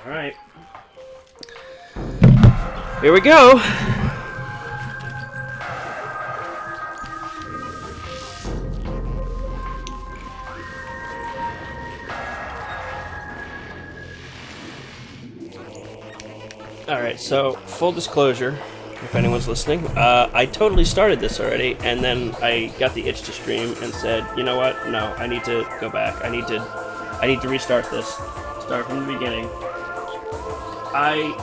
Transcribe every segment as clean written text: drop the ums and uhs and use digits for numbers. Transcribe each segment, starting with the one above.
Alright. Here we go! Alright, so, full disclosure, if anyone's listening, I totally started this already, and then I got the itch to stream and said, you know what, no, I need to go back. I need to restart this. Start from the beginning. I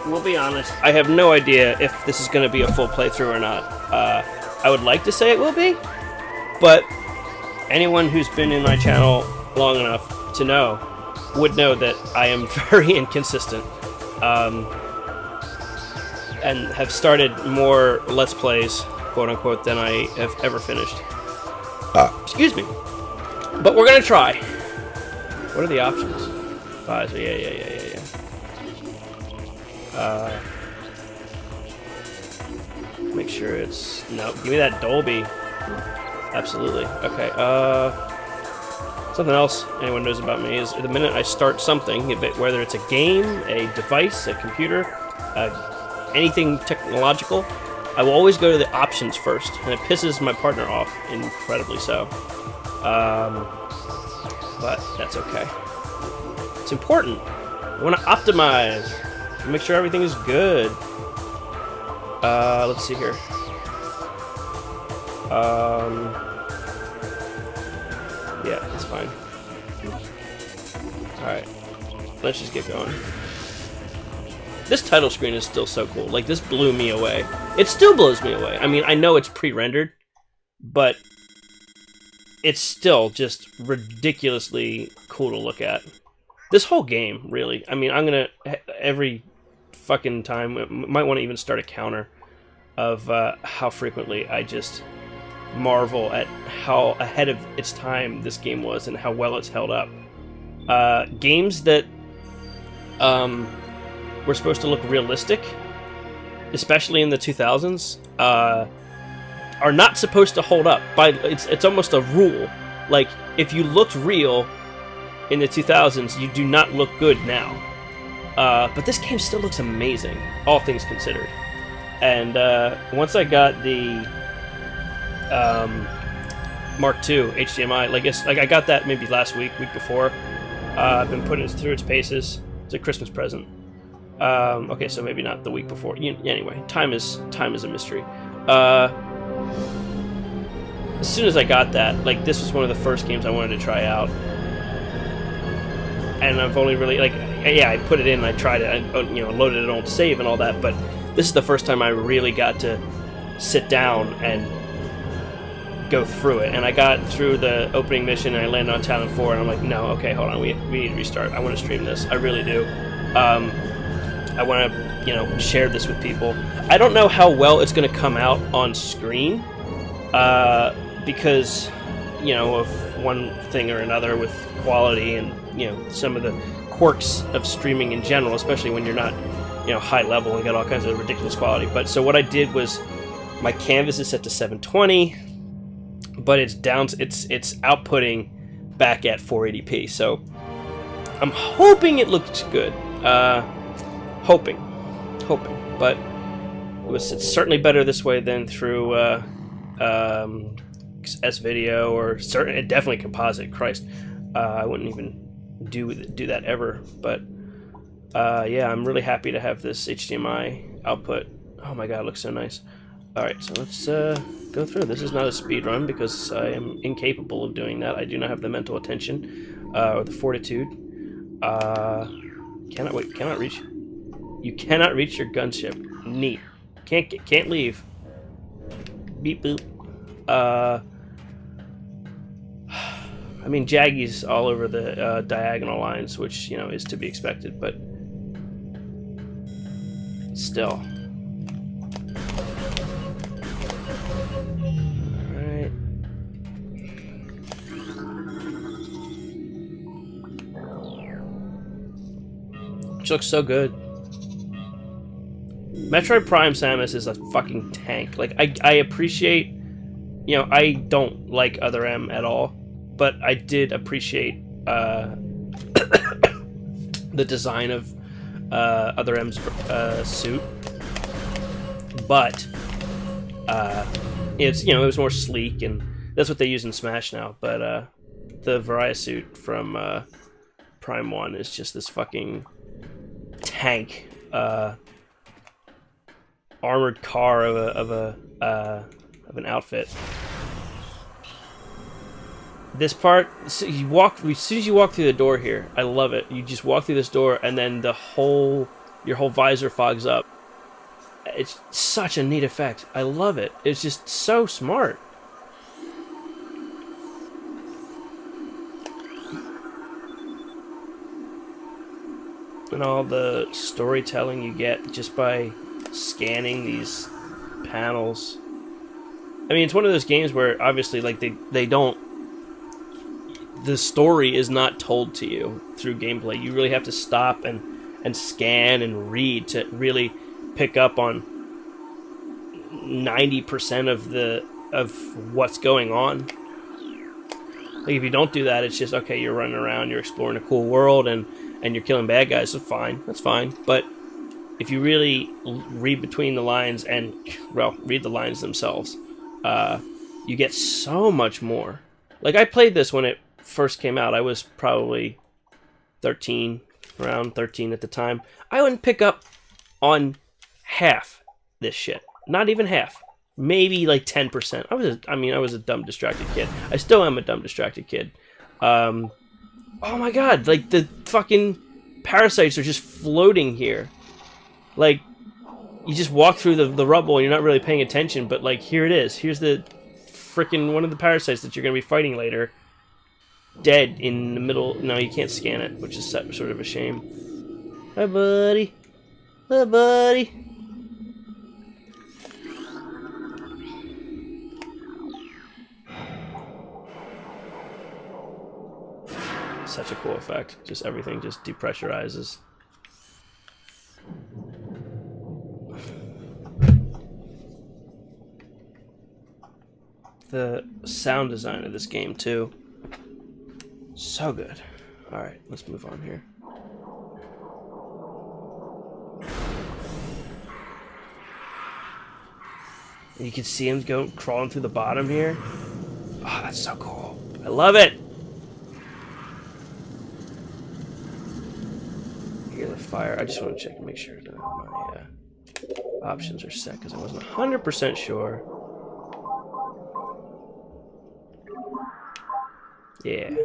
will be honest, I have no idea if this is going to be a full playthrough or not. I would like to say it will be, but anyone who's been in my channel long enough to know would know that I am very inconsistent. And have started more Let's Plays, quote-unquote, than I have ever finished. Excuse me. But we're gonna try. What are the options? Five, yeah. Make sure it's... No, give me that Dolby. Absolutely. Okay, something else anyone knows about me is the minute I start something, whether it's a game, a device, a computer, anything technological, I will always go to the options first, and it pisses my partner off incredibly so. But that's okay. It's important. I want to optimize, make sure everything is good. Let's see here. Yeah, that's fine. Alright, let's just get going. This title screen is still so cool. Like, this blew me away. It still blows me away. I mean, I know it's pre-rendered, but it's still just ridiculously cool to look at. This whole game, really. I mean, I'm gonna, every fucking time, might want to even start a counter of how frequently I just marvel at how ahead of its time this game was and how well it's held up. Games that were supposed to look realistic, especially in the 2000s, are not supposed to hold up. It's almost a rule. Like, if you looked real in the 2000s, you do not look good now. But this game still looks amazing, all things considered. And once I got the Mark II HDMI, like I got that maybe last week before. I've been putting it through its paces. It's a Christmas present. Okay, so maybe not the week before. Anyway, time is a mystery. As soon as I got that, like, this was one of the first games I wanted to try out. And I've only really, like, yeah, I put it in and I tried it, loaded it on save and all that, but this is the first time I really got to sit down and go through it. And I got through the opening mission and I landed on Tallon 4 and I'm like, no, okay, hold on, we need to restart. I want to stream this. I really do. I want to, share this with people. I don't know how well it's going to come out on screen, because, of one thing or another with quality and, some of the quirks of streaming in general, especially when you're not, high level and got all kinds of ridiculous quality. But so what I did was, my canvas is set to 720, but it's outputting back at 480p. So I'm hoping it looks good. Hoping, but it's certainly better this way than through S-Video or definitely composite. Christ, I wouldn't even do that ever. But yeah, I'm really happy to have this HDMI output. Oh my god, it looks so nice. All right, so let's go through. This is not a speed run because I am incapable of doing that. I do not have the mental attention or the fortitude. Cannot reach. You cannot reach your gunship. Neat. Can't leave. Beep boop. I mean, Jaggy's all over the diagonal lines, which, is to be expected, but still. Alright. She looks so good. Metroid Prime Samus is a fucking tank. Like, I appreciate, I don't like Other M at all, but I did appreciate the design of Other M's suit, but it's, you know, it was more sleek, and that's what they use in Smash now. But the Varia suit from Prime 1 is just this fucking tank, armored car of an outfit. This part, so you walk, as soon as you walk through the door here, I love it. You just walk through this door, and then your whole visor fogs up. It's such a neat effect. I love it. It's just so smart. And all the storytelling you get just by scanning these panels. I mean, it's one of those games where obviously, like, they don't. The story is not told to you through gameplay. You really have to stop and scan and read to really pick up on 90% of what's going on. Like, if you don't do that, it's just, okay, you're running around, you're exploring a cool world, and you're killing bad guys, so fine, that's fine. But if you really read between the lines and, well, read the lines themselves, you get so much more. Like, I played this when it first came out. I was probably 13, around 13 at the time. I wouldn't pick up on half this shit. Not even half. Maybe like 10%. I was a dumb, distracted kid. I still am a dumb, distracted kid. Oh my god, like, the fucking parasites are just floating here. Like, you just walk through the rubble and you're not really paying attention, but, like, here it is. Here's the freaking one of the parasites that you're going to be fighting later. Dead in the middle. No, you can't scan it, which is sort of a shame. Hi, buddy. Hi, buddy. Such a cool effect. Just everything just depressurizes. The sound design of this game, too. So good. Alright, let's move on here. And you can see him crawling through the bottom here. Oh, that's so cool. I love it! Hear the fire. I just want to check and make sure that my options are set, because I wasn't 100% sure. Yeah.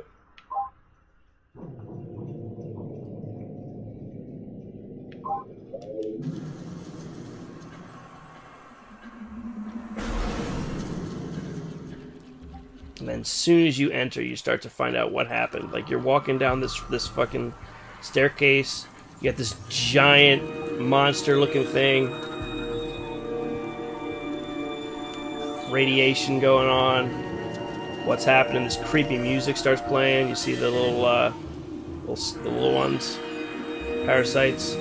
And then as soon as you enter, you start to find out what happened. Like, you're walking down this fucking staircase. You got this giant monster-looking thing. Radiation going on. What's happening? This creepy music starts playing. You see the little ones, parasites.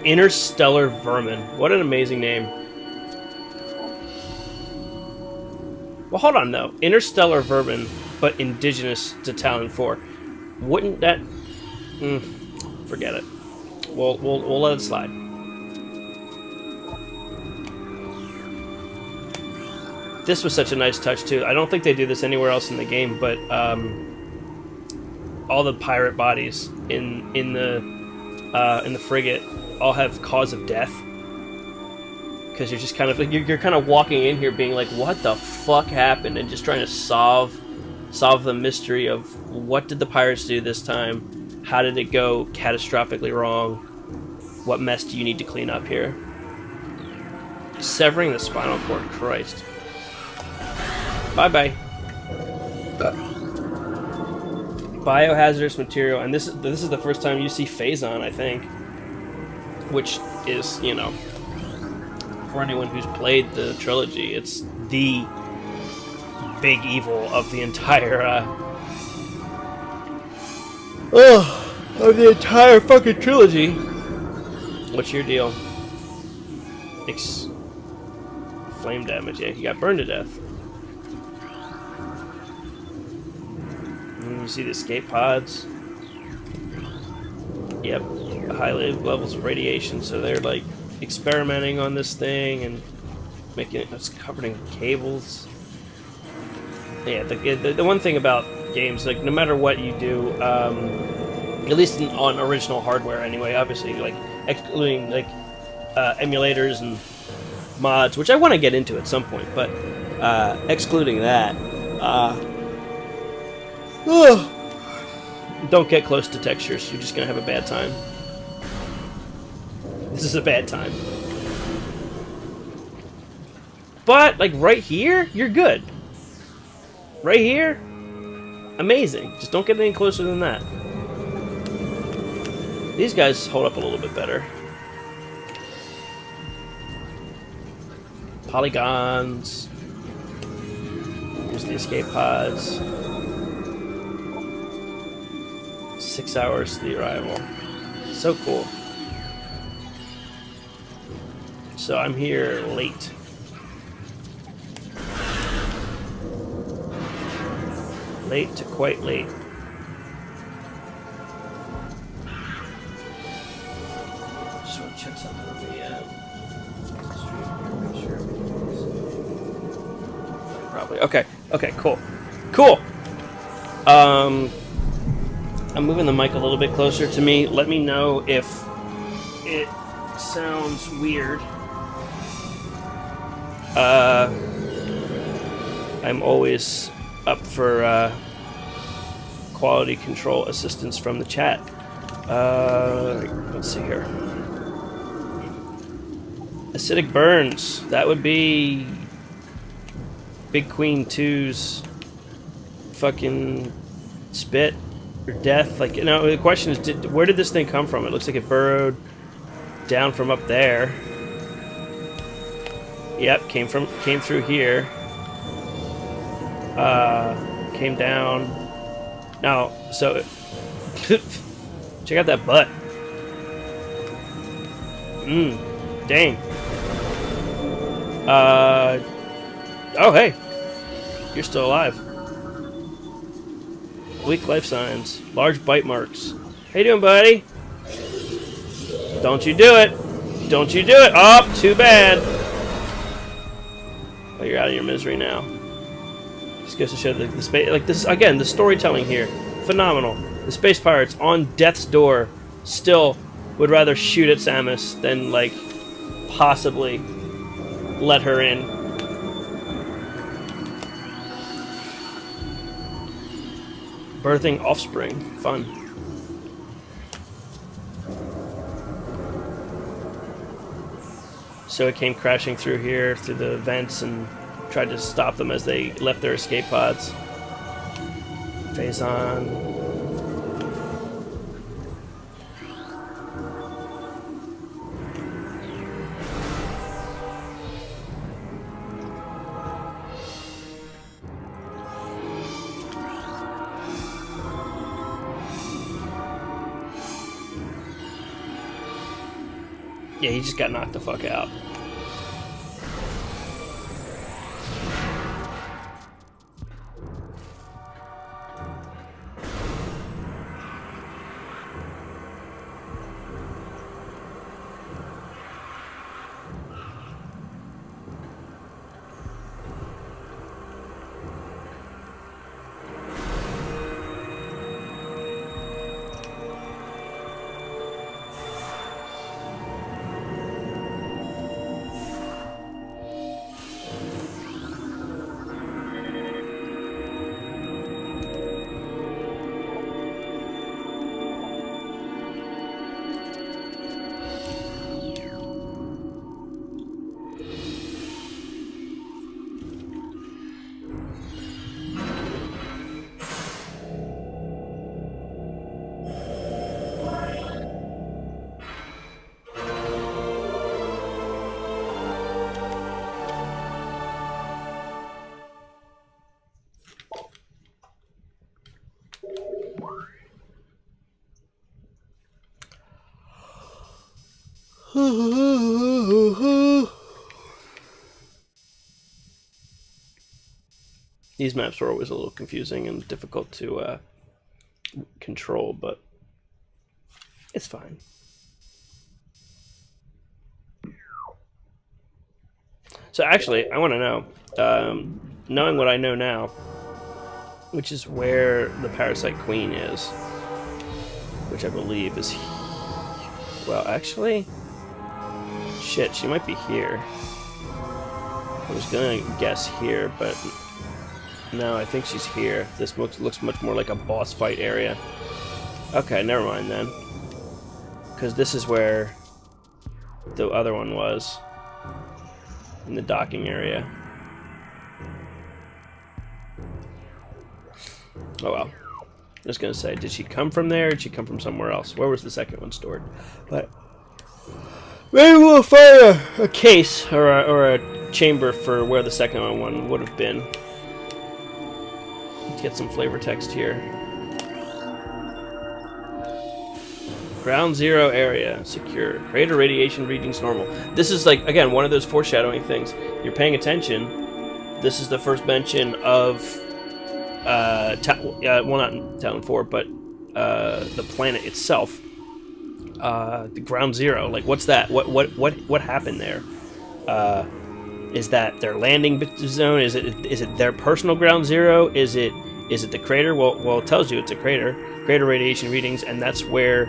Interstellar Vermin. What an amazing name. Well, hold on, though. Interstellar Vermin, but indigenous to Tallon 4. Wouldn't that... forget it. We'll let it slide. This was such a nice touch, too. I don't think they do this anywhere else in the game, but all the pirate bodies in the frigate all have cause of death. Because you're just kind of you're kind of walking in here being like, what the fuck happened, and just trying to solve the mystery of what did the pirates do this time, how did it go catastrophically wrong, what mess do you need to clean up here. Severing the spinal cord, Christ. Bye bye. Biohazardous material, and this is the first time you see Phazon, I think, which is, you know, for anyone who's played the trilogy, it's the big evil of the entire of the entire fucking trilogy. What's your deal? Flame damage. Yeah, he got burned to death. And you see the escape pods. Yep, high levels of radiation, so they're like experimenting on this thing and making it, it's covered in cables. Yeah, the one thing about games, like no matter what you do, at least on original hardware anyway, obviously, like excluding like emulators and mods, which I want to get into at some point, but excluding that, don't get close to textures. You're just gonna have a bad time. This is a bad time. But like right here, you're good. Right here, amazing. Just don't get any closer than that. These guys hold up a little bit better. Polygons. Here's the escape pods. 6 hours to the arrival. So cool. So I'm here late. Late to quite late. Just want to check something with the make sure everything's probably okay. Okay, cool. Cool. I'm moving the mic a little bit closer to me. Let me know if it sounds weird. I'm always up for quality control assistance from the chat. Let's see here. Acidic burns. That would be Big Queen 2's fucking spit or death. Like, you know, the question is, where did this thing come from? It looks like it burrowed down from up there. Yep, came through here. Came down. Now, so check out that butt. Dang. Oh hey, you're still alive. Weak life signs, large bite marks. How you doing, buddy? Don't you do it! Don't you do it! Oh, too bad. Oh, you're out of your misery now. Just goes to show the space, like this again. The storytelling here, phenomenal. The space pirates on death's door still would rather shoot at Samus than like possibly let her in. Birthing offspring, fun. So it came crashing through here, through the vents, and tried to stop them as they left their escape pods. Phase on. Yeah, he just got knocked the fuck out. These maps are always a little confusing and difficult to control, but it's fine. So actually, I want to know, knowing what I know now, which is where the Parasite Queen is, which I believe is... Well, actually... Shit, she might be here. I was gonna guess here, but... No, I think she's here. This looks much more like a boss fight area. Okay, never mind then. Because this is where the other one was. In the docking area. Oh well. I was gonna say, did she come from there or did she come from somewhere else? Where was the second one stored? But maybe we'll find a case or a chamber for where the second one would have been. Let's get some flavor text here. Ground Zero area secure. Crater radiation readings normal. This is like, again, one of those foreshadowing things. You're paying attention. This is the first mention of well, not Tallon 4, but the planet itself. The Ground Zero. Like, what's that? What happened there? Is that their landing zone? Is it their personal Ground Zero? Is it the crater? Well, it tells you it's a crater. Crater radiation readings, and that's where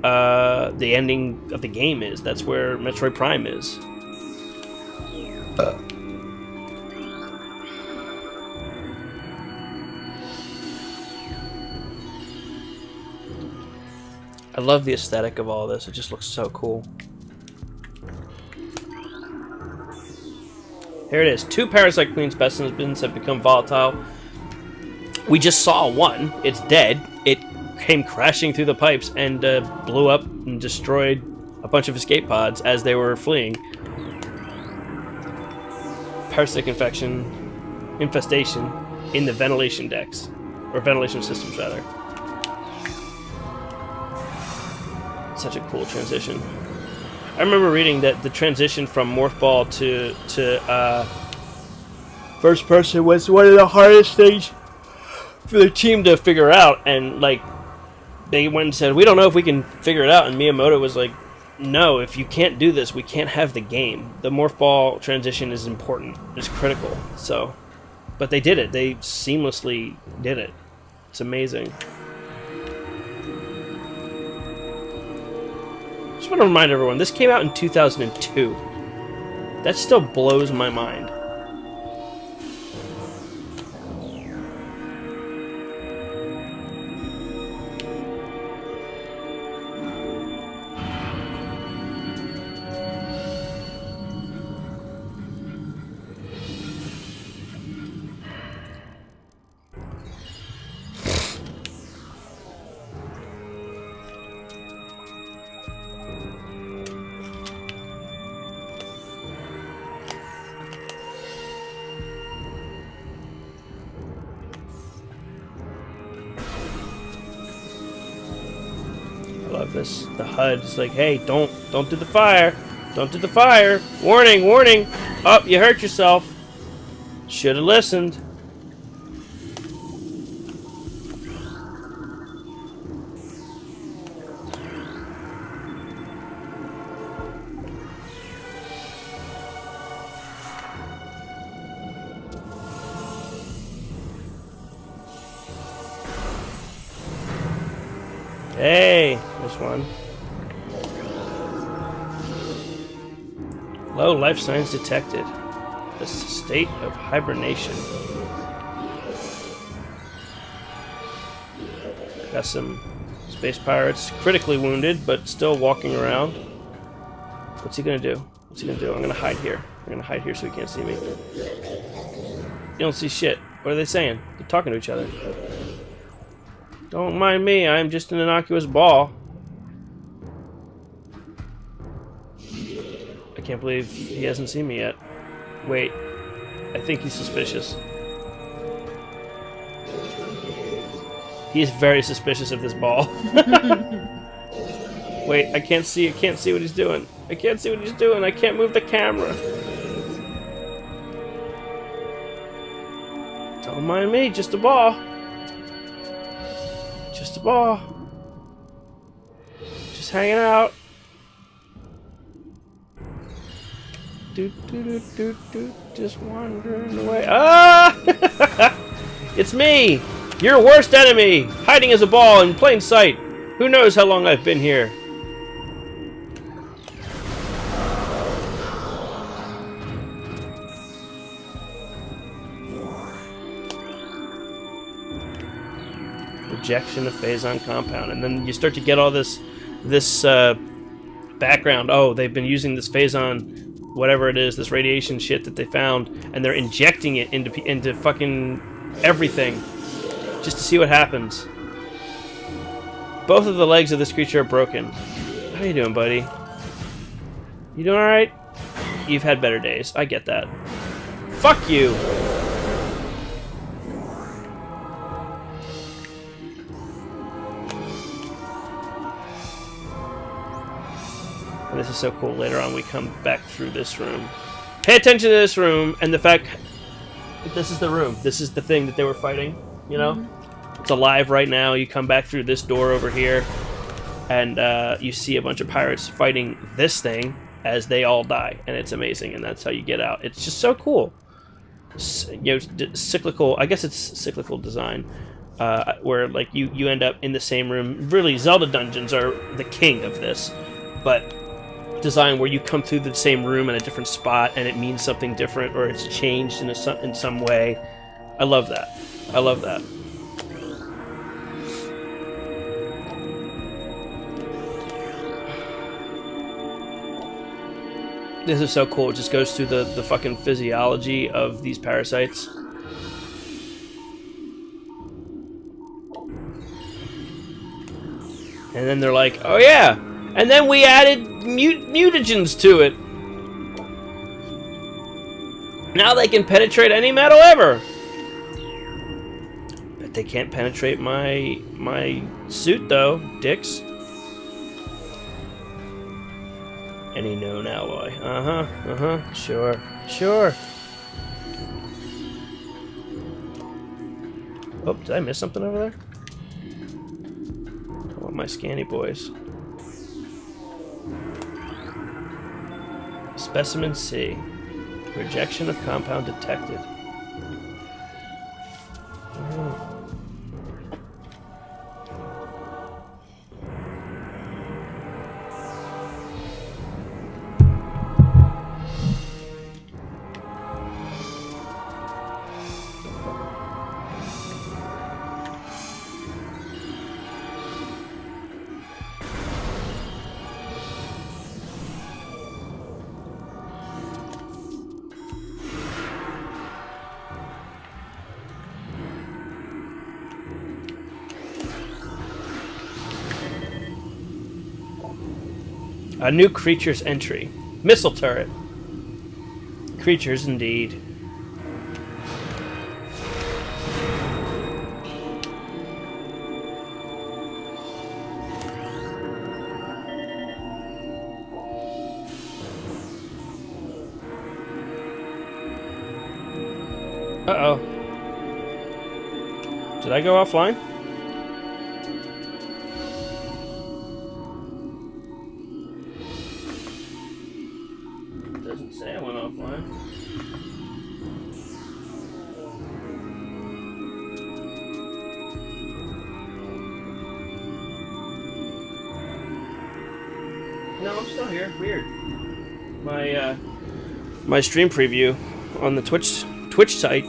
the ending of the game is. That's where Metroid Prime is. I love the aesthetic of all this. It just looks so cool. Here it is. 2 Parasite Queen specimens have become volatile. We just saw one. It's dead. It came crashing through the pipes and blew up and destroyed a bunch of escape pods as they were fleeing. Parasitic infestation in the ventilation decks. Or ventilation systems, rather. Such a cool transition. I remember reading that the transition from Morph Ball to first person was one of the hardest things for the team to figure out, and like they went and said, we don't know if we can figure it out, and Miyamoto was like, no, if you can't do this, we can't have the game. The Morph Ball transition is important, it's critical. So, but they did it. They seamlessly did it. It's amazing. Just want to remind everyone, this came out in 2002. That still blows my mind. This, the HUD is like, hey, don't do the fire, don't do the fire, warning, warning, oh, you hurt yourself, should have listened. Hey, there's one. Low life signs detected. The state of hibernation. Got some space pirates critically wounded, but still walking around. What's he gonna do? What's he gonna do? I'm gonna hide here. I'm gonna hide here so he can't see me. You don't see shit. What are they saying? They're talking to each other. Don't mind me, I'm just an innocuous ball. I can't believe he hasn't seen me yet. Wait, I think he's suspicious. He is very suspicious of this ball. Wait, I can't see what he's doing. I can't see what he's doing, I can't move the camera. Don't mind me, just a ball. Just a ball. hanging out. Just wandering away. Ah! It's me! Your worst enemy! Hiding as a ball in plain sight. Who knows how long I've been here? Rejection of Phazon compound. And then you start to get all this background. Oh, they've been using this Phazon, whatever it is, this radiation shit that they found, and they're injecting it into fucking everything just to see what happens. Both of the legs of this creature are broken. How you doing, buddy? You doing alright? You've had better days. I get that. Fuck you! And this is so cool. Later on, we come back through this room. Pay attention to this room and the fact that this is the room. This is the thing that they were fighting, you know? Mm-hmm. It's alive right now. You come back through this door over here, and you see a bunch of pirates fighting this thing as they all die. And it's amazing, and that's how you get out. It's just so cool. You know, cyclical, I guess it's cyclical design, where like you end up in the same room. Really, Zelda dungeons are the king of this, but design where you come through the same room in a different spot and it means something different, or it's changed in some way. I love that. I love that. This is so cool. It just goes through the fucking physiology of these parasites. And then they're like, oh yeah! And then we added mutagens to it. Now they can penetrate any metal ever. But they can't penetrate my suit though, dicks. Any known alloy. Sure. Oh, did I miss something over there? I want my scanny boys. Specimen C. Rejection of compound detected. A new creature's entry. Missile turret. Creatures indeed. Uh-oh. Did I go offline? Doesn't say I went offline. No, I'm still here. Weird. My stream preview on the Twitch site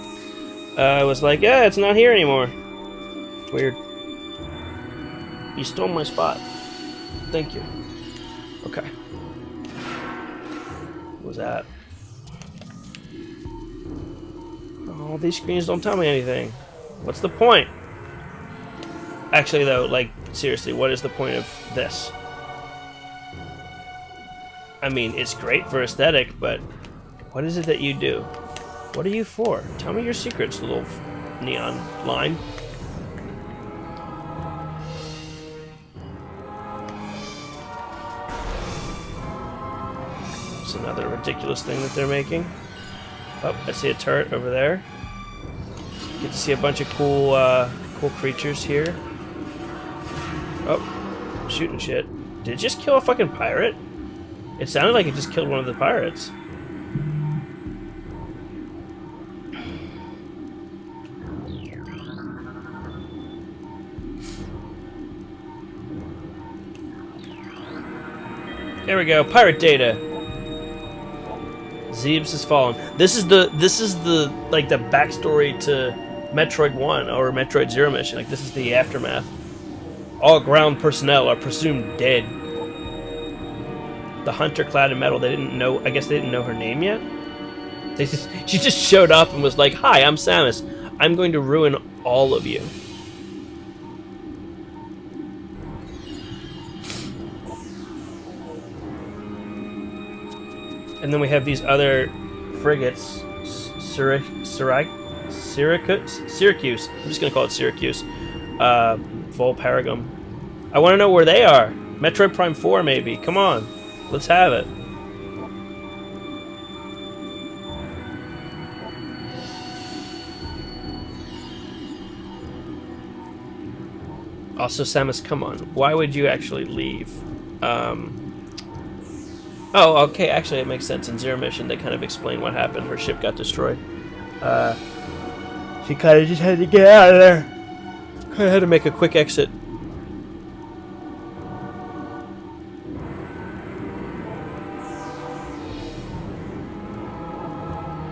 was like, yeah, it's not here anymore. Weird. You stole my spot. Thank you. Okay. What was that? Oh, these screens don't tell me anything. What's the point? Actually, though, like, seriously, what is the point of this? I mean, it's great for aesthetic, but what is it that you do? What are you for? Tell me your secrets, little neon line. It's another ridiculous thing that they're making. Oh, I see a turret over there. Get to see a bunch of cool creatures here. Oh, shooting shit. Did it just kill a fucking pirate? It sounded like it just killed one of the pirates. There we go, pirate data. Zebes has fallen. This is the like the backstory to Metroid 1 or Metroid Zero Mission. Like, this is the aftermath. All ground personnel are presumed dead. The hunter clad in metal, they didn't know, I guess they didn't know her name yet? She just showed up and was like, "Hi, I'm Samus. I'm going to ruin all of you." And then we have these other frigates. Syracuse. I'm just going to call it Syracuse. Volparagum. I want to know where they are. Metroid Prime 4, maybe. Come on. Let's have it. Also, Samus, come on. Why would you actually leave? Oh, okay. Actually, it makes sense. In Zero Mission, they kind of explain what happened. Her ship got destroyed. She kind of just had to get out of there. Kind of had to make a quick exit.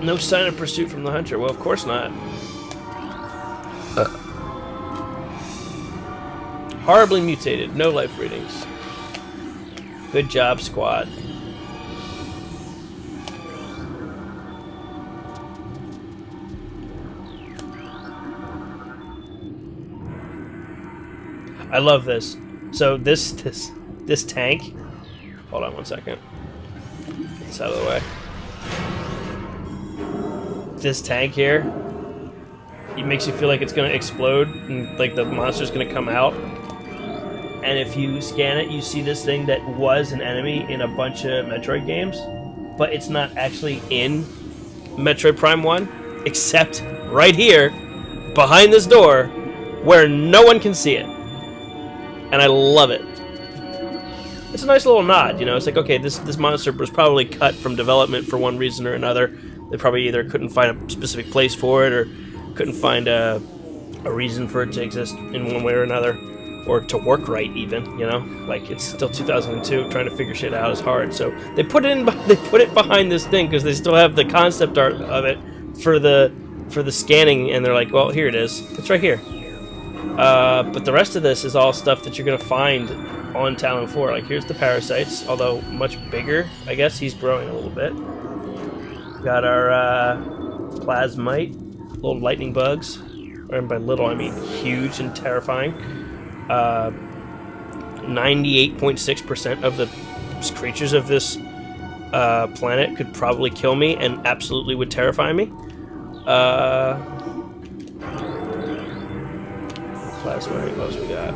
No sign of pursuit from the hunter. Well, of course not. Horribly mutated. No life readings. Good job, squad. I love this. So this tank. Hold on one second. Get this out of the way. This tank here, it makes you feel like it's gonna explode and like the monster's gonna come out. And if you scan it, you see this thing that was an enemy in a bunch of Metroid games, but it's not actually in Metroid Prime 1, except right here, behind this door, where no one can see it. And I love it. It's a nice little nod, you know. It's like, okay, this monster was probably cut from development for one reason or another. They probably either couldn't find a specific place for it, or couldn't find a reason for it to exist in one way or another, or to work right even, you know. Like, it's still 2002, trying to figure shit out is hard. So they put it behind this thing because they still have the concept art of it for the scanning, and they're like, well, here it is. It's right here. But the rest of this is all stuff that you're going to find on Tallon 4. Like, here's the parasites, although much bigger. I guess he's growing a little bit. Got our plasmite, little lightning bugs. And by little, I mean huge and terrifying. 98.6% of the creatures of this planet could probably kill me and absolutely would terrify me. Plasmite, what else we got?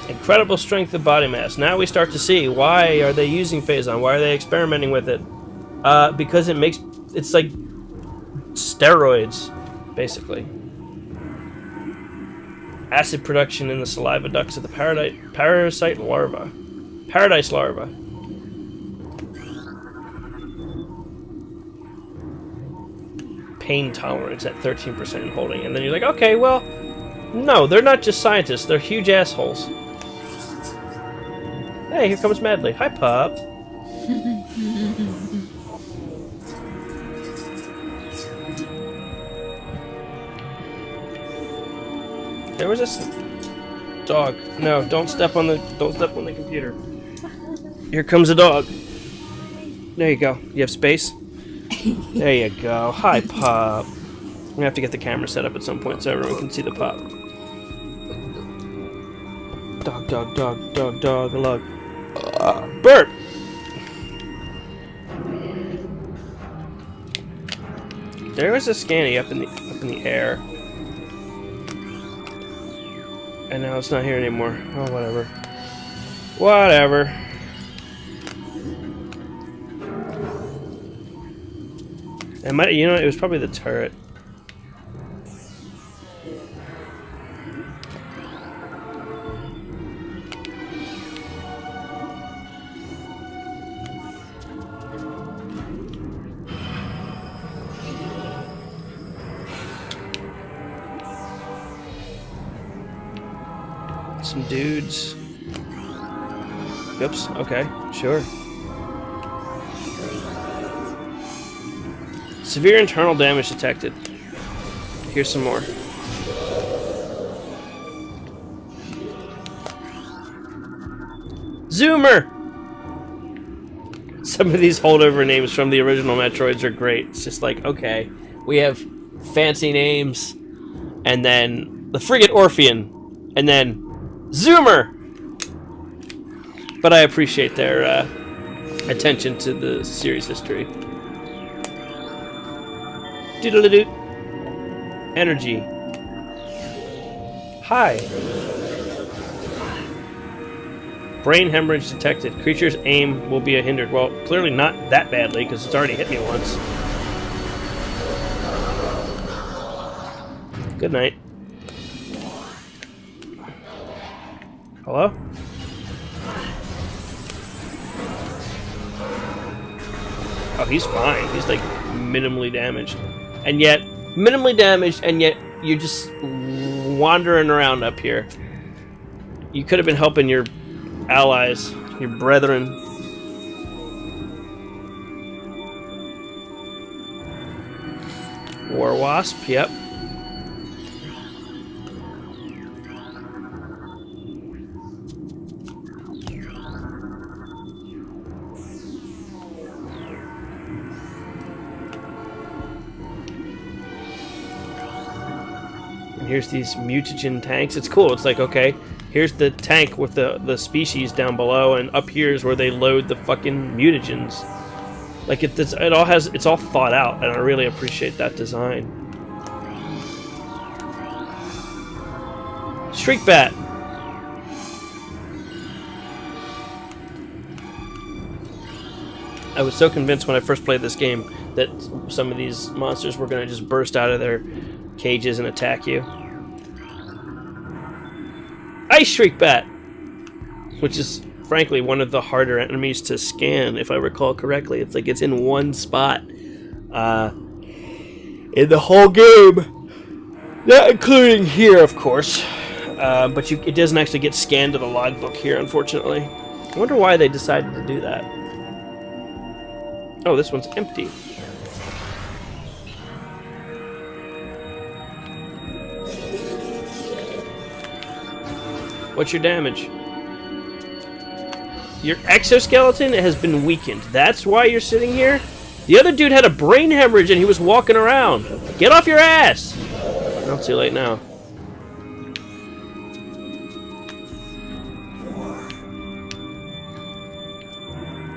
Incredible strength of body mass. Now we start to see, why are they using Phazon? Why are they experimenting with it? Because it's like steroids, basically. Acid production in the saliva ducts of the parasite larva. Paradise larva. Pain tolerance at 13% in holding. And then you're like, okay, well, no, they're not just scientists. They're huge assholes. Hey, here comes Medley. Hi, pup. There was this dog. No, don't step on the computer. Here comes a dog. There you go. You have space? There you go. Hi, pup. I'm gonna have to get the camera set up at some point so everyone can see the pup. Dog, look. Bert! There was a scanny up in the air. And now it's not here anymore. Oh, whatever. Whatever. It might, you know, it was probably the turret. Some dudes. Oops, okay, sure. Severe internal damage detected. Here's some more. Zoomer! Some of these holdover names from the original Metroids are great. It's just like, okay, we have fancy names, and then the Frigate Orphean, and then Zoomer! But I appreciate their attention to the series history. Doodle-a-doo. Energy. Hi. Brain hemorrhage detected. Creature's aim will be hindered. Well, clearly not that badly, because it's already hit me once. Good night. Hello? Oh, he's fine. He's like minimally damaged. And yet, you're just wandering around up here. You could have been helping your allies, your brethren. War Wasp, yep. Here's these mutagen tanks. It's cool. It's like, okay, here's the tank with the species down below, and up here is where they load the fucking mutagens. Like it's all thought out, and I really appreciate that design. Shriekbat. I was so convinced when I first played this game that some of these monsters were going to just burst out of their cages and attack you. Ice Shriekbat! Which is, frankly, one of the harder enemies to scan, if I recall correctly. It's like it's in one spot in the whole game. Not including here, of course. But it doesn't actually get scanned to the logbook here, unfortunately. I wonder why they decided to do that. Oh, this one's empty. What's your damage? Your exoskeleton has been weakened. That's why you're sitting here? The other dude had a brain hemorrhage and he was walking around. Get off your ass! Well, too late now.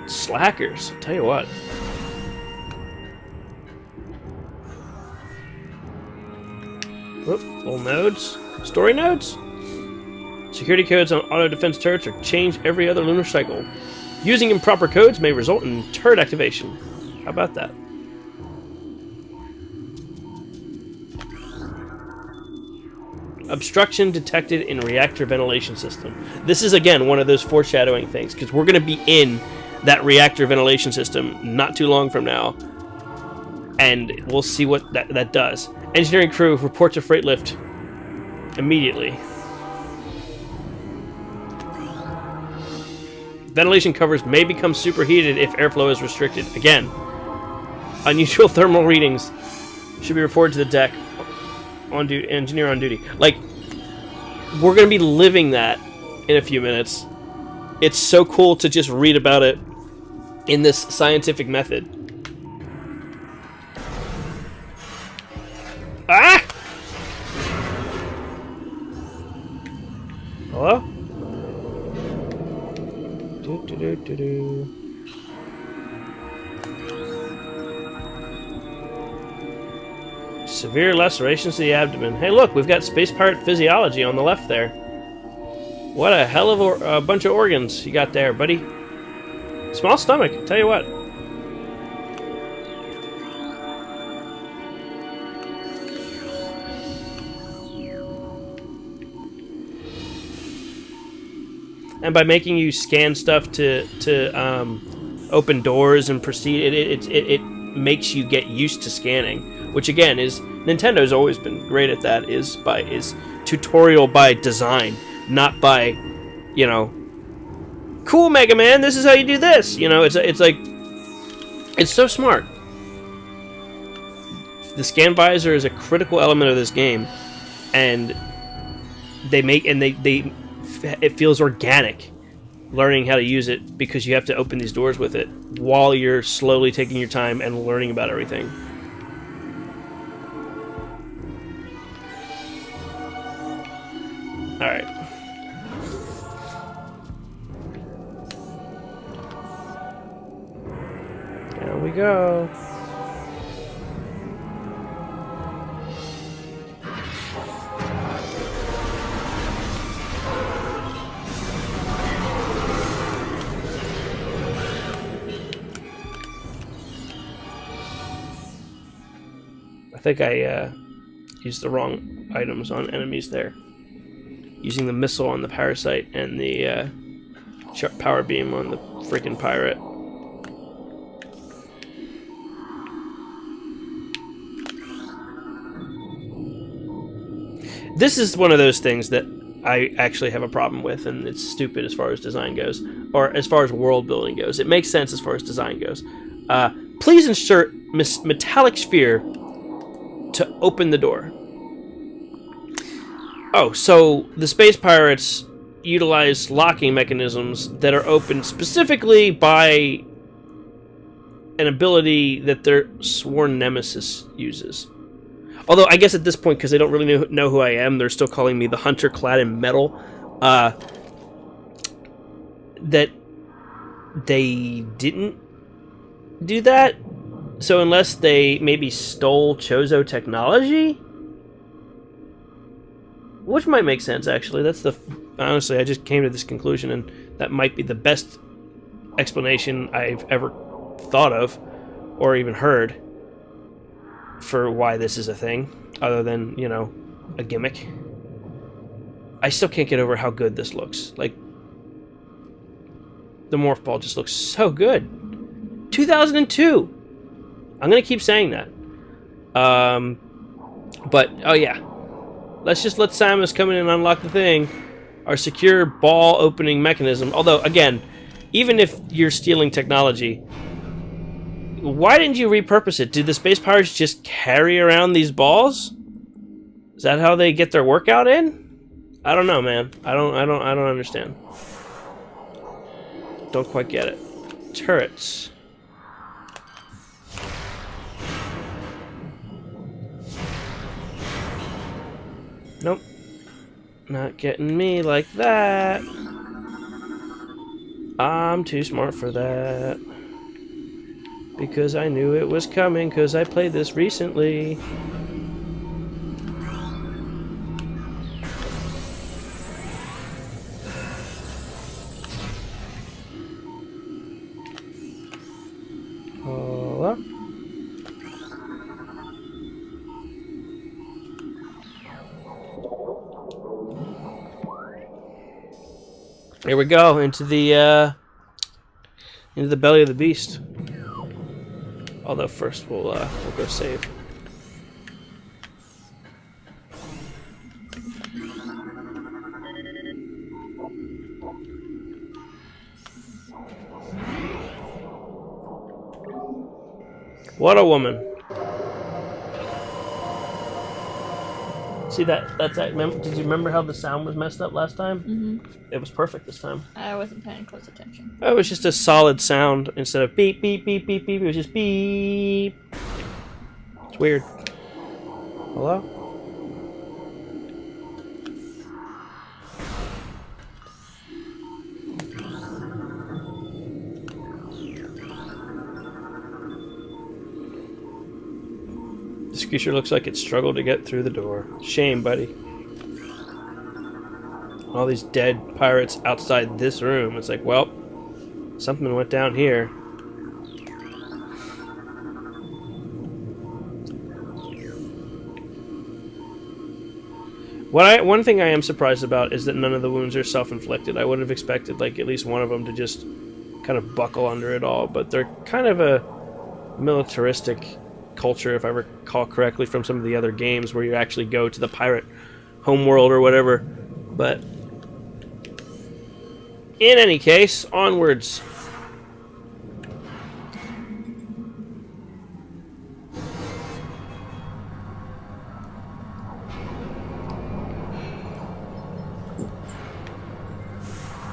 Slackers, I'll tell you what. Whoop, little nodes. Story nodes? Security codes on auto defense turrets are changed every other lunar cycle. Using improper codes may result in turret activation. How about that? Obstruction detected in reactor ventilation system. This is, again, one of those foreshadowing things, because we're going to be in that reactor ventilation system not too long from now, and we'll see what that does. Engineering crew, report to freight lift immediately. Ventilation covers may become superheated if airflow is restricted. Again, unusual thermal readings should be reported to the deck. On duty, engineer on duty. Like, we're going to be living that in a few minutes. It's so cool to just read about it in this scientific method. Ah! Hello? Severe lacerations to the abdomen. Hey, look, we've got space pirate physiology on the left there. What a hell of a bunch of organs you got there, buddy. Small stomach, tell you what. and by making you scan stuff to open doors and proceed, it makes you get used to scanning, which again is Nintendo's always been great at that. Is tutorial by design, not by, you know, cool Mega Man, this is how you do this. You know, it's like it's so smart. The scan visor is a critical element of this game, and it feels organic learning how to use it, because you have to open these doors with it while you're slowly taking your time and learning about everything. Alright. There we go. I think I used the wrong items on enemies there. Using the missile on the parasite and the power beam on the freaking pirate. This is one of those things that I actually have a problem with, and it's stupid as far as design goes, or as far as world building goes. It makes sense as far as design goes. Please insert metallic sphere to open the door. Oh, so the space pirates utilize locking mechanisms that are opened specifically by an ability that their sworn nemesis uses. Although, I guess at this point, because they don't really know who I am, they're still calling me the hunter clad in metal. That they didn't do that. So unless they maybe stole Chozo technology, which might make sense, actually. Honestly, I just came to this conclusion, and that might be the best explanation I've ever thought of, or even heard, for why this is a thing, other than, you know, a gimmick. I still can't get over how good this looks. Like, the Morph Ball just looks so good. 2002! I'm gonna keep saying that. But, oh yeah. Let's just let Samus come in and unlock the thing. Our secure ball opening mechanism. Although, again, even if you're stealing technology, why didn't you repurpose it? Did the space pirates just carry around these balls? Is that how they get their workout in? I don't know, man. I don't understand. Don't quite get it. Turrets. Nope. Not getting me like that. I'm too smart for that. Because I knew it was coming, because I played this recently. Hola. Here we go, into the belly of the beast. Although first we'll go save. What a woman! See that's that. Did you remember how the sound was messed up last time? Mm-hmm. It was perfect this time. I wasn't paying close attention. It was just a solid sound instead of beep beep beep beep beep. It was just beep. It's weird. Hello? This creature looks like it struggled to get through the door. Shame, buddy. All these dead pirates outside this room. It's like, well, something went down here. One thing I am surprised about is that none of the wounds are self-inflicted. I would have expected like at least one of them to just kind of buckle under it all, but they're kind of a militaristic culture, if I recall correctly, from some of the other games where you actually go to the pirate homeworld or whatever. But in any case, onwards.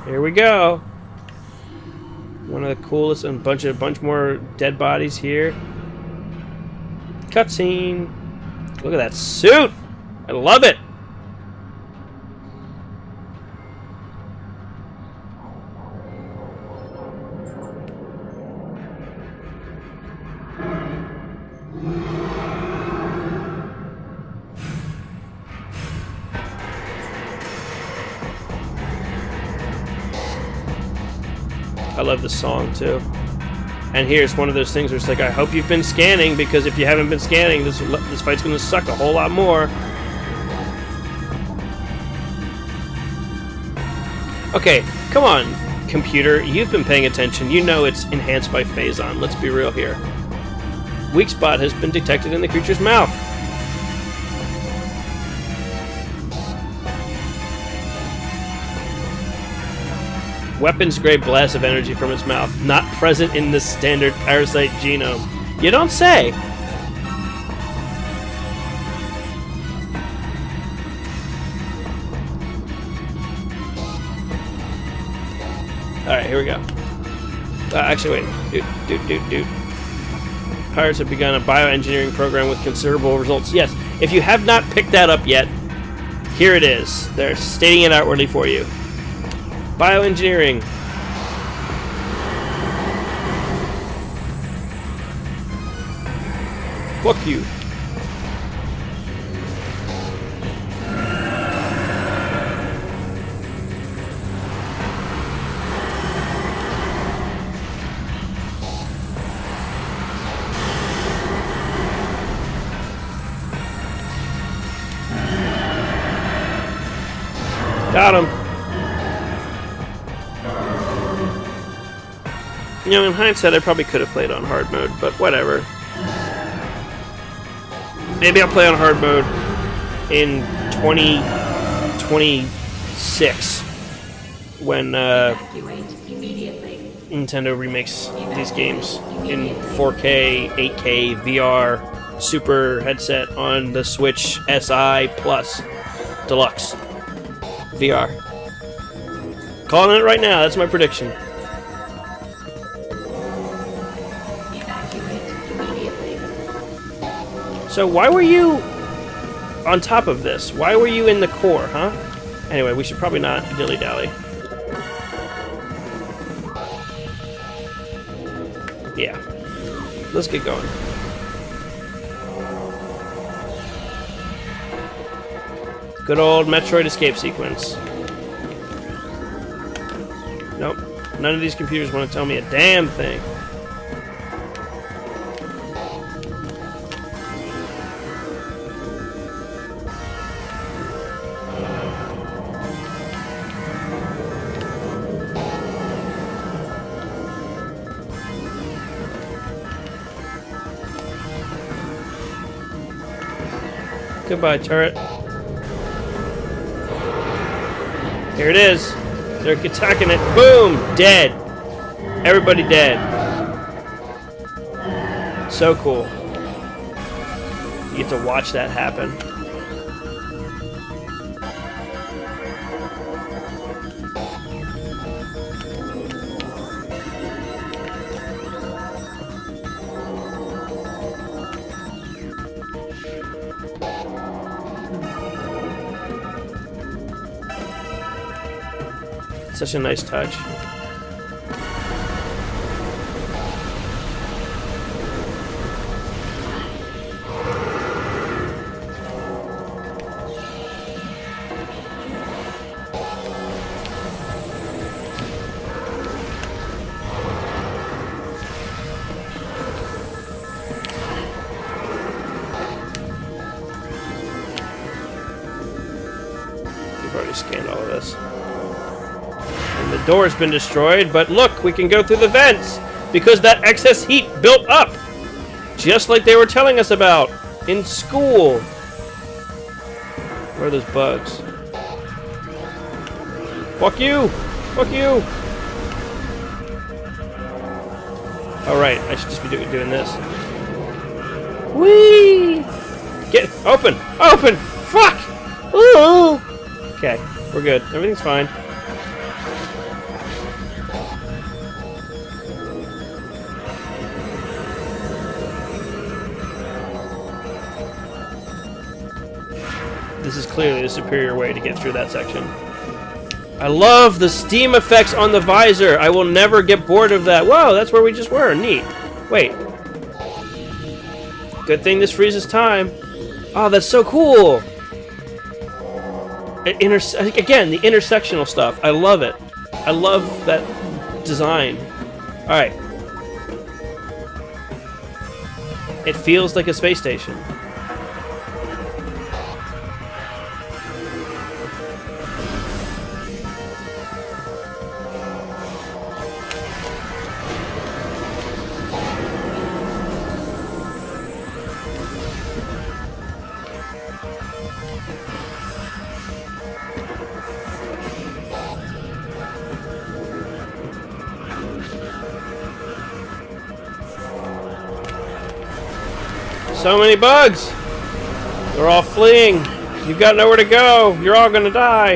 Here we go. One of the coolest, and a bunch more dead bodies here. Cutscene. Look at that suit. I love it. I love this song too. And here's one of those things where it's like, I hope you've been scanning, because if you haven't been scanning, this fight's gonna suck a whole lot more. Okay, come on, computer. You've been paying attention. You know it's enhanced by Phazon. Let's be real here. Weak spot has been detected in the creature's mouth. Weapons-grade blast of energy from its mouth, not present in the standard parasite genome. You don't say! Alright, here we go. Actually, wait. Dude. Pirates have begun a bioengineering program with considerable results. Yes, if you have not picked that up yet, here it is. They're stating it outwardly for you. Bioengineering. Fuck you. Got him. You know, in hindsight, I probably could have played on hard mode, but whatever. Maybe I'll play on hard mode in 2026 when Nintendo remakes these games in 4K, 8K, VR, Super headset on the Switch SI Plus Deluxe VR. Calling it right now. That's my prediction. So why were you on top of this? Why were you in the core, huh? Anyway, we should probably not dilly-dally. Yeah. Let's get going. Good old Metroid escape sequence. Nope. None of these computers want to tell me a damn thing. Goodbye, turret. Here it is. They're attacking it. Boom! Dead. Everybody dead. So cool. You get to watch that happen. Such a nice touch. already scanned all of this. And the door's been destroyed, but look, we can go through the vents because that excess heat built up. Just like they were telling us about in school. Where are those bugs? Fuck you! Fuck you! Alright, I should just be doing this. Whee! Get open! Open! Fuck! Ooh! Okay, we're good. Everything's fine. This is clearly the superior way to get through that section. I love the steam effects on the visor. I will never get bored of that. Whoa, that's where we just were. Neat. Wait. Good thing this freezes time. Oh, that's so cool. Again, the intersectional stuff. I love it. I love that design. Alright. It feels like a space station. So many bugs! They're all fleeing. You've got nowhere to go. You're all gonna die.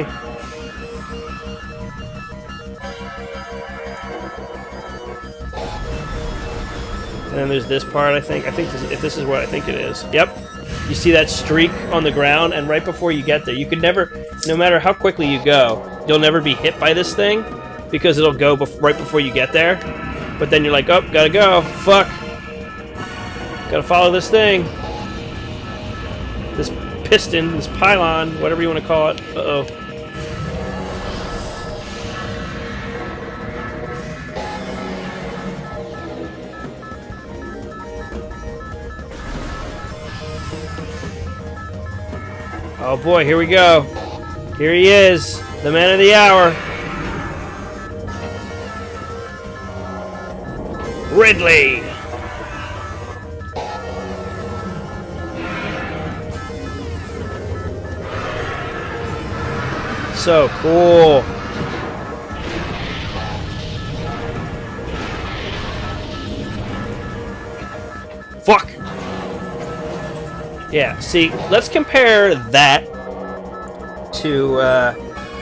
And then there's this part, I think. If this is what I think it is. Yep. You see that streak on the ground, and right before you get there, you could never, no matter how quickly you go, you'll never be hit by this thing, because it'll go right before you get there. But then you're like, oh, gotta go. Fuck. Gotta follow this thing. This piston, this pylon, whatever you want to call it. Uh-oh. Oh boy, here we go. Here he is, the man of the hour. Ridley! So cool. Fuck. Yeah, see, let's compare that to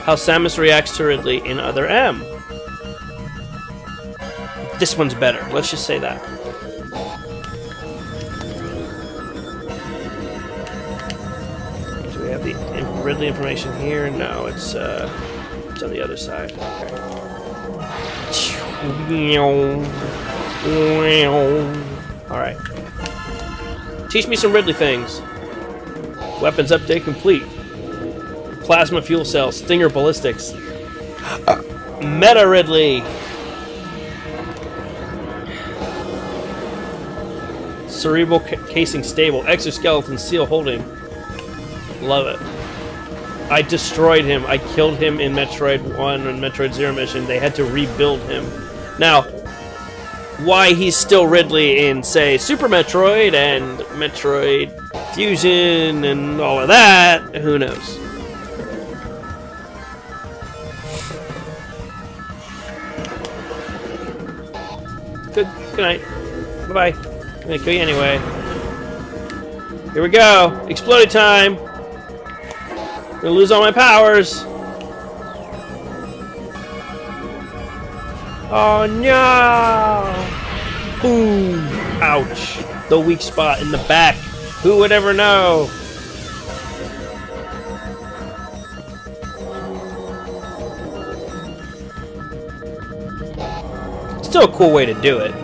how Samus reacts to Ridley in Other M. This one's better. Let's just say that. Do we have the Ridley information here? No, it's on the other side. Okay. Alright. Teach me some Ridley things. Weapons update complete. Plasma fuel cell, Stinger ballistics. Meta Ridley. Cerebral casing stable. Exoskeleton seal holding. Love it. I destroyed him. I killed him in Metroid 1 and Metroid Zero mission. They had to rebuild him. Now, why he's still Ridley in, say, Super Metroid and Metroid Fusion and all of that, who knows? Good night. Bye-bye. I'm gonna kill you anyway. Here we go. Exploding time. I'm gonna lose all my powers. Oh no! Boom! Ouch. The weak spot in the back. Who would ever know? Still a cool way to do it.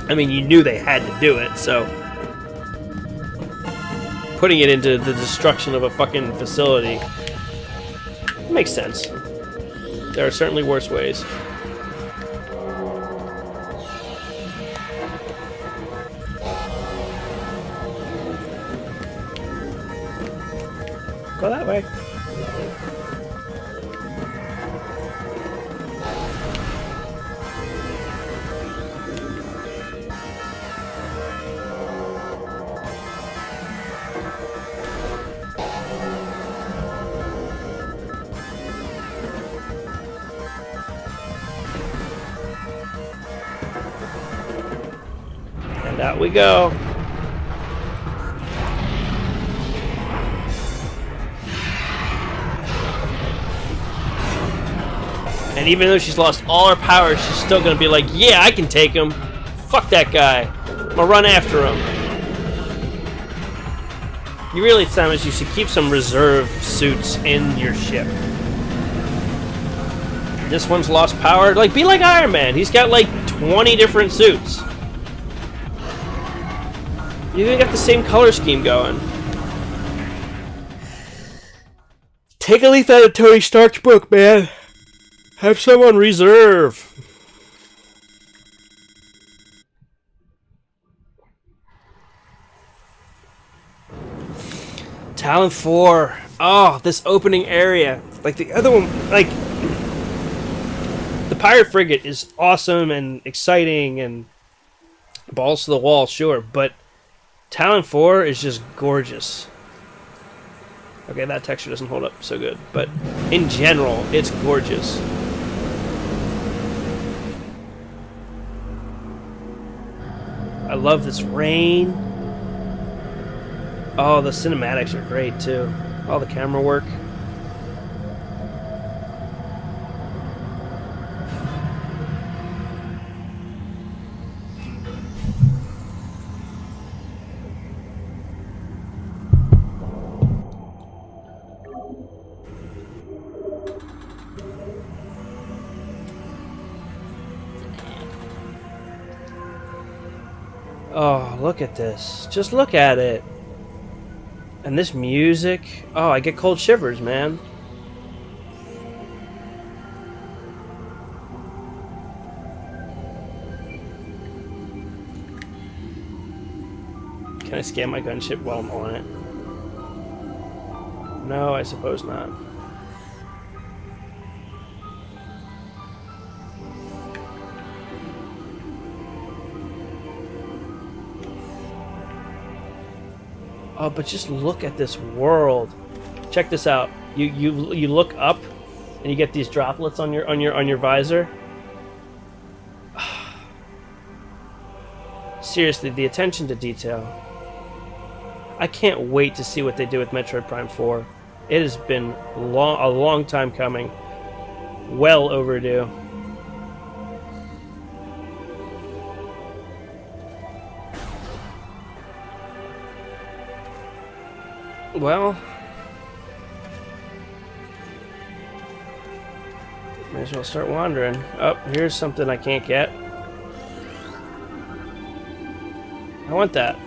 I mean, you knew they had to do it, so putting it into the destruction of a fucking facility makes sense. There are certainly worse ways. Go that way. And out we go. And even though she's lost all her powers, she's still gonna be like, yeah, I can take him. Fuck that guy. I'm gonna run after him. You really, Samus, you should keep some reserve suits in your ship. This one's lost power. Like, be like Iron Man. He's got like 20 different suits. You even got the same color scheme going. Take a leaf out of Tony Stark's book, man. Have someone reserve. Tallon 4. Oh, this opening area. Like the other one, like the Pirate Frigate is awesome and exciting and balls to the wall, sure, but Tallon 4 is just gorgeous. Okay, that texture doesn't hold up so good, but in general, it's gorgeous. I love this rain. Oh, the cinematics are great too. All the camera work. Oh, look at this. Just look at it. And this music. Oh, I get cold shivers, man. Can I scan my gunship while I'm on it? No, I suppose not. Oh, but just look at this world. Check this out. You look up, and you get these droplets on your visor. Seriously, the attention to detail. I can't wait to see what they do with Metroid Prime 4. It has been a long time coming. Well overdue. Well, may as well start wandering. Oh, here's something I can't get. I want that.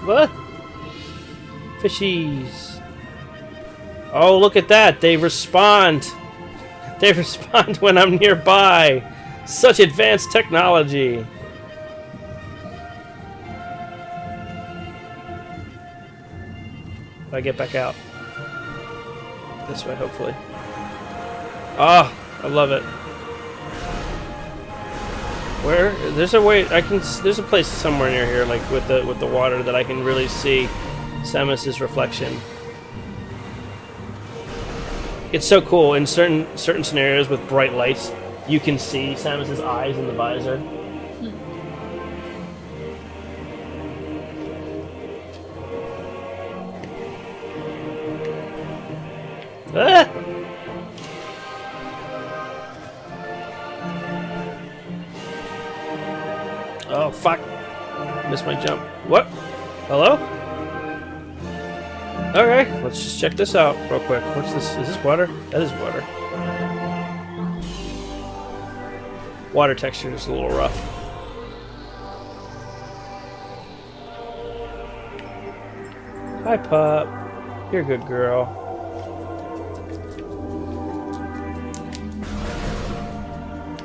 What? Fishies. Oh, look at that. They respond. They respond when I'm nearby. Such advanced technology. If I get back out. This way, hopefully. Oh, I love it. Where? There's a way I can. There's a place somewhere near here, like with the water, that I can really see Samus's reflection. It's so cool in certain scenarios with bright lights. You can see Samus's eyes in the visor. Ah! Oh, fuck. Missed my jump. What? Hello? Okay, let's just check this out real quick. What's this? Is this water? That is water. Water texture is a little rough. Hi, pup. You're a good girl.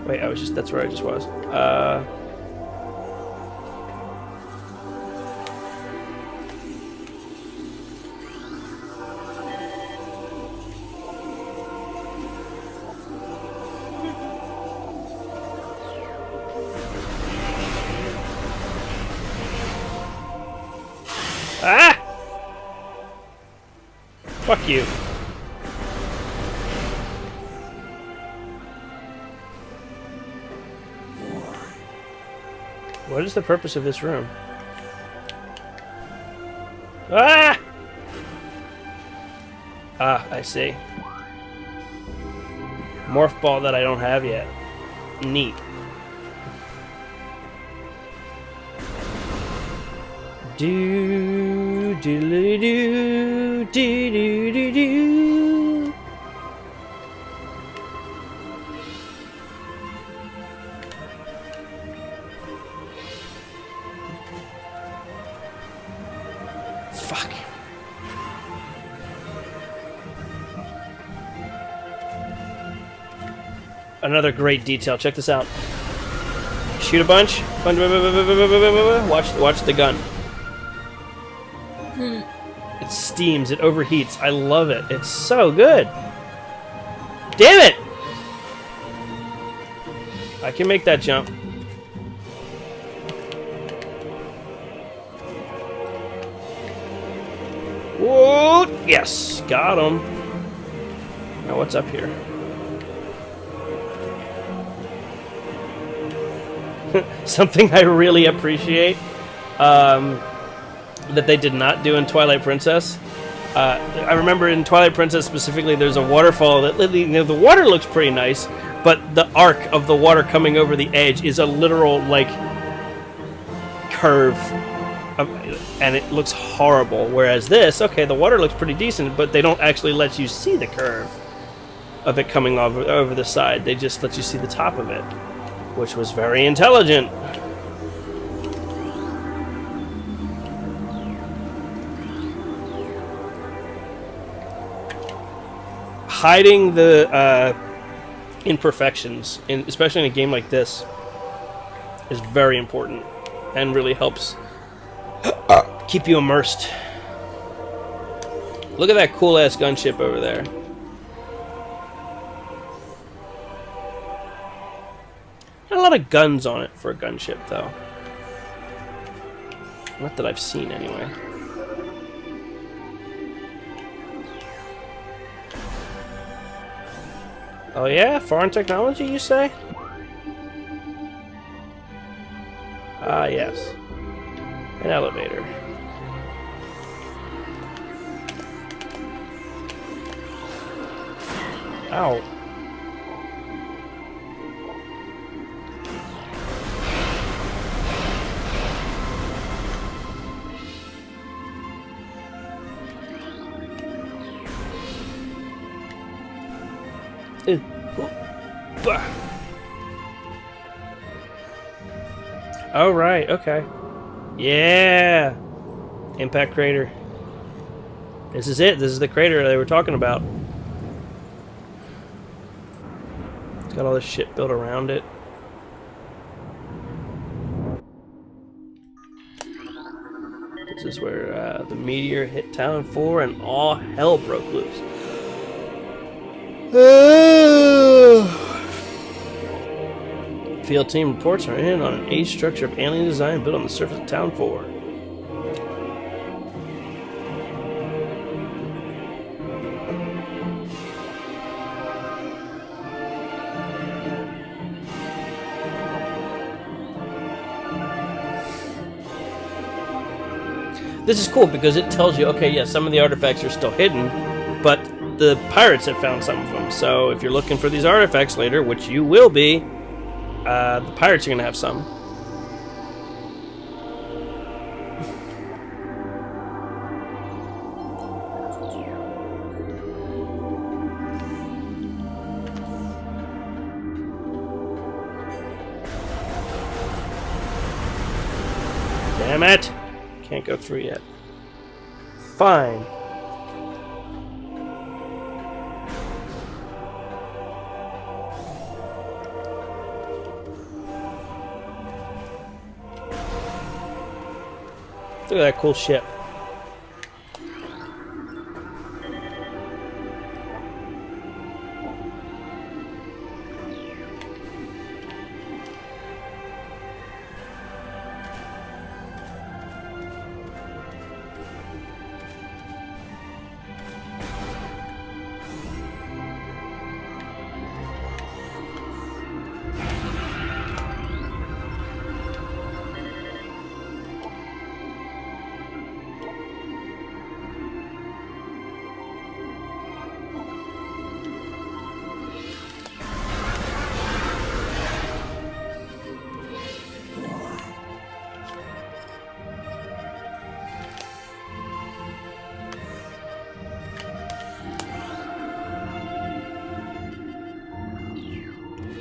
Wait, that's where I just was. Ah! Fuck you. What is the purpose of this room? Ah! Ah, I see. Morph ball that I don't have yet. Neat. Do do do do do do do. Fuck. Another great detail. Check this out. Shoot a bunch. Watch the gun. It steams. It overheats. I love it. It's so good. Damn it! I can make that jump. Whoa! Yes, got him. Now what's up here? Something I really appreciate that they did not do in Twilight Princess. I remember in Twilight Princess specifically, there's a waterfall that the water looks pretty nice, but the arc of the water coming over the edge is a literal like curve, and it looks horrible. Whereas this, okay, the water looks pretty decent, but they don't actually let you see the curve of it coming over the side. They just let you see the top of it, which was very intelligent. Hiding the imperfections, especially in a game like this, is very important and really helps keep you immersed. Look at that cool-ass gunship over there. Not a lot of guns on it for a gunship, though. Not that I've seen, anyway. Oh yeah? Foreign technology, you say? Ah, yes. An elevator. Ow. Oh, right, okay. Yeah! Impact crater. This is it. This is the crater they were talking about. It's got all this shit built around it. This is where the meteor hit Town 4 and all hell broke loose. Field team reports are in on an age structure of alien design built on the surface of Town 4. This is cool because it tells you, okay, yeah, some of the artifacts are still hidden, but the pirates have found some of them. So if you're looking for these artifacts later, which you will be, the pirates are going to have some. Damn it! Can't go through yet. Fine. Look at that cool ship.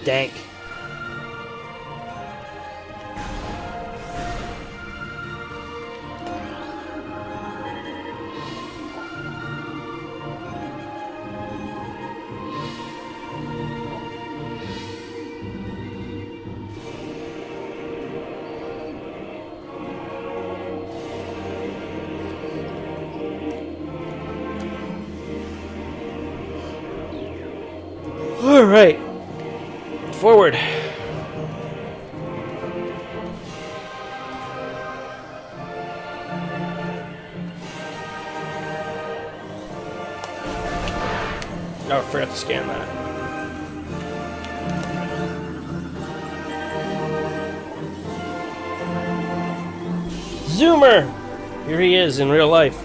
Dank. All right. Forward. Oh, I forgot to scan that. Zoomer! Here he is in real life.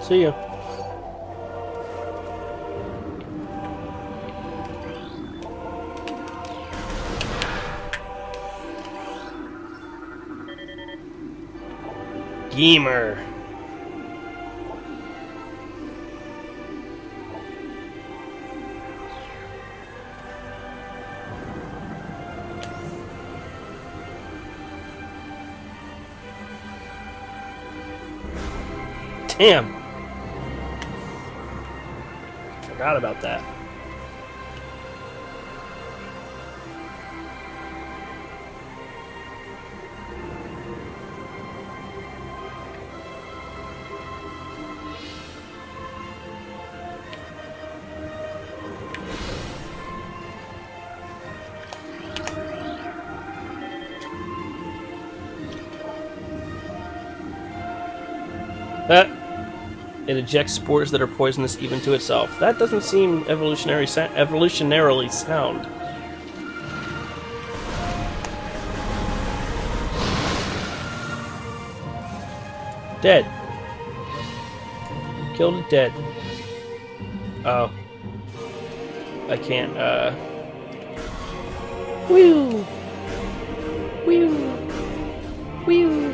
See ya. Gamer. Damn. Forgot about that. It ejects spores that are poisonous even to itself. That doesn't seem evolutionarily sound. Dead. Killed it dead. Oh. I can't, Whew! Whew! Whew!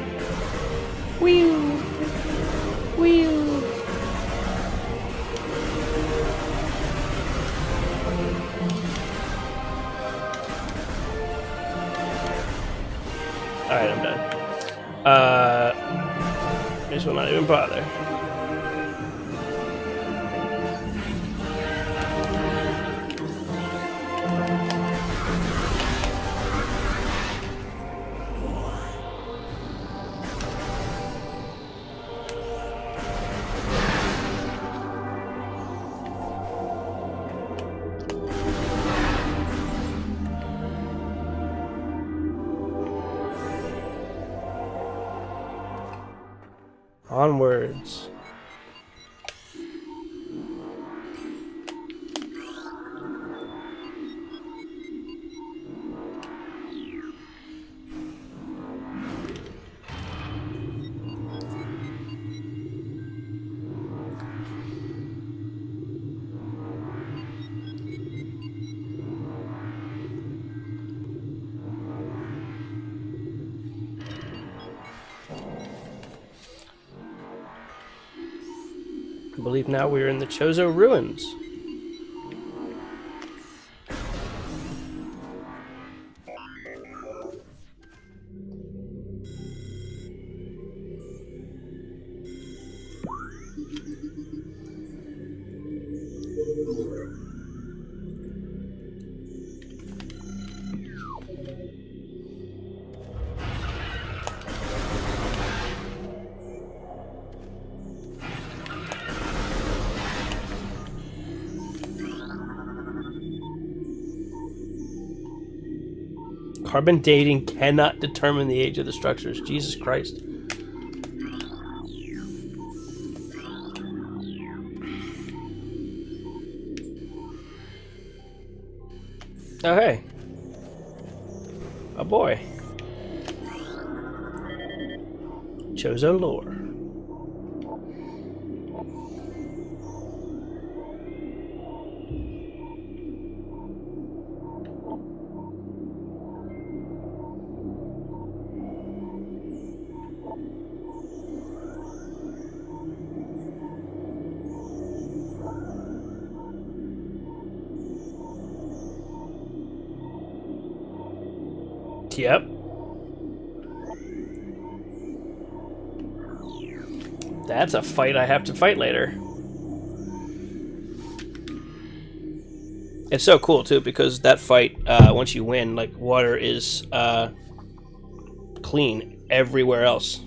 Whew! Whew! Alright, I'm done. This will not even bother. Onwards. I believe now we're in the Chozo Ruins. Carbon dating cannot determine the age of the structures. Jesus Christ. Oh, hey. A boy. Chozo lore. Yep. That's a fight I have to fight later. It's so cool too because that fight, once you win, like water is clean everywhere else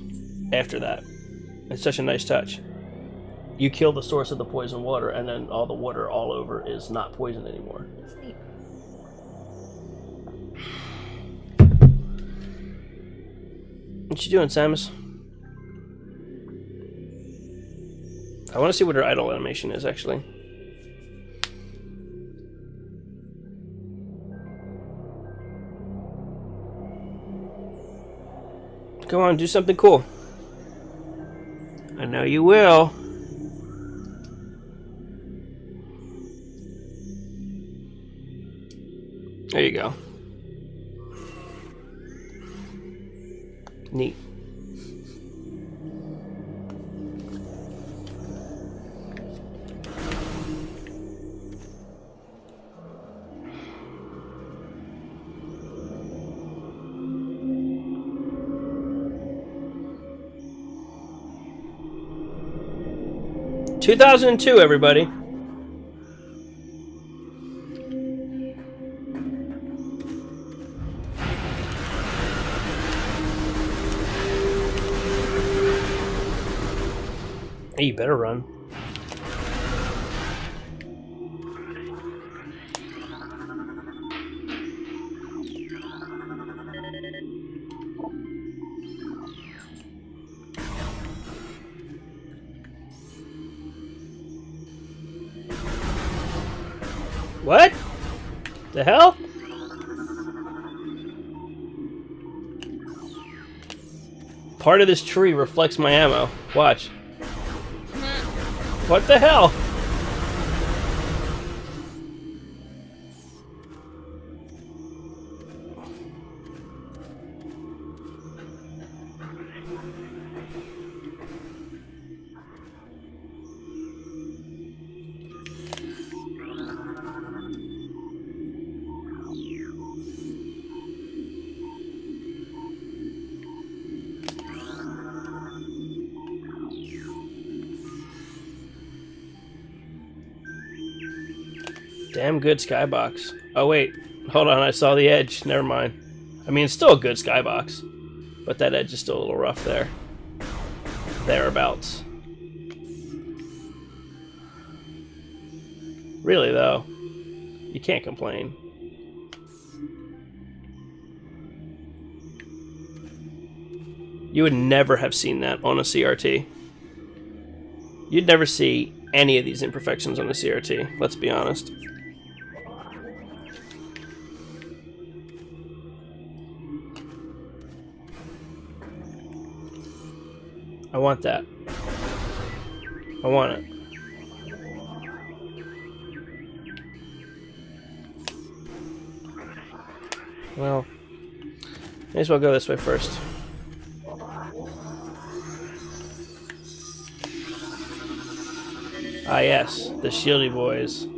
after that. It's such a nice touch. You kill the source of the poison water, and then all the water all over is not poison anymore. Sweet. What you doing, Samus? I want to see what her idle animation is, actually. Come on, do something cool. I know you will. There you go. Neat. (2002), everybody. Hey, you better run. What? The hell? Part of this tree reflects my ammo. Watch. What the hell? Damn good skybox. Oh wait, hold on, I saw the edge. Never mind. I mean, it's still a good skybox, but that edge is still a little rough there. Thereabouts. Really though, you can't complain. You would never have seen that on a CRT. You'd never see any of these imperfections on a CRT, let's be honest. I want that. I want it. Well, may as well go this way first. Ah yes, the Shieldy boys.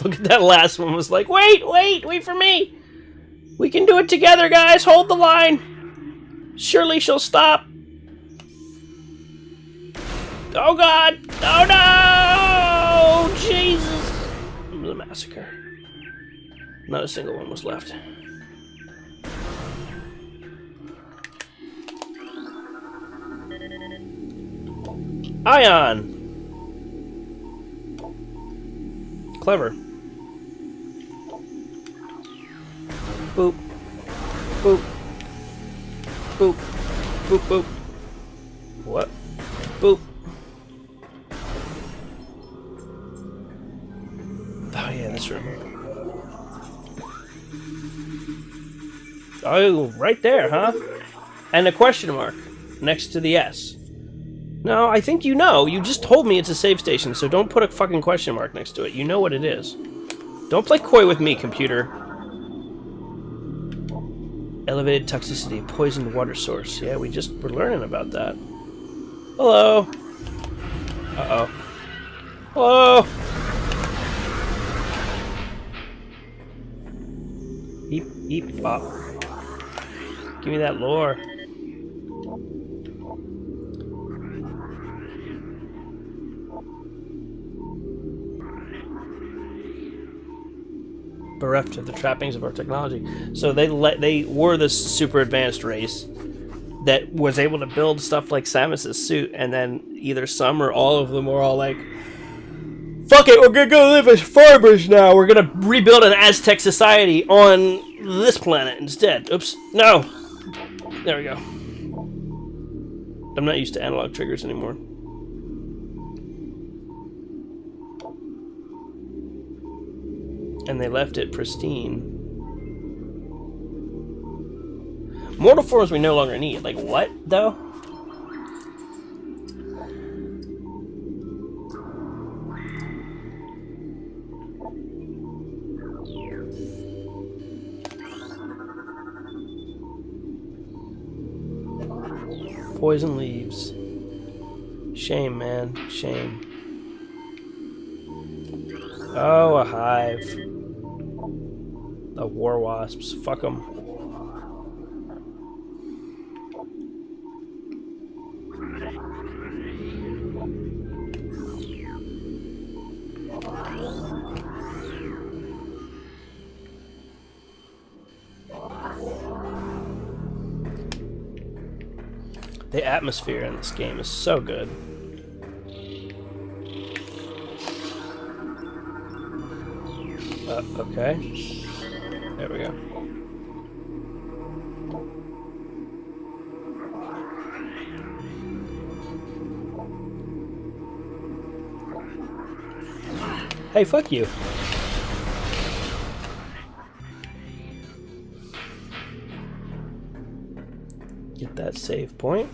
Look at that last one, was like, wait for me! We can do it together, guys, hold the line! Surely she'll stop! Oh god! Oh no! Jesus! It was a massacre. Not a single one was left. Ion! Clever. Boop. Boop. Boop. Boop, boop. What? Boop. Oh, right there, huh? And a question mark next to the S. No, I think you know. You just told me it's a save station, so don't put a fucking question mark next to it. You know what it is. Don't play coy with me, computer. Elevated toxicity, poisoned water source. Yeah, we just were learning about that. Hello. Uh-oh. Hello. Eep, eep, bop. Give me that lore. Bereft of the trappings of our technology. So they were this super advanced race that was able to build stuff like Samus's suit, and then either some or all of them were all like, fuck it, we're gonna go live as farmers now. We're gonna rebuild an Aztec society on this planet instead. Oops. No. There we go. I'm not used to analog triggers anymore. And they left it pristine. Mortal forms we no longer need. Like what, though? Poison leaves. Shame, man. Shame. Oh, a hive. The war wasps. Fuck them. The atmosphere in this game is so good. Okay. There we go. Hey, fuck you. Get that save point.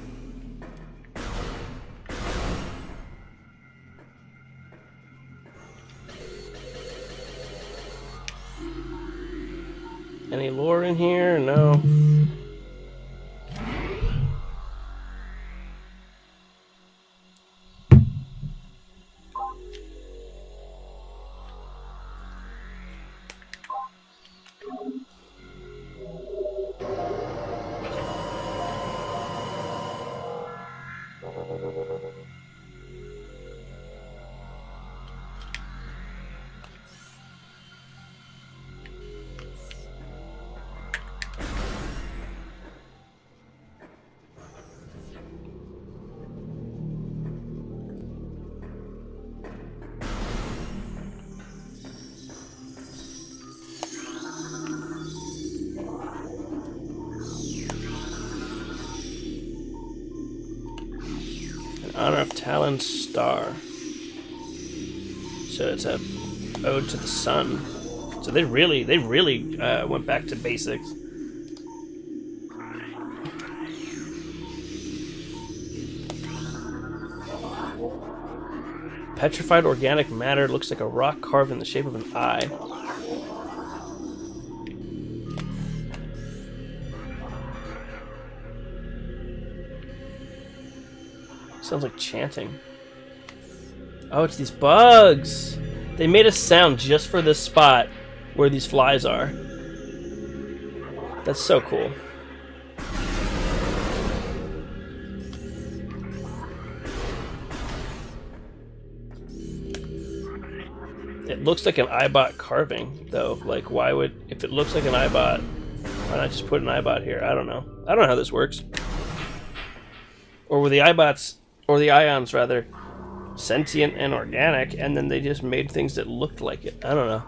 Any lore in here? No. Honor of Tallon's star. So it's a ode to the sun. So they really went back to basics. Petrified organic matter looks like a rock carved in the shape of an eye. Sounds like chanting. Oh, it's these bugs! They made a sound just for this spot where these flies are. That's so cool. It looks like an Eyebot carving, though. Like, why would... If it looks like an Eyebot, why not just put an Eyebot here? I don't know. I don't know how this works. Or were the Eyebots... Or the ions, rather, sentient and organic, and then they just made things that looked like it. I don't know.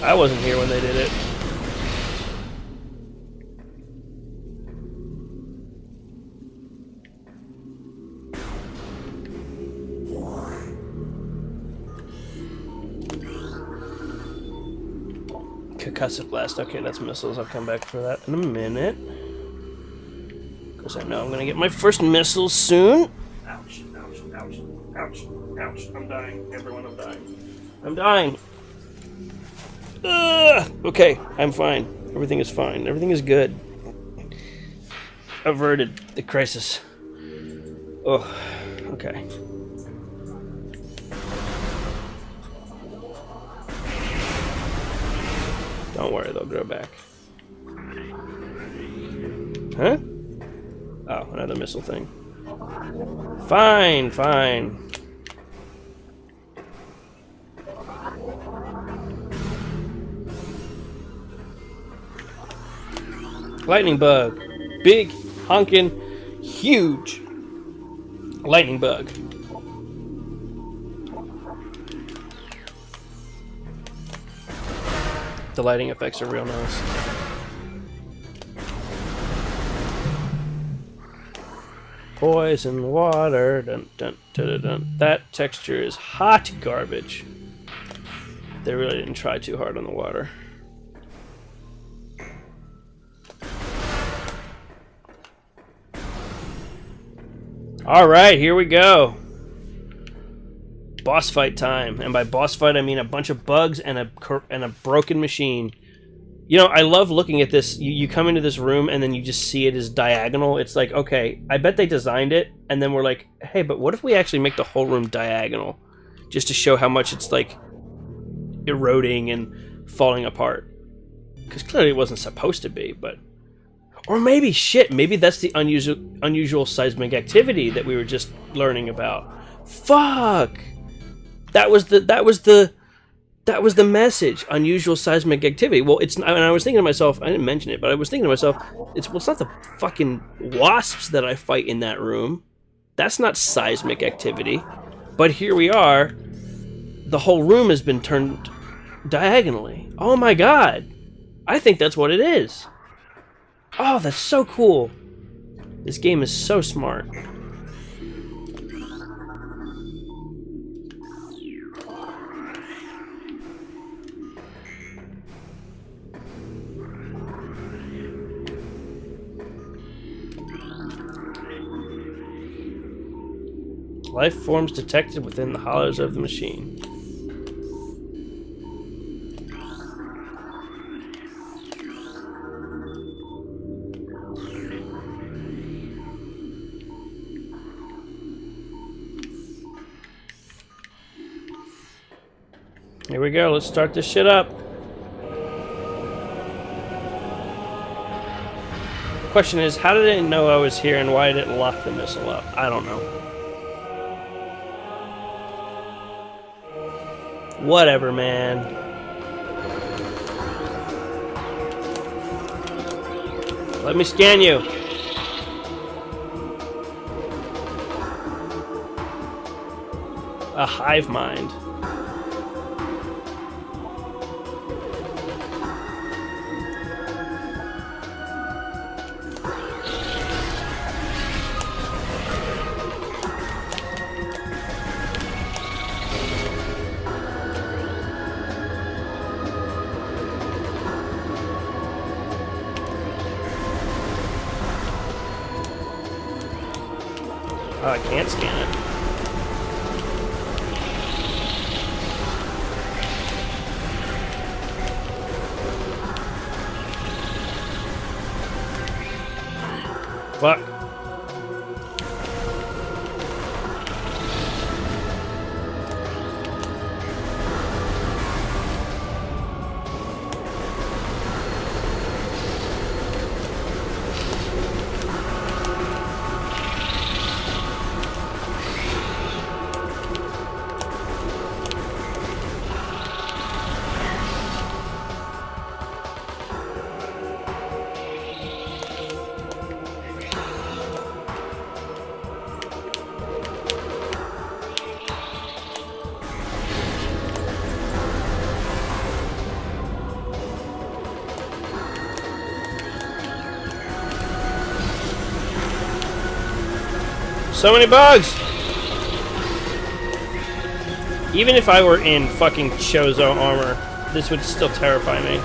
I wasn't here when they did it. Concussive blast. Okay, that's missiles. I'll come back for that in a minute. Because I know I'm going to get my first missiles soon. Ouch, ouch, ouch, ouch, ouch. I'm dying. Everyone, I'm dying. I'm dying. Okay, I'm fine. Everything is fine. Everything is good. Averted the crisis. Oh, okay. Don't worry, they'll grow back. Huh? Oh, another missile thing. Fine, fine. Lightning bug. Big, honkin', huge lightning bug. The lighting effects are real nice. Poison water. Dun, dun, dun, dun, dun. That texture is hot garbage. They really didn't try too hard on the water. Alright, here we go. Boss fight time. And by boss fight, I mean a bunch of bugs and a broken machine. You know, I love looking at this. You come into this room and then you just see it as diagonal. It's like, okay, I bet they designed it. And then we're like, hey, but what if we actually make the whole room diagonal? Just to show how much it's like eroding and falling apart. Because clearly it wasn't supposed to be, but... Or maybe, shit, maybe that's the unusual seismic activity that we were just learning about. Fuck! That was the message. Unusual seismic activity. Well, it's. And I was thinking to myself, I didn't mention it, but I was thinking to myself, it's not the fucking wasps that I fight in that room. That's not seismic activity. But here we are. The whole room has been turned diagonally. Oh my god! I think that's what it is. Oh, that's so cool. This game is so smart. Life forms detected within the hollows of the machine. Here we go, let's start this shit up. Question is, how did it know I was here and why did it lock the missile up? I don't know. Whatever, man. Let me scan you. A hive mind. Oh, I can't scan it. Fuck. So many bugs! Even if I were in fucking Chozo armor, this would still terrify me.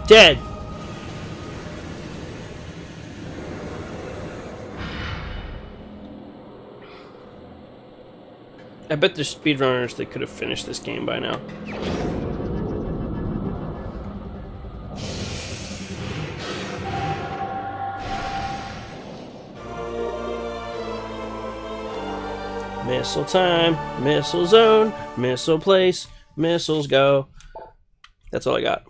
Dead! I bet there's speedrunners that could have finished this game by now. Missile time, missile zone, missile place, missiles go. That's all I got.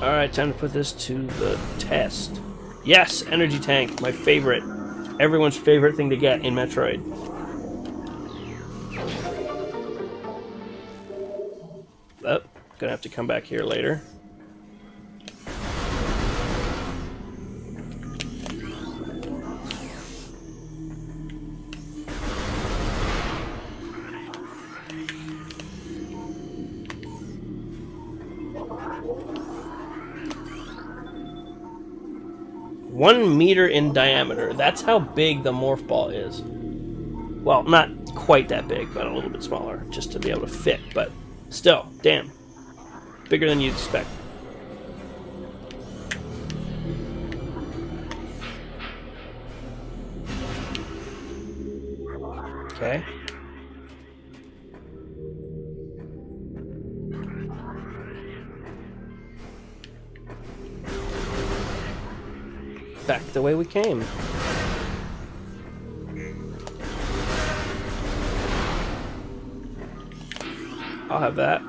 Alright, time to put this to the test. Yes, energy tank, my favorite. Everyone's favorite thing to get in Metroid. Oh, gonna have to come back here later. One meter in diameter. That's how big the morph ball is. Well, not quite that big, but a little bit smaller, just to be able to fit. But still, damn. Bigger than you'd expect. Okay. Back the way we came. I'll have that.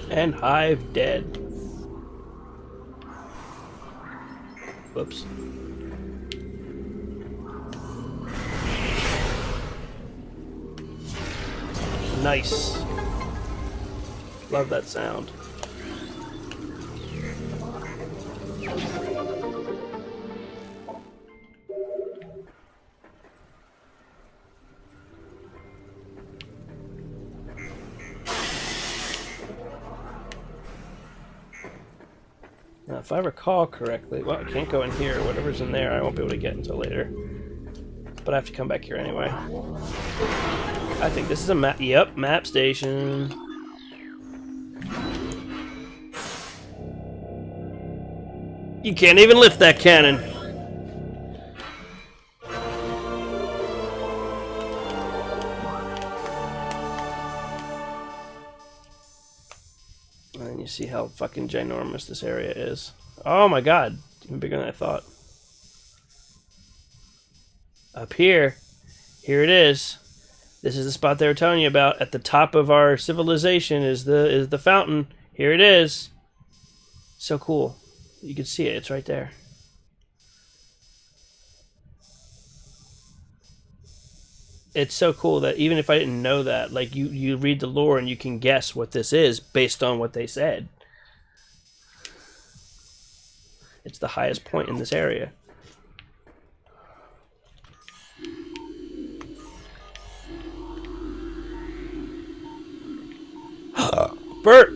And Hive dead. Whoops. Nice. Love that sound. Now, if I recall correctly, well, I can't go in here. Whatever's in there, I won't be able to get until later. But I have to come back here anyway. I think this is a map. Yep, map station. You can't even lift that cannon. And you see how fucking ginormous this area is. Oh my god, even bigger than I thought. Up here, here it is. This is the spot they were telling you about. At the top of our civilization is the fountain. Here it is. So cool. You can see it. It's right there. It's so cool that even if I didn't know that, like you read the lore and you can guess what this is based on what they said. It's the highest point in this area. Bert!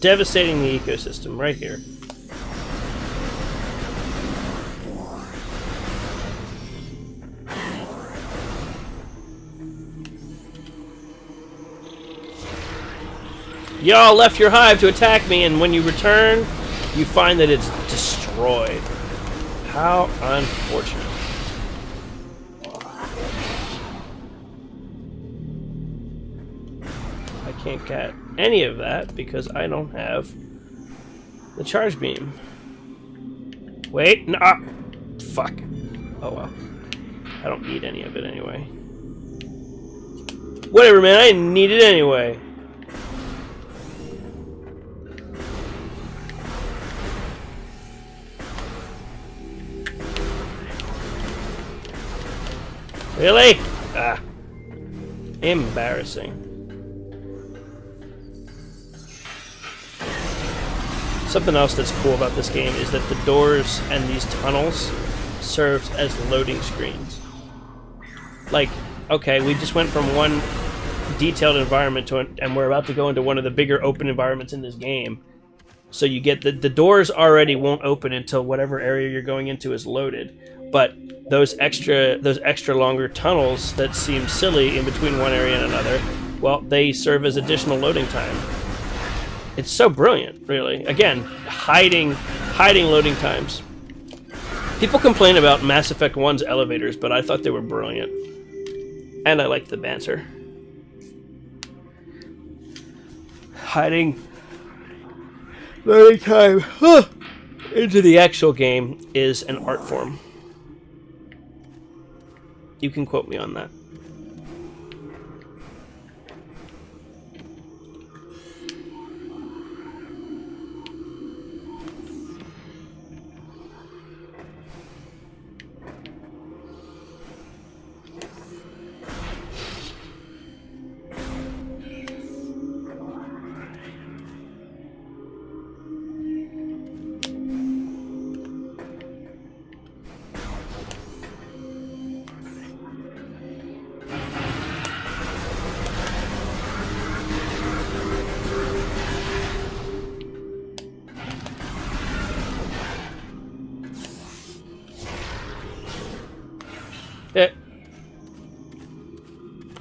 Devastating the ecosystem right here. Y'all left your hive to attack me, and when you return, you find that it's destroyed. How unfortunate. I can't get any of that because I don't have the charge beam. Wait, no, fuck. Oh well. I don't need any of it anyway. Whatever, man. I didn't need it anyway. Really? Ah. Embarrassing. Something else that's cool about this game is that the doors and these tunnels serve as loading screens. Like, okay, we just went from one detailed environment to and we're about to go into one of the bigger open environments in this game. So you get the doors already won't open until whatever area you're going into is loaded. But those extra longer tunnels that seem silly in between one area and another, well, they serve as additional loading time. It's so brilliant, really. Again, hiding loading times. People complain about Mass Effect 1's elevators, but I thought they were brilliant. And I liked the banter. Hiding loading time into the actual game is an art form. You can quote me on that.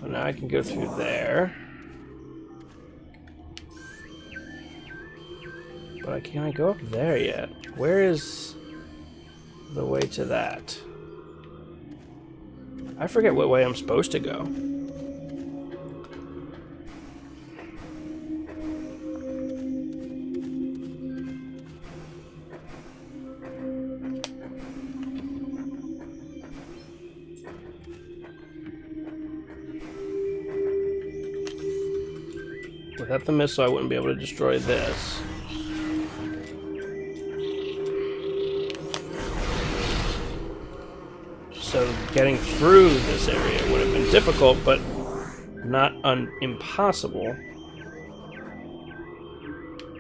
Well, now I can go through there. But I can't go up there yet. Where is the way to that? I forget what way I'm supposed to go. Without the missile, I wouldn't be able to destroy this. So getting through this area would have been difficult, but not impossible.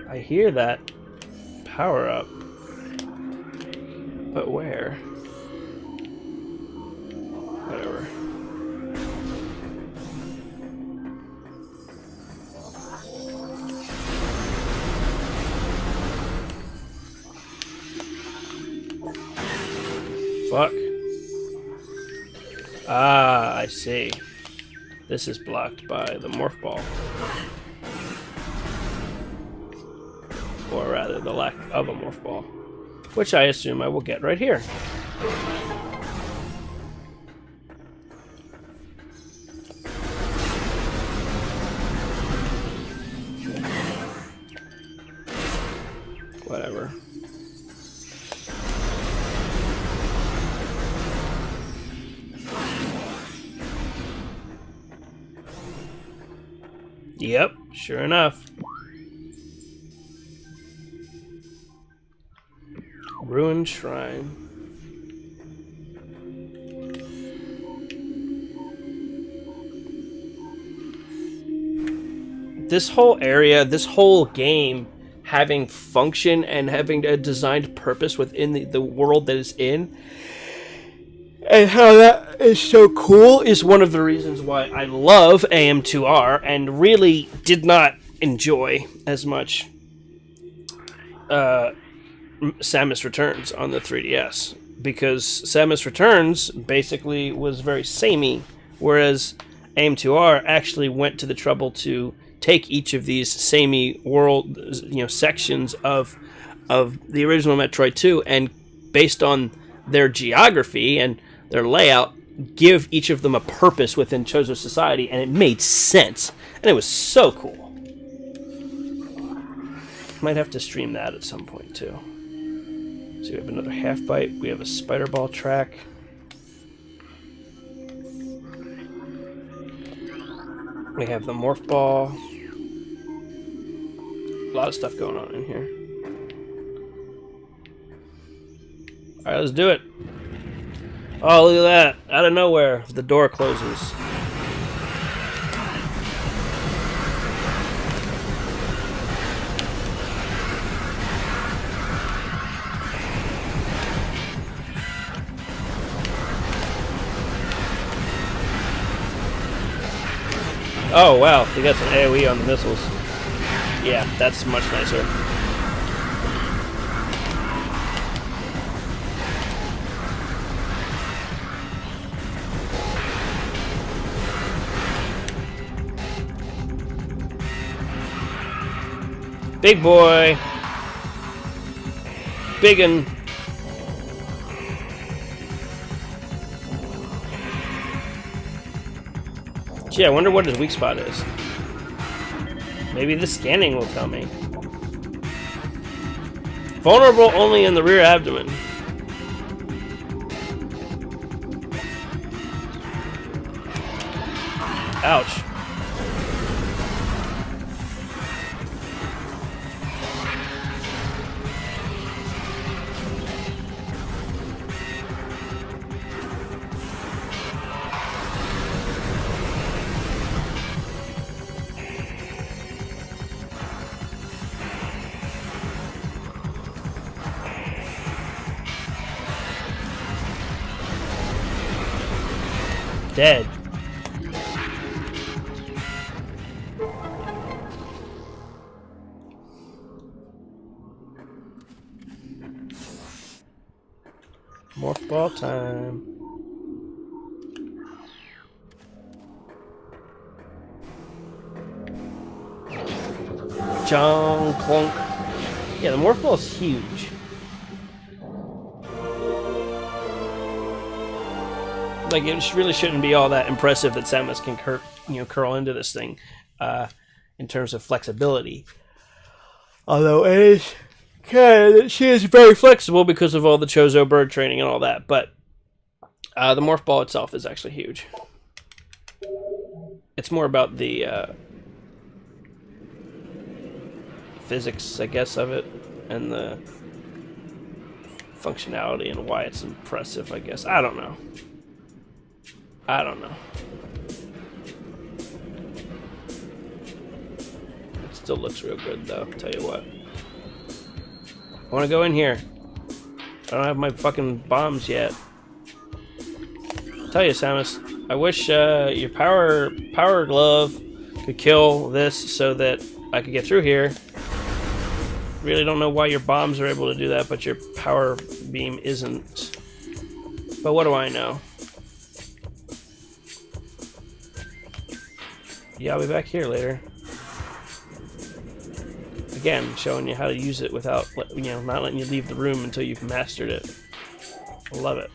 I hear that power up, but where? Whatever. Fuck. Ah, I see. This is blocked by the morph ball. Or rather, the lack of a morph ball. Which I assume I will get right here. Whatever. Yep, sure enough. Ruined Shrine. This whole area, this whole game, having function and having a designed purpose within the world that it's in, and how that is so cool, is one of the reasons why I love AM2R and really did not enjoy as much Samus Returns on the 3DS. Because Samus Returns basically was very samey, whereas AM2R actually went to the trouble to take each of these samey world, sections of the original Metroid 2 and based on their geography and their layout, give each of them a purpose within Chozo society, and it made sense. And it was so cool. Might have to stream that at some point, too. So we have another half bite. We have a spider ball track. We have the morph ball. A lot of stuff going on in here. Alright, let's do it. Oh, look at that. Out of nowhere, the door closes. Oh, wow. They got some AoE on the missiles. Yeah, that's much nicer. Big boy. Biggin. Gee, I wonder what his weak spot is. Maybe the scanning will tell me. Vulnerable only in the rear abdomen. Ouch. Dead. Morph ball time. Jong clunk. Yeah, the morph ball is huge. Like, it really shouldn't be all that impressive that Samus can curl into this thing in terms of flexibility. Although it is she is very flexible because of all the Chozo bird training and all that. But the morph ball itself is actually huge. It's more about the physics, I guess, of it, and the functionality and why it's impressive, I guess. I don't know. I don't know. It still looks real good, though, I'll tell you what. I want to go in here. I don't have my fucking bombs yet. I'll tell you, Samus, I wish your power glove could kill this so that I could get through here. Really don't know why your bombs are able to do that, but your power beam isn't. But what do I know? Yeah, I'll be back here later. Again, showing you how to use it without, not letting you leave the room until you've mastered it. I love it.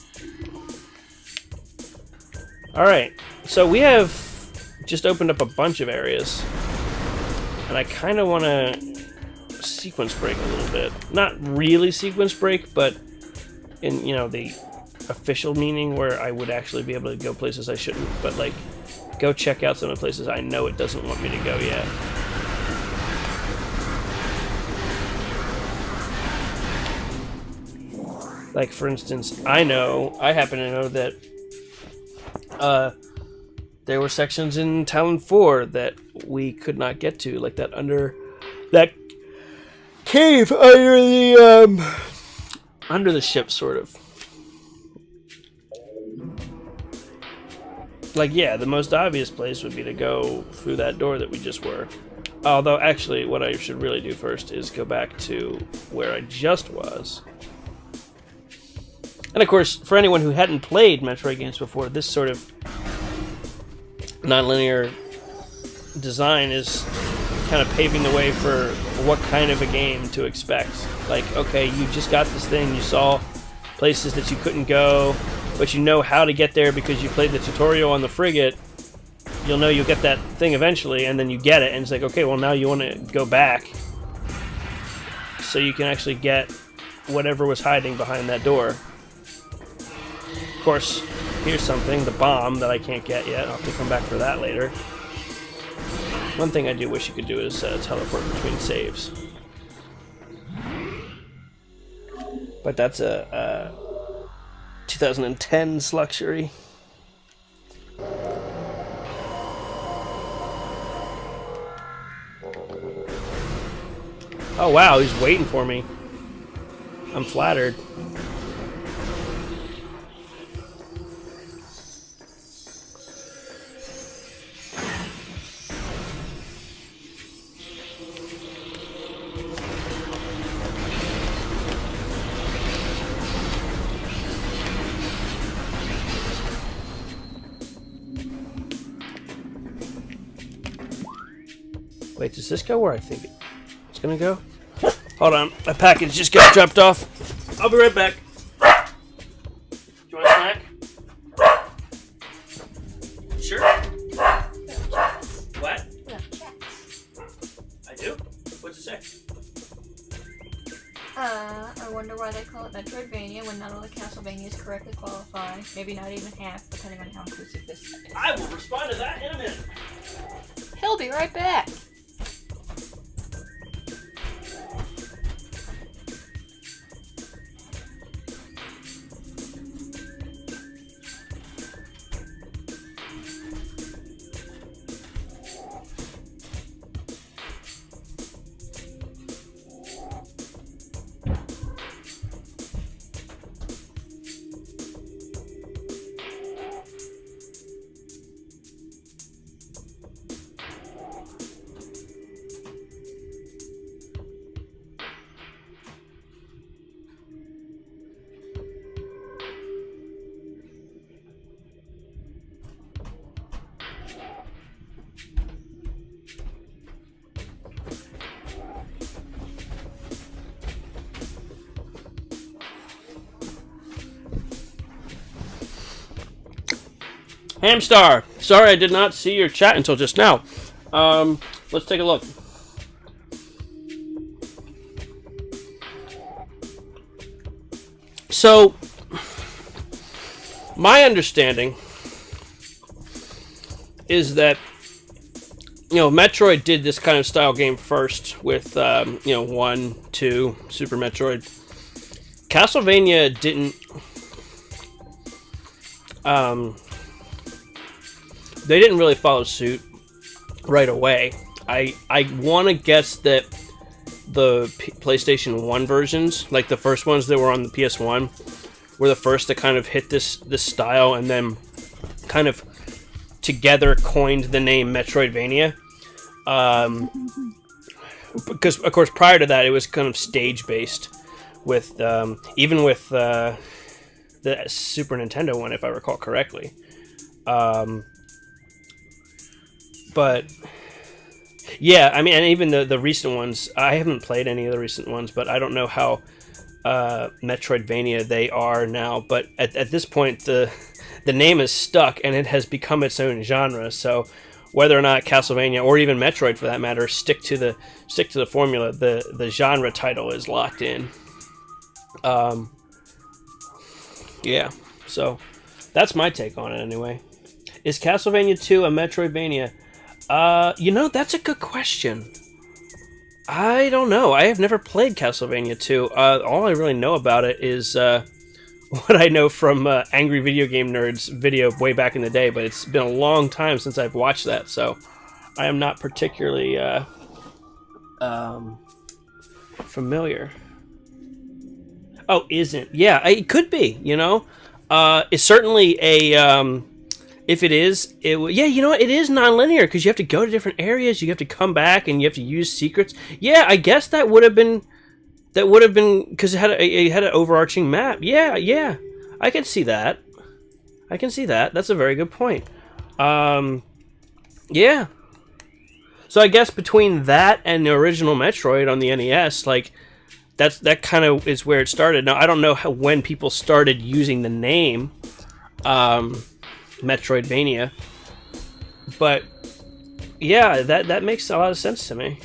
Alright, so we have just opened up a bunch of areas. And I kind of want to sequence break a little bit. Not really sequence break, but in, the official meaning where I would actually be able to go places I shouldn't. But, like, go check out some of the places I know it doesn't want me to go yet. Like, for instance, I happen to know that there were sections in Tallon 4 that we could not get to, like that cave under the ship, sort of. Like, yeah, the most obvious place would be to go through that door that we just were. Although, actually, what I should really do first is go back to where I just was. And, of course, for anyone who hadn't played Metroid games before, this sort of non-linear design is kind of paving the way for what kind of a game to expect. Like, okay, you just got this thing, you saw places that you couldn't go, but you know how to get there because you played the tutorial on the frigate. You'll know you'll get that thing eventually, and then you get it, and it's like, okay, well, now you want to go back so you can actually get whatever was hiding behind that door. Of course, here's something, the bomb that I can't get yet. I'll have to come back for that later. One thing I do wish you could do is teleport between saves. But that's a 2010's luxury. Oh wow, he's waiting for me. I'm flattered. Wait, does this go where I think it's gonna go? Hold on, my package just got dropped off. I'll be right back. Do you want a snack? Sure. What? I do? What's it say? I wonder why they call it Metroidvania when none of the Castlevanias correctly qualify. Maybe not even half, depending on how inclusive this is. I will respond to that in a minute. He'll be right back. Hamstar, sorry I did not see your chat until just now. Let's take a look. So, my understanding is that, you know, Metroid did this kind of style game first with, you know, 1, 2, Super Metroid. Castlevania didn't, they didn't really follow suit right away. I want to guess that the PlayStation 1 versions, like the first ones that were on the PS1, were the first to kind of hit this style, and then kind of together coined the name Metroidvania. Because of course prior to that it was kind of stage based, with even with the Super Nintendo one, if I recall correctly. But yeah, I mean, and even the recent ones, I haven't played any of the recent ones, but I don't know how Metroidvania they are now. But at this point, the name is stuck, and it has become its own genre. So whether or not Castlevania, or even Metroid for that matter, stick to the formula, the genre title is locked in. Yeah, so that's my take on it anyway. Is Castlevania 2 a Metroidvania? You know, that's a good question. I don't know. I have never played Castlevania 2. All I really know about it is what I know from Angry Video Game Nerd's video way back in the day, but it's been a long time since I've watched that, so I am not particularly familiar. Oh, isn't? Yeah, it could be, you know? It's certainly a... if it is, yeah, you know what? It is non-linear because you have to go to different areas, you have to come back, and you have to use secrets. Yeah, I guess that would have been because it had an overarching map. Yeah, I can see that. That's a very good point. Yeah. So I guess between that and the original Metroid on the NES, like that kind of is where it started. Now I don't know when people started using the name. Metroidvania, but yeah, that makes a lot of sense to me.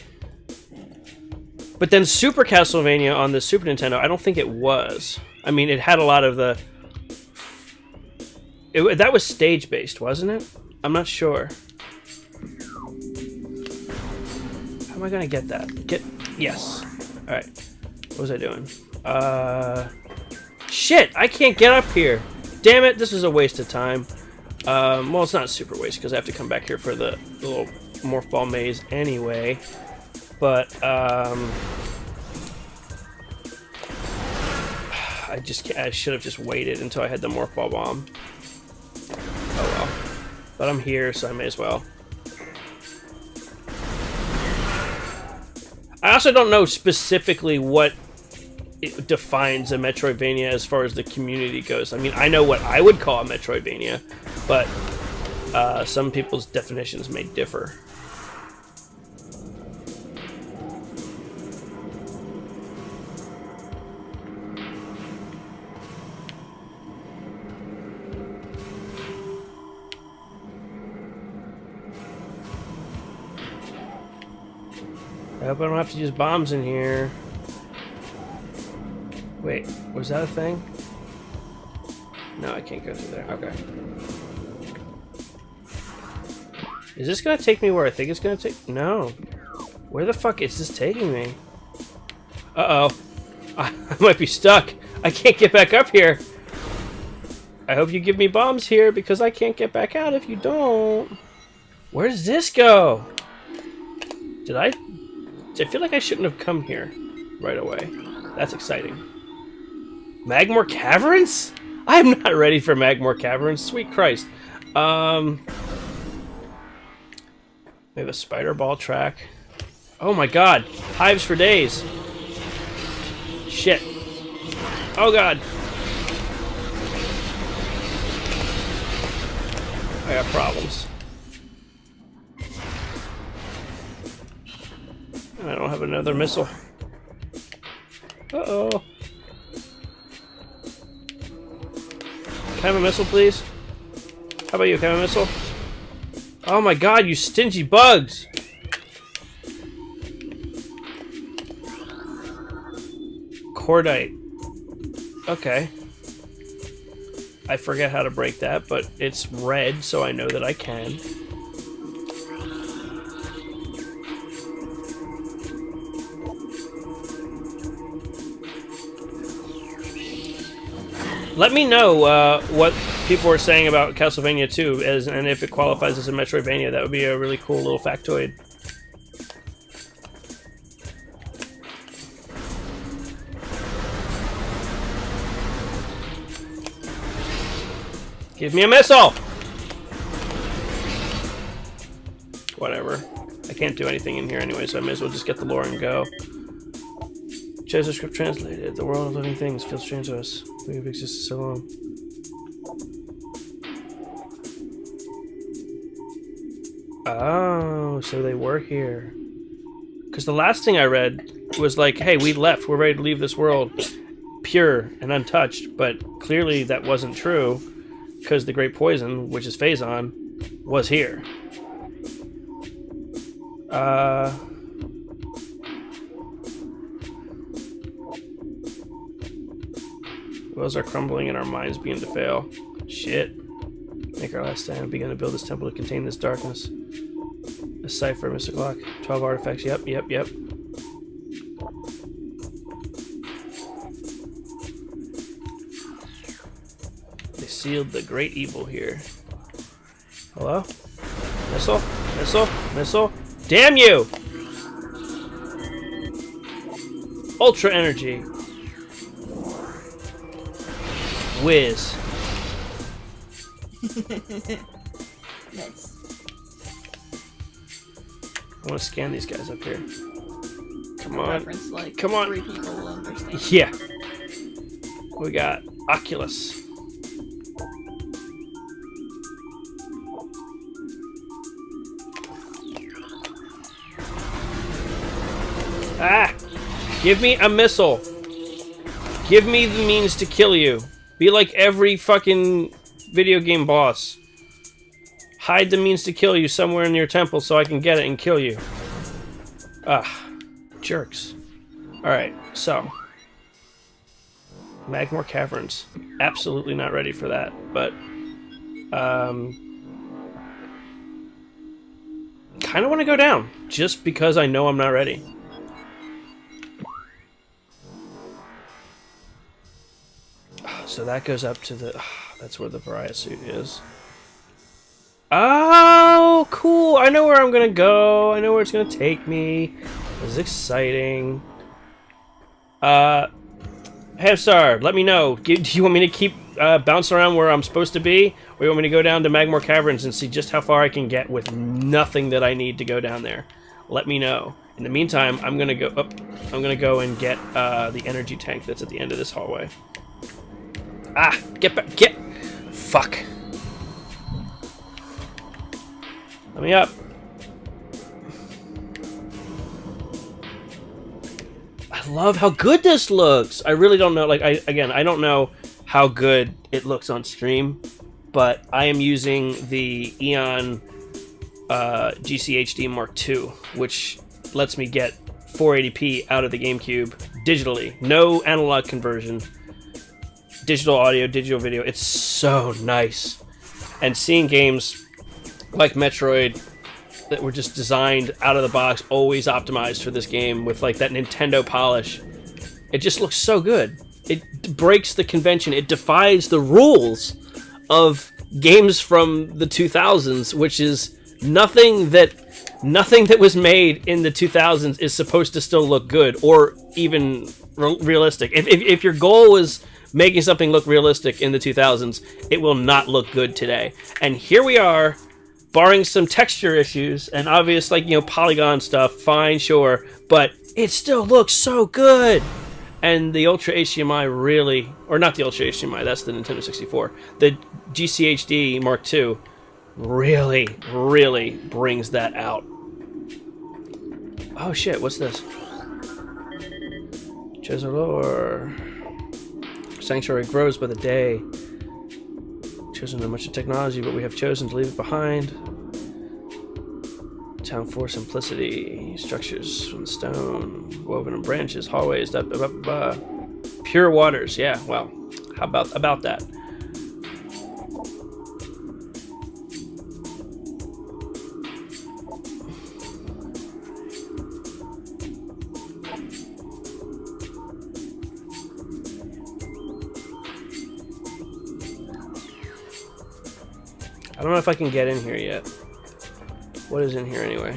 But then Super Castlevania on the Super Nintendo, I don't think it was. I mean, it had a lot of that was stage based, wasn't it? I'm not sure. am I gonna get that? Yes. Alright. What was I doing? Shit! I can't get up here! Damn it, this is a waste of time. Well, it's not a super waste, because I have to come back here for the little morph ball maze anyway. But, I should have just waited until I had the morph ball bomb. Oh well. But I'm here, so I may as well. I also don't know specifically what it defines a Metroidvania as far as the community goes. I mean, I know what I would call a Metroidvania, but some people's definitions may differ. I hope I don't have to use bombs in here. Wait, was that a thing? No, I can't go through there. Okay. Is this gonna take me where I think it's gonna take? No. Where the fuck is this taking me? Uh-oh. I might be stuck. I can't get back up here. I hope you give me bombs here because I can't get back out if you don't. Where does this go? Did I feel like I shouldn't have come here right away. That's exciting. Magmore Caverns? I'm not ready for Magmore Caverns. Sweet Christ. We have a spider ball track. Oh my god. Hives for days. Shit. Oh god. I got problems. I don't have another missile. Uh-oh. Can I have a missile, please? How about you? Can I have a missile? Oh my god, you stingy bugs! Cordite. Okay. I forget how to break that, but it's red, so I know that I can. Let me know what people are saying about Castlevania 2, and if it qualifies as a Metroidvania. That would be a really cool little factoid. Give me a missile! Whatever. I can't do anything in here anyway, so I may as well just get the lore and go. Chozo script translated. The world of living things feels strange to us. We've existed so long. Oh, so they were here. Because the last thing I read was like, hey, we left. We're ready to leave this world pure and untouched. But clearly that wasn't true. Because the Great Poison, which is Phazon, was here. Walls are crumbling and our minds begin to fail. Shit. Make our last stand. Begin to build this temple to contain this darkness. A cipher, Mr. Glock. 12 artifacts. Yep. They sealed the great evil here. Hello? Missile? Damn you! Ultra energy. Whiz. Nice. I want to scan these guys up here. Come on. Reference, like, Come on. 3 people will understand. Yeah. We got Oculus. Ah! Give me a missile. Give me the means to kill you. Be like every fucking video game boss. Hide the means to kill you somewhere in your temple so I can get it and kill you. Ah, jerks. Alright, so. Magmore Caverns. Absolutely not ready for that, but... kind of want to go down, just because I know I'm not ready. So that goes up to the... that's where the Pariah suit is. Oh, cool! I know where I'm gonna go. I know where it's gonna take me. This is exciting. Hamstar, let me know. Do you want me to keep bouncing around where I'm supposed to be? Or you want me to go down to Magmore Caverns and see just how far I can get with nothing that I need to go down there? Let me know. In the meantime, I'm gonna go up. I'm gonna go and get the energy tank that's at the end of this hallway. Ah! Get back! Get! Fuck! Let me up. I love how good this looks. I really don't know. Like, I don't know how good it looks on stream, but I am using the Eon GCHD Mark II, which lets me get 480p out of the GameCube digitally. No analog conversion. Digital audio, digital video. It's so nice. And seeing games like Metroid that were just designed out of the box, always optimized for this game with like that Nintendo polish, it just looks so good. It breaks the convention. It defies the rules of games from the 2000s, which is nothing that was made in the 2000s is supposed to still look good or even realistic. If your goal was making something look realistic in the 2000s, it will not look good today. And here we are, barring some texture issues and obvious, like, you know, polygon stuff, fine, sure, but it still looks so good. And the Ultra HDMI really, or not the Ultra HDMI, that's the Nintendo 64, the GCHD Mark II really, really brings that out. Oh shit, what's this? Chozo Lore. Sanctuary grows by the day. Chosen not much of technology, but we have chosen to leave it behind. Town for simplicity. Structures from stone, woven in branches, hallways, pure waters. Yeah, well, how about that? I don't know if I can get in here yet. What is in here anyway?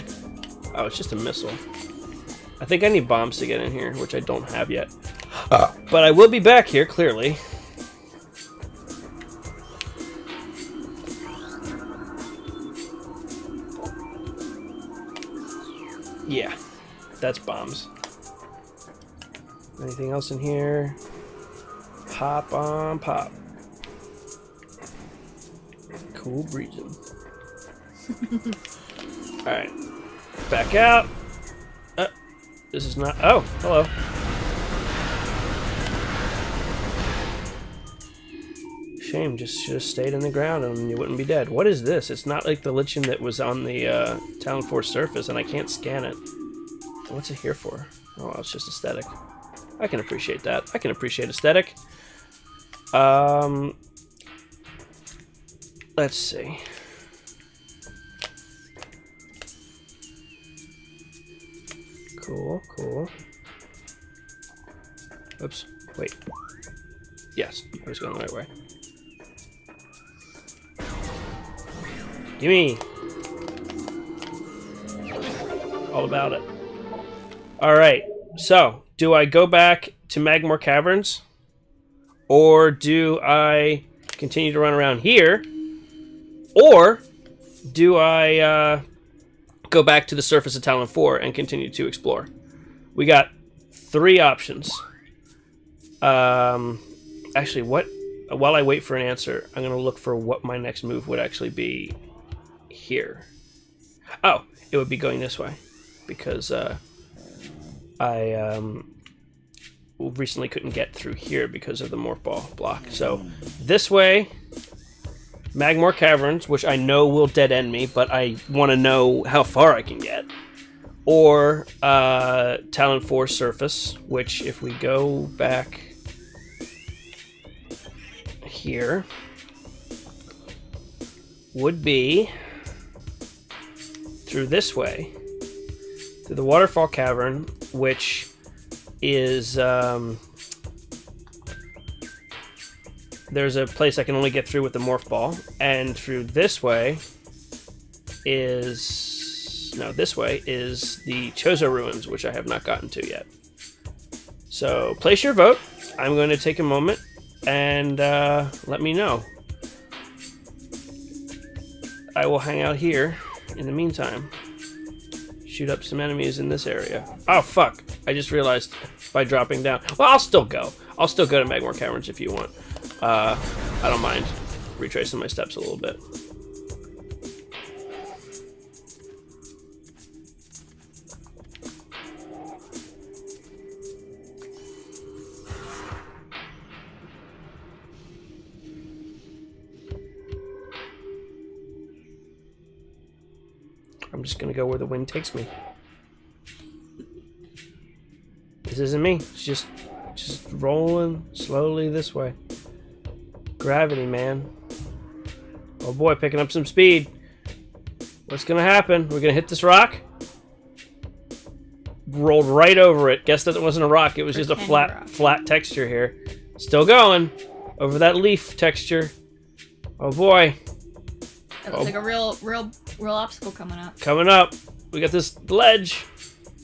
Oh, it's just a missile. I think I need bombs to get in here, which I don't have yet. But I will be back here, clearly. Yeah, that's bombs. Anything else in here? Pop on pop. Cool breezing. Alright. Back out. This is not... Oh, hello. Shame, just should have stayed in the ground and you wouldn't be dead. What is this? It's not like the lichen that was on the Tallon Force surface and I can't scan it. What's it here for? Oh, it's just aesthetic. I can appreciate that. I can appreciate aesthetic. Let's see. Cool, cool. Oops, wait. Yes, I was going the right way. Gimme! All about it. Alright, so, do I go back to Magmore Caverns? Or do I continue to run around here? Or do I go back to the surface of Tallon 4 and continue to explore? We got 3 options. Actually, while I wait for an answer, I'm going to look for what my next move would actually be here. Oh, it would be going this way. Because I recently couldn't get through here because of the Morph Ball block. So, this way... Magmore Caverns, which I know will dead-end me, but I want to know how far I can get. Or Tallon 4 surface, which if we go back here, would be through this way, through the waterfall cavern, which is there's a place I can only get through with the morph ball, and through this way is this way is the Chozo Ruins, which I have not gotten to yet. So place your vote. I'm going to take a moment and let me know. I will hang out here in the meantime. Shoot up some enemies in this area. Oh fuck! I just realized by dropping down. Well, I'll still go. I'll still go to Magmore Caverns if you want. I don't mind retracing my steps a little bit. I'm just gonna go where the wind takes me. This isn't me. It's just rolling slowly this way. Gravity, man. Oh boy, picking up some speed. What's gonna happen? We're gonna hit this rock. Rolled right over it. Guess that it wasn't a rock. It was just a flat texture here. Still going over that leaf texture. Oh boy. It looks like a real obstacle coming up. Coming up. We got this ledge.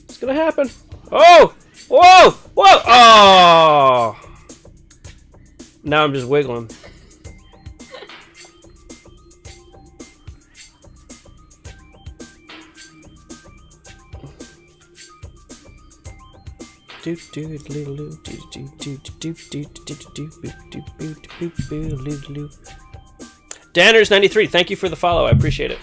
What's gonna happen? Oh! Whoa! Whoa! Oh! Now I'm just wiggling. Danners93, thank you for the follow. I appreciate it.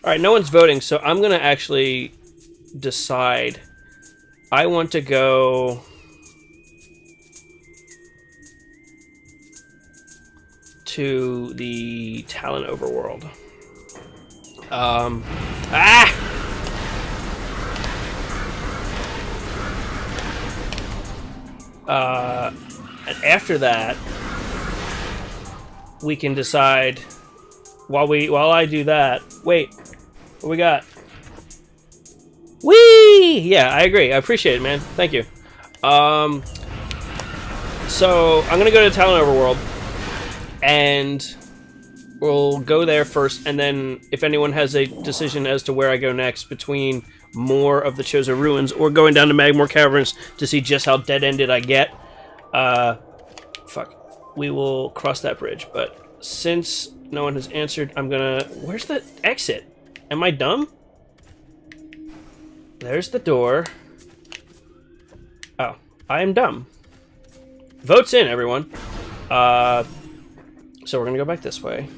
Alright, no one's voting, so I'm gonna actually decide. I want to go to the Tallon Overworld. And after that, we can decide. While I do that, wait, what we got? Whee! Yeah, I agree. I appreciate it, man. Thank you. So I'm gonna go to Tallon Overworld, and we'll go there first, and then if anyone has a decision as to where I go next between more of the Chozo Ruins or going down to Magmore Caverns to see just how dead-ended I get, we will cross that bridge. But since no one has answered, I'm gonna... Where's the exit? Am I dumb? There's the door. Oh, I am dumb. Votes in, everyone. So we're gonna go back this way.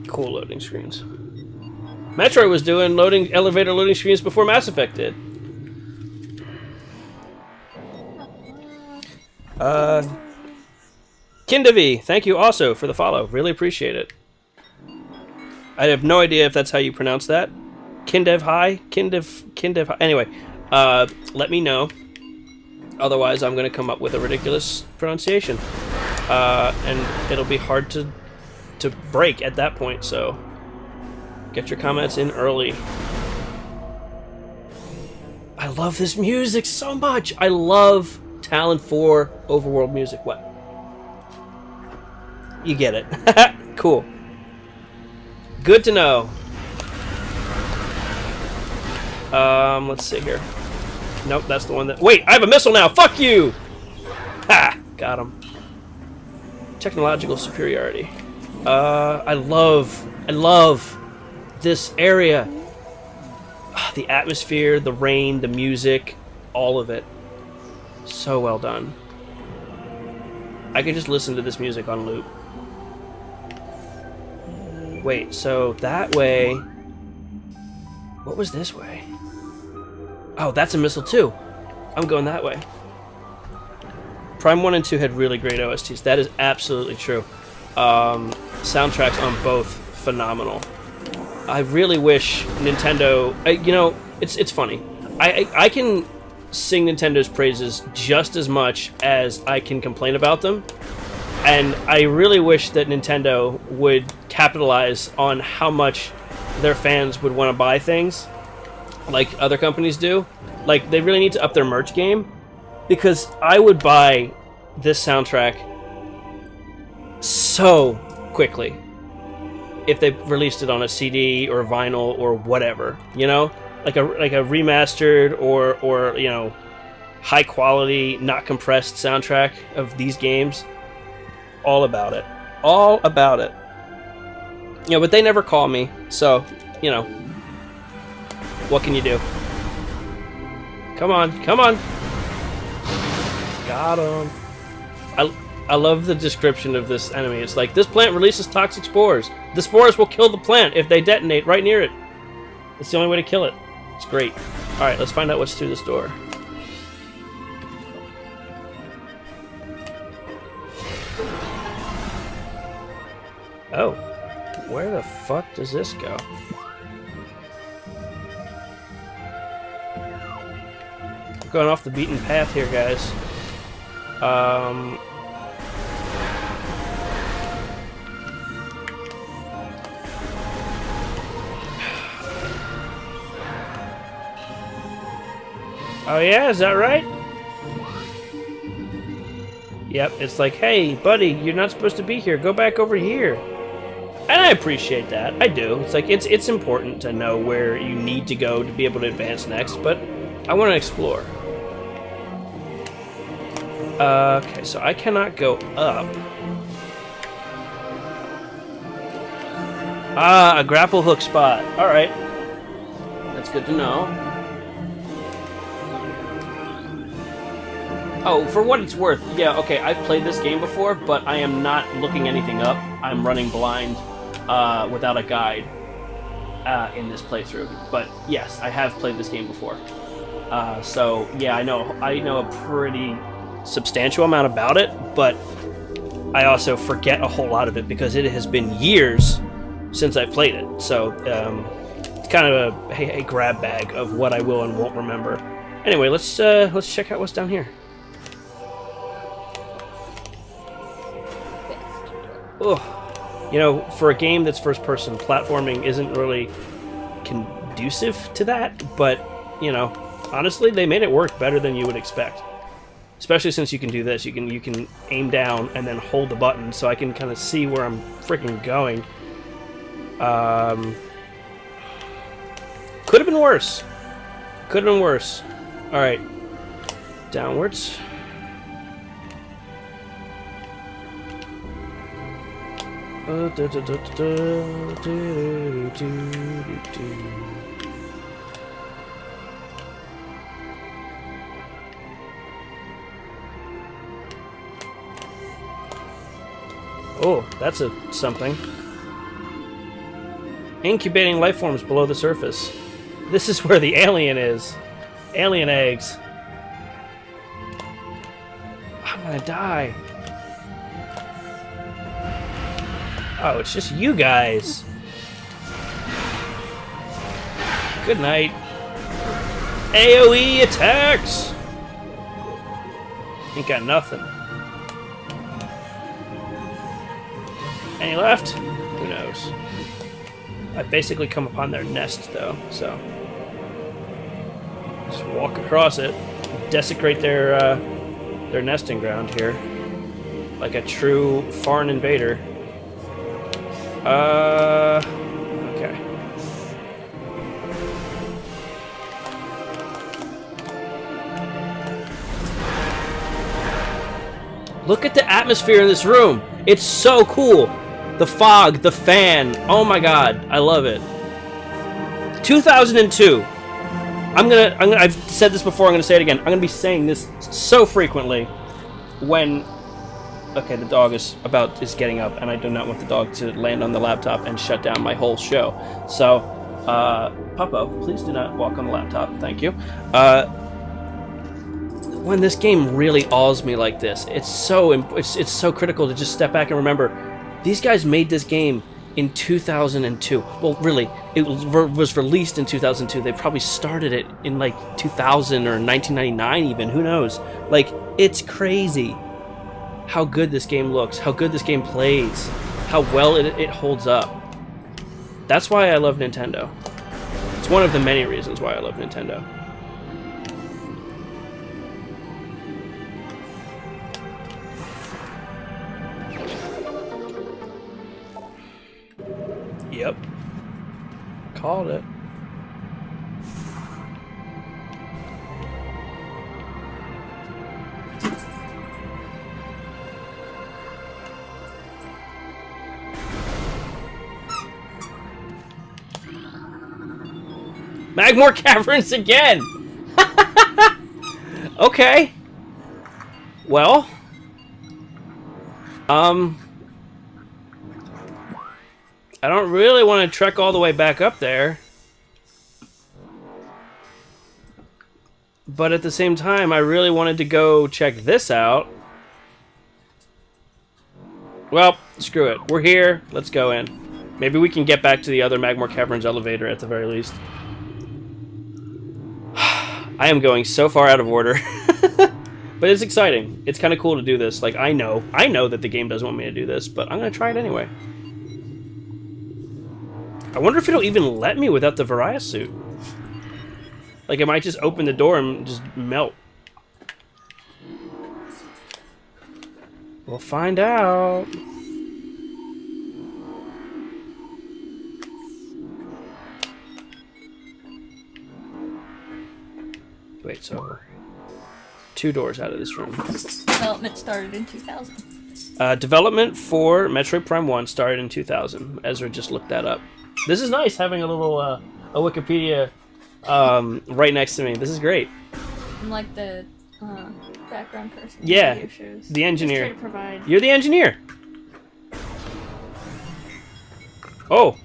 Cool loading screens. Metroid was doing elevator loading screens before Mass Effect did. Kindavi, thank you also for the follow. Really appreciate it. I have no idea if that's how you pronounce that. Kindev hi? Kindev hi. Anyway, let me know. Otherwise, I'm going to come up with a ridiculous pronunciation. And it'll be hard to break at that point, so get your comments in early. I love this music so much. I love Tallon 4 Overworld music. What? You get it. Cool. Good to know. Let's see here. Nope, that's the one that... Wait, I have a missile now! Fuck you! Ha! Got him. Technological superiority. I love this area. The atmosphere, the rain, the music, all of it. So well done. I could just listen to this music on loop. Wait, so that way... What was this way? Oh, that's a missile too. I'm going that way. Prime 1 and 2 had really great OSTs. That is absolutely true. Soundtracks on both, phenomenal. I really wish Nintendo... you know, it's funny. I can sing Nintendo's praises just as much as I can complain about them. And I really wish that Nintendo would capitalize on how much their fans would want to buy things like other companies do. Like, they really need to up their merch game, because I would buy this soundtrack so quickly if they released it on a CD or vinyl or whatever, you know? Like a remastered or you know, high quality, not compressed soundtrack of these games. All about it. All about it. You know, but they never call me, so, you know, what can you do? Come on, come on! Got him. I love the description of this enemy. It's like, this plant releases toxic spores. The spores will kill the plant if they detonate right near it. It's the only way to kill it. It's great. Alright, let's find out what's through this door. Oh. Where the fuck does this go? I'm going off the beaten path here, guys. Oh yeah, is that right? Yep, it's like, hey, buddy, you're not supposed to be here. Go back over here. And I appreciate that. I do. It's like, it's important to know where you need to go to be able to advance next, but I want to explore. Okay, so I cannot go up. Ah, a grapple hook spot. Alright. That's good to know. Oh, for what it's worth, yeah, okay, I've played this game before, but I am not looking anything up. I'm running blind without a guide in this playthrough. But yes, I have played this game before. So, yeah, I know a pretty substantial amount about it, but I also forget a whole lot of it because it has been years since I played it. So, it's kind of a grab bag of what I will and won't remember. Anyway, let's check out what's down here. Ugh. You know, for a game that's first-person, platforming isn't really conducive to that, but, you know, honestly, they made it work better than you would expect. Especially since you can do this. You can aim down and then hold the button, so I can kind of see where I'm freaking going. Could have been worse. Could have been worse. Alright. Downwards. Oh, that's something. Incubating life forms below the surface. This is where the alien is. Alien eggs. I'm gonna die. Oh, it's just you guys. Good night. AoE attacks! Ain't got nothing. Any left? Who knows? I basically come upon their nest, though, so... just walk across it. Desecrate their nesting ground here. Like a true foreign invader. Okay. Look at the atmosphere in this room. It's so cool. The fog, the fan. Oh my god, I love it. 2002. I've said this before, I'm gonna say it again. I'm gonna be saying this so frequently when... Okay, the dog is getting up, and I do not want the dog to land on the laptop and shut down my whole show. So, Puppo, please do not walk on the laptop. Thank you. when this game really awes me like this. It's so critical to just step back and remember, these guys made this game in 2002. Well, really, it was released in 2002. They probably started it in like 2000 or 1999 even, who knows. Like, it's crazy how good this game looks, how good this game plays, how well it holds up. That's why I love Nintendo. It's one of the many reasons why I love Nintendo. Yep. Called it. Magmore Caverns again! Okay. Well. I don't really want to trek all the way back up there. But at the same time, I really wanted to go check this out. Well, screw it. We're here. Let's go in. Maybe we can get back to the other Magmore Caverns elevator at the very least. I am going so far out of order. But it's exciting. It's kind of cool to do this. Like, I know that the game doesn't want me to do this, but I'm going to try it anyway. I wonder if it'll even let me without the Varia suit. Like, it might just open the door and just melt. We'll find out. Wait, so 2 doors out of this room. Development started in 2000. Development for Metroid Prime 1 started in 2000. Ezra just looked that up. This is nice, having a little a Wikipedia right next to me. This is great. I'm like the background person. Yeah, Video shows. the engineer. Just try to provide. You're the engineer. Oh,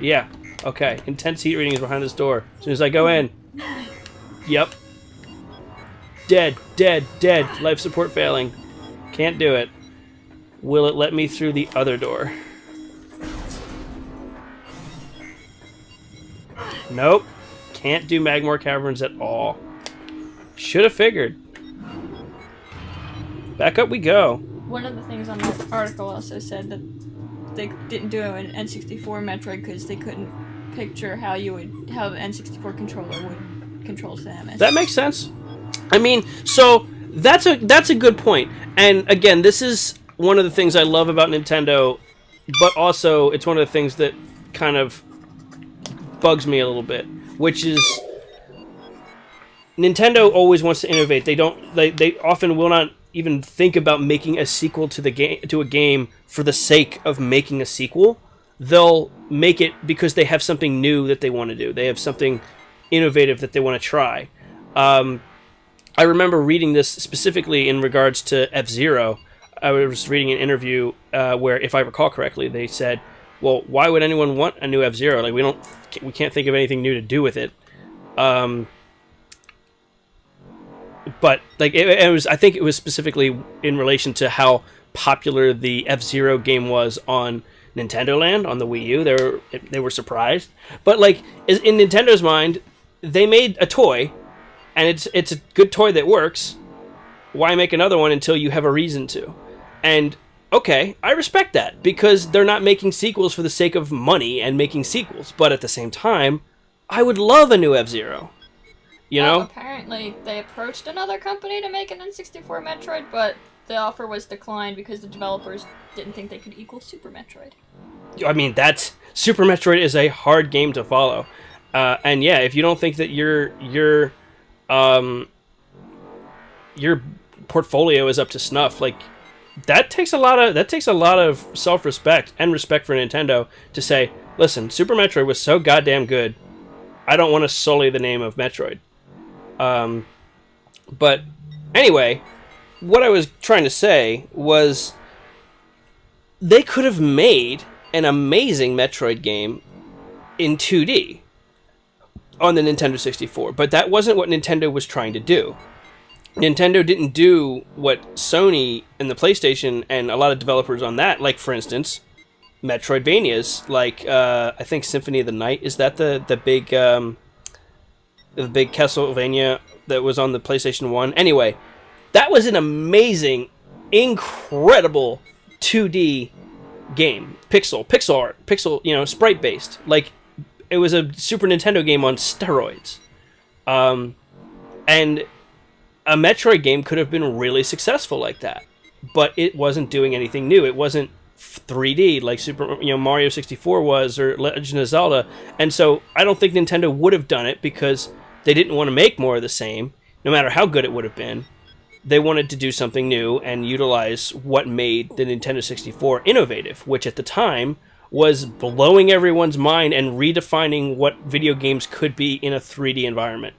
yeah. Okay, intense heat readings behind this door. As soon as I go in. Yep. Dead. Life support failing. Can't do it. Will it let me through the other door? Nope. Can't do Magmore Caverns at all. Should have figured. Back up we go. One of the things on that article also said that they didn't do an N64 Metroid because they couldn't picture how the N64 controller would control Samus. That makes sense. I mean, so that's a good point. And again, this is one of the things I love about Nintendo, but also it's one of the things that kind of bugs me a little bit, which is Nintendo always wants to innovate. They often will not even think about making a sequel to a game for the sake of making a sequel. They'll make it because they have something new that they want to do. They have something innovative that they want to try. I remember reading this specifically in regards to F-Zero. I was reading an interview where, if I recall correctly, they said, well, why would anyone want a new F-Zero? Like, we can't think of anything new to do with it. But like I think it was specifically in relation to how popular the F-Zero game was on Nintendo Land, on the Wii U. They were surprised. But like, in Nintendo's mind, they made a toy, and it's a good toy that works. Why make another one until you have a reason to? And okay, I respect that, because they're not making sequels for the sake of money and making sequels. But at the same time, I would love a new F-Zero. You know? Apparently they approached another company to make an N64 Metroid, but the offer was declined because the developers didn't think they could equal Super Metroid. I mean, Super Metroid is a hard game to follow. And yeah, if you don't think that your portfolio is up to snuff, like, that takes a lot of self-respect and respect for Nintendo to say, listen, Super Metroid was so goddamn good, I don't want to sully the name of Metroid. But anyway, what I was trying to say was they could have made an amazing Metroid game in 2D on the Nintendo 64, but that wasn't what Nintendo was trying to do. Nintendo didn't do what Sony and the PlayStation and a lot of developers on that, like for instance, Metroidvanias, like I think Symphony of the Night, is that the big Castlevania that was on the PlayStation 1? Anyway, that was an amazing, incredible 2D game. Pixel art, sprite based. Like it was a Super Nintendo game on steroids. And a Metroid game could have been really successful like that, but it wasn't doing anything new. It wasn't 3D like Mario 64 was, or Legend of Zelda. And so I don't think Nintendo would have done it because they didn't want to make more of the same, no matter how good it would have been. They wanted to do something new and utilize what made the Nintendo 64 innovative, which at the time was blowing everyone's mind and redefining what video games could be in a 3D environment.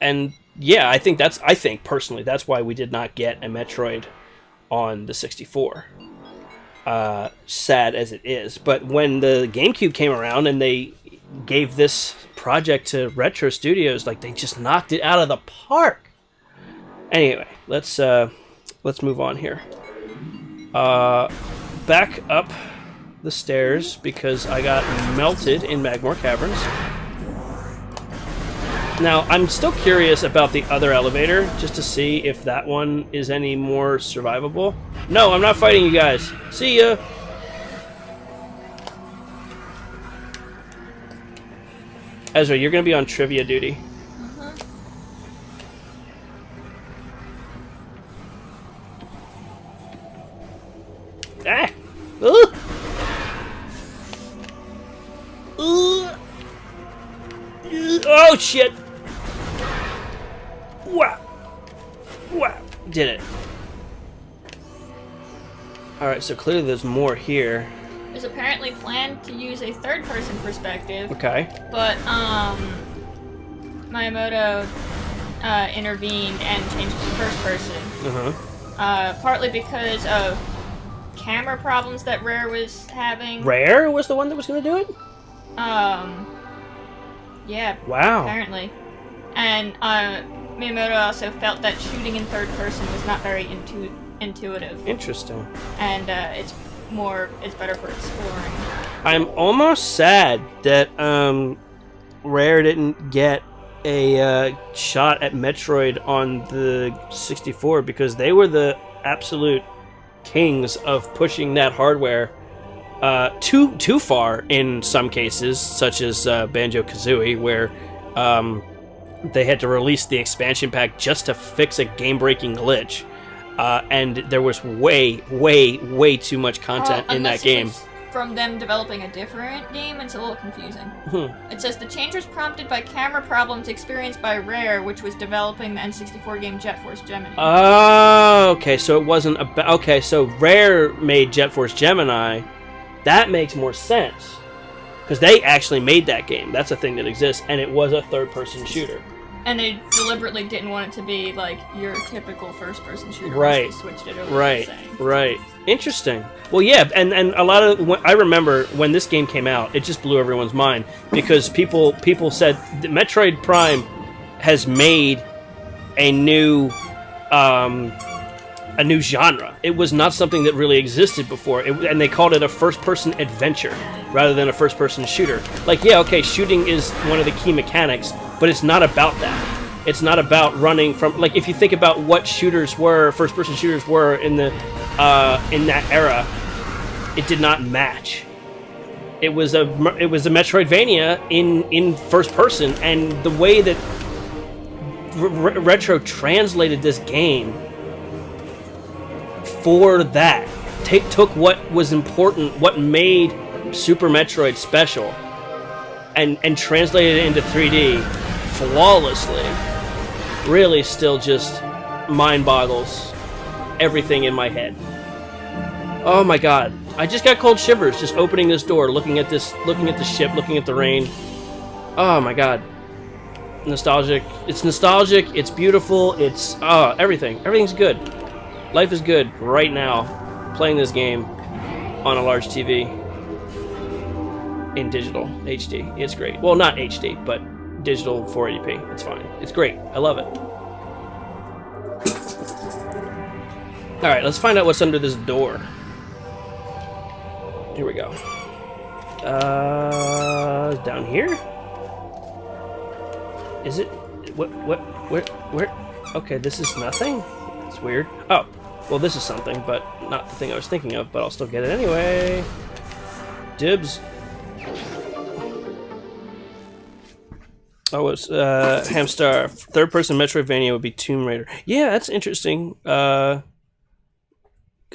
And yeah, I think personally that's why we did not get a Metroid on the 64. Sad as it is, but when the GameCube came around and they gave this project to Retro Studios, like they just knocked it out of the park. Anyway, let's move on here. Back up the stairs because I got melted in Magmore Caverns. Now, I'm still curious about the other elevator, just to see if that one is any more survivable. No, I'm not fighting you guys. See ya! Ezra, you're gonna be on trivia duty. Ah! Oh shit! Wow! Wow! Did it. Alright, so clearly there's more here. There's apparently planned to use a third-person perspective. Okay. But, Miyamoto intervened and changed it to first person. Uh-huh. Partly because of camera problems that Rare was having. Rare was the one that was going to do it? Yeah. Wow. Apparently. And, Miyamoto also felt that shooting in third person was not very intuitive. Interesting. And, it's better for exploring. I'm almost sad that, Rare didn't get a, shot at Metroid on the 64 because they were the absolute kings of pushing that hardware too far in some cases, such as Banjo-Kazooie, where they had to release the expansion pack just to fix a game-breaking glitch, and there was way too much content in that game. From them developing a different game, it's a little confusing. It says the change was prompted by camera problems experienced by Rare, which was developing the N64 game Jet Force Gemini. Oh, okay, so it wasn't about... Okay, so Rare made Jet Force Gemini. That makes more sense. Because they actually made that game. That's a thing that exists, and it was a third-person shooter. And they deliberately didn't want it to be like your typical first-person shooter. Right. They switched it over. Right. Interesting. Well, yeah, and a lot of... I remember when this game came out, it just blew everyone's mind. Because people said that Metroid Prime has made a new genre. It was not something that really existed before, and they called it a first-person adventure rather than a first-person shooter. Like, yeah, okay, shooting is one of the key mechanics, but it's not about that. It's not about running from... Like, if you think about what shooters were, first-person shooters were in the in that era, it did not match. It was a Metroidvania in first person, and the way that Retro translated this game for that took what was important, what made Super Metroid special, and translated it into 3D flawlessly. Really, still just mind boggles everything in my head. Oh my god, I just got cold shivers just opening this door, looking at the ship, looking at the rain. Oh my god, nostalgic. It's nostalgic. It's beautiful. It's everything's good. Life is good right now, playing this game on a large TV in digital HD. It's great. Well, not HD, but digital 480p. It's fine. It's great. I love it. Alright, let's find out what's under this door. Here we go. Down here? Is it? Where? Okay, this is nothing? It's weird. Oh, well this is something, but not the thing I was thinking of, but I'll still get it anyway. Dibs. Oh, it's Hamstar. Third-person Metroidvania would be Tomb Raider. Yeah, that's interesting.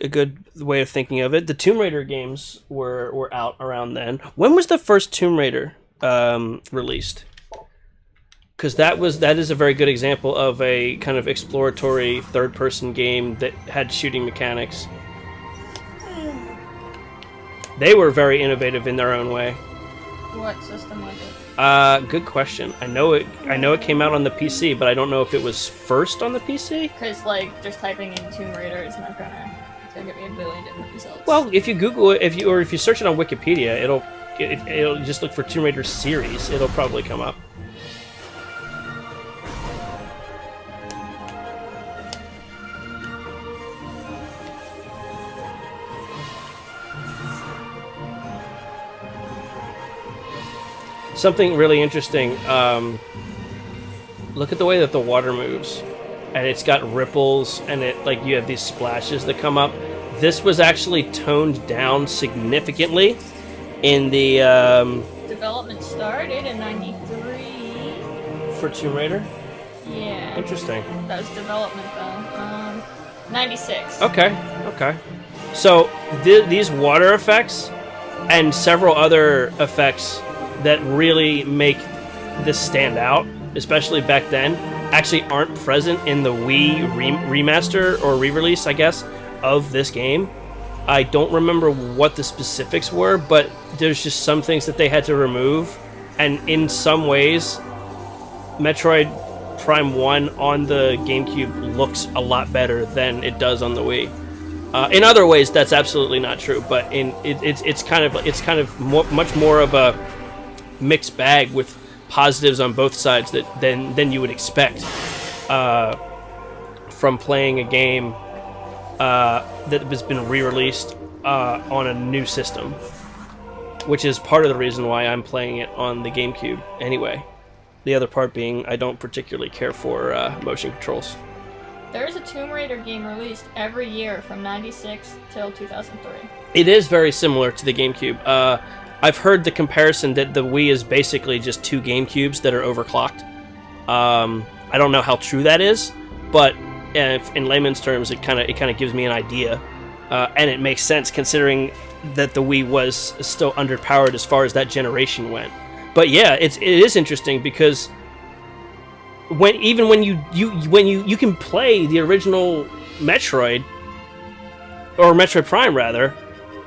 A good way of thinking of it. The Tomb Raider games were out around then. When was the first Tomb Raider released? Because that is a very good example of a kind of exploratory third-person game that had shooting mechanics. They were very innovative in their own way. What system was it? Good question. I know it came out on the PC, but I don't know if it was first on the PC. Because like just typing in Tomb Raider is not gonna give me a billion different results. Well, if you Google it, if you search it on Wikipedia, it'll just look for Tomb Raider series. It'll probably come up. Something really interesting. Look at the way that the water moves, and it's got ripples, and you have these splashes that come up. This was actually toned down significantly in the development started in '93 for Tomb Raider. Yeah. Interesting. That was development though. '96. Okay. So these water effects and several other effects that really make this stand out, especially back then, actually aren't present in the Wii remaster or re-release, I guess, of this game. I don't remember what the specifics were, but there's just some things that they had to remove, and in some ways, Metroid Prime 1 on the GameCube looks a lot better than it does on the Wii. In other ways, that's absolutely not true, but it's kind of much more of a mixed bag with positives on both sides than you would expect from playing a game that has been re-released on a new system, which is part of the reason why I'm playing it on the GameCube anyway. The other part being I don't particularly care for motion controls. There's a Tomb Raider game released every year from '96 till 2003. It is very similar to the GameCube. I've heard the comparison that the Wii is basically just two GameCubes that are overclocked. I don't know how true that is, but in layman's terms, it kind of gives me an idea, and it makes sense considering that the Wii was still underpowered as far as that generation went. But yeah, it is interesting because when you can play the original Metroid or Metroid Prime rather,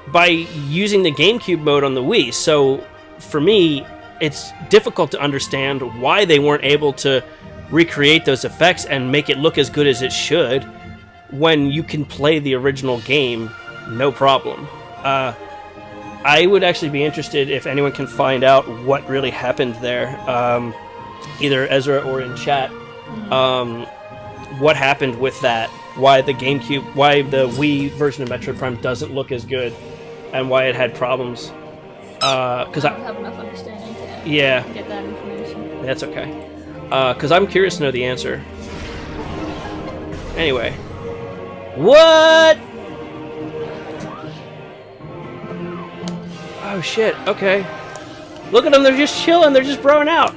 by using the GameCube mode on the Wii. So, for me, it's difficult to understand why they weren't able to recreate those effects and make it look as good as it should when you can play the original game no problem. I would actually be interested if anyone can find out what really happened there, either Ezra or in chat, what happened with that, why the Wii version of Metroid Prime doesn't look as good, and why it had problems. Because I don't have enough understanding to get that information. That's okay. Because I'm curious to know the answer. Anyway. What? Oh shit, okay. Look at them, they're just chilling, they're just broing out.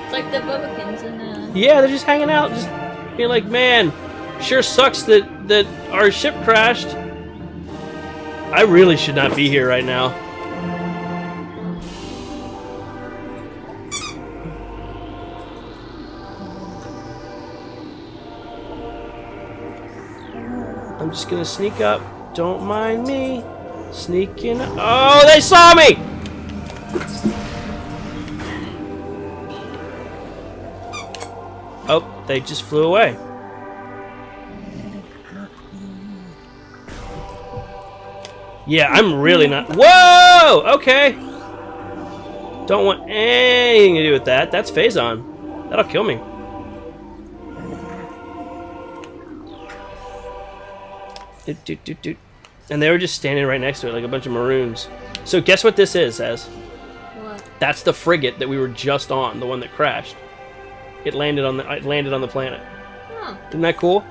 It's like the Bubblekins in Yeah, they're just hanging out, just being like, man, sure sucks that our ship crashed. I really should not be here right now. I'm just gonna sneak up. Don't mind me. Sneaking. Oh, they saw me! Oh, they just flew away. Yeah, I'm really not. Whoa! Okay. Don't want anything to do with that. That's Phazon. That'll kill me. Doot, doot, doot, doot. And they were just standing right next to it like a bunch of maroons. So guess what this is, Az? What? That's the frigate that we were just on, the one that crashed. It landed on the planet. Huh. Isn't that cool?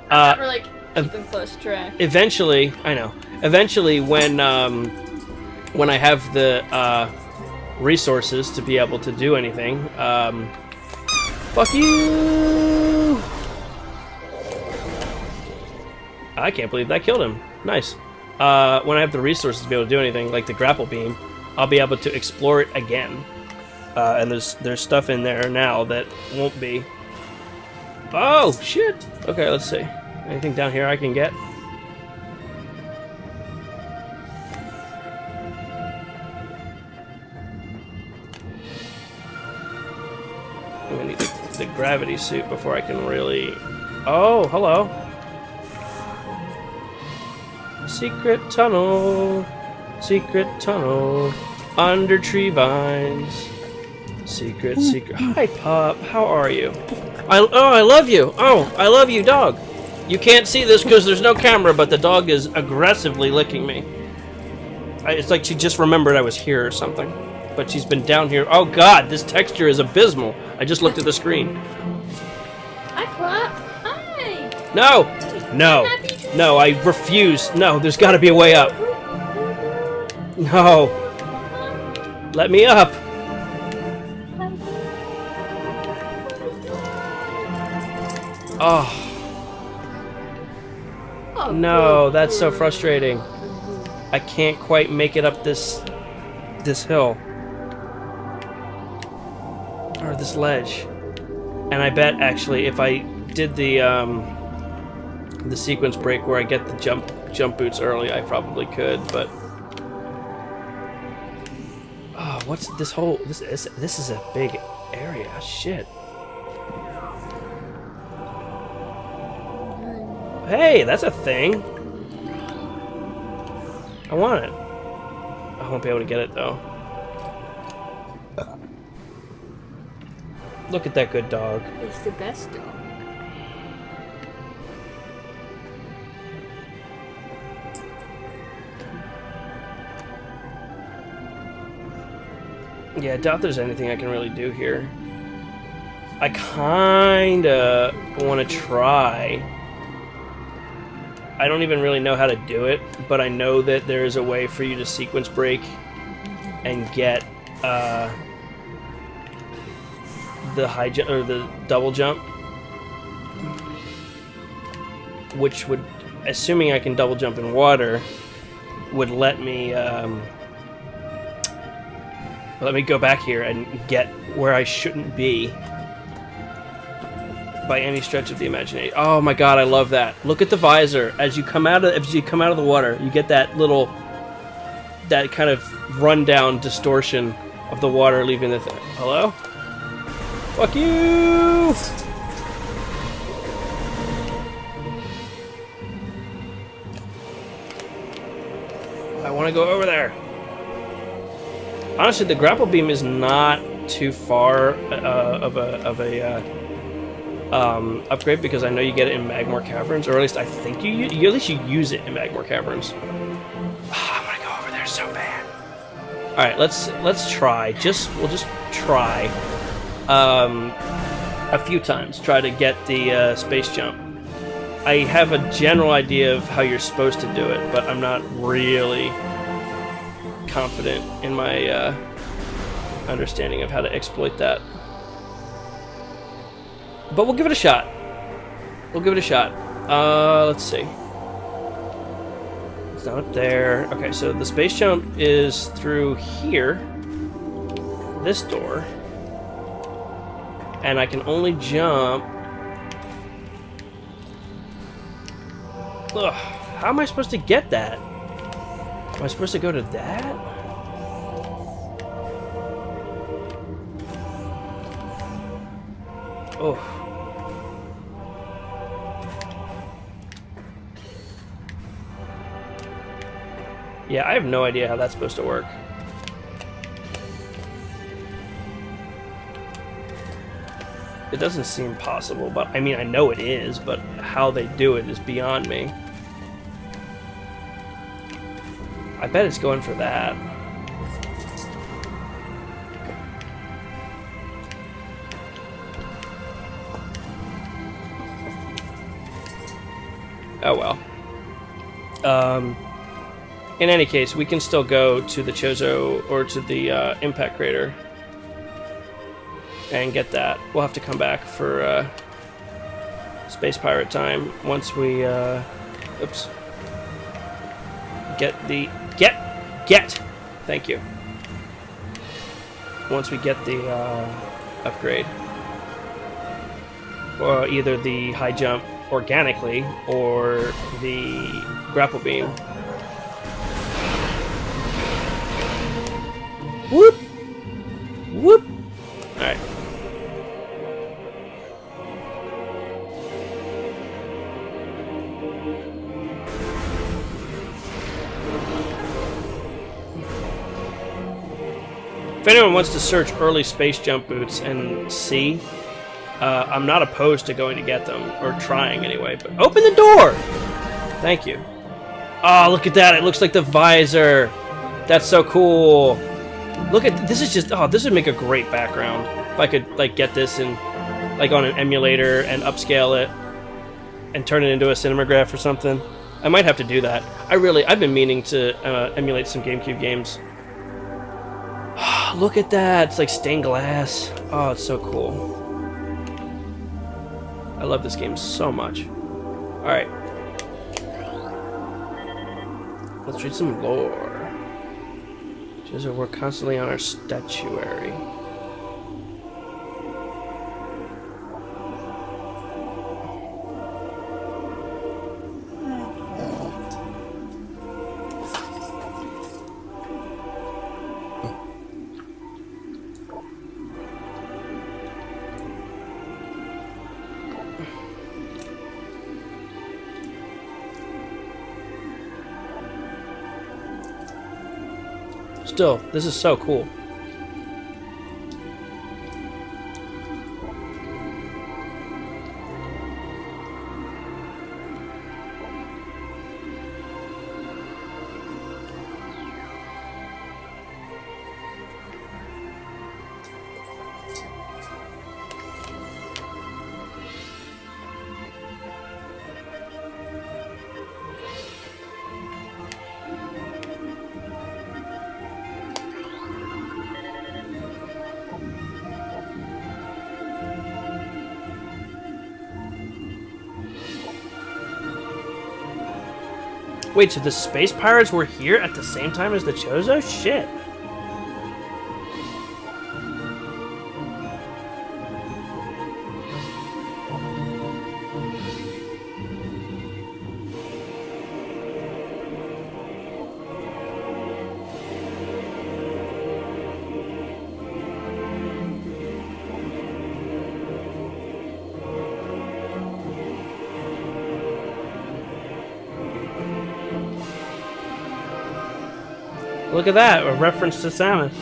I'm never like keeping close track. Eventually, I know. Eventually, when I have the resources to be able to do anything, fuck you! I can't believe that killed him. Nice. When I have the resources to be able to do anything, like the grapple beam, I'll be able to explore it again. And there's stuff in there now that won't be. Oh shit! Okay, let's see. Anything down here I can get? I'm gonna need the gravity suit before I can really. Oh, hello. Secret tunnel, under tree vines. Secret. Hi, pup. How are you? I love you. Oh, I love you, dog. You can't see this because there's no camera, but the dog is aggressively licking me. It's like she just remembered I was here or something. But she's been down here. Oh, God, this texture is abysmal. I just looked at the screen. Hi, pup. Hi. No. No, I refuse. No, there's got to be a way up. No. Let me up. Oh. No, that's so frustrating. I can't quite make it up this hill. Or this ledge. And I bet, actually, if I did the sequence break where I get the jump boots early, I probably could, but oh, what's this whole this is a big area. Shit. Hey, that's a thing. I want it. I won't be able to get it though. Look at that good dog. It's the best dog. Yeah, I doubt there's anything I can really do here. I kinda want to try. I don't even really know how to do it, but I know that there is a way for you to sequence break and get the high jump or the double jump, which would, assuming I can double jump in water, would let me go back here and get where I shouldn't be by any stretch of the imagination. Oh my god, I love that. Look at the visor. As you come out of the water, you get that kind of rundown distortion of the water leaving the thing. Hello? Fuck you! I want to go over there. Honestly, the grapple beam is not too far of a upgrade because I know you get it in Magmore Caverns, or at least I think you at least you use it in Magmore Caverns. I'm gonna go over there so bad. All right, let's try. We'll just try a few times. Try to get the space jump. I have a general idea of how you're supposed to do it, but I'm not really confident in my understanding of how to exploit that. But we'll give it a shot. Let's see. It's not up there. Okay, so the space jump is through here. This door. And I can only jump. Ugh, how am I supposed to get that? Am I supposed to go to that? Oh. Yeah, I have no idea how that's supposed to work. It doesn't seem possible, but I mean, I know it is, but how they do it is beyond me. I bet it's going for that. Oh well. In any case, we can still go to the Chozo or to the impact crater and get that. We'll have to come back for space pirate time once we oops. Get. Thank you. Once we get the upgrade, or either the high jump organically or the grapple beam. Whoop! Whoop! Alright. If anyone wants to search early space jump boots and see, I'm not opposed to going to get them, or trying anyway, but open the door! Thank you. Oh, look at that, it looks like the visor! That's so cool! Look at, this is just, oh, this would make a great background. If I could, like, get this in, like, on an emulator and upscale it and turn it into a cinematograph or something. I might have to do that. I've been meaning to emulate some GameCube games. Look at that, it's like stained glass. Oh, it's so cool. I love this game so much. Alright. Let's read some lore. Just we're constantly on our statuary. Still, this is so cool. Wait, so the space pirates were here at the same time as the Chozo? Shit. Look at that, a reference to Samus.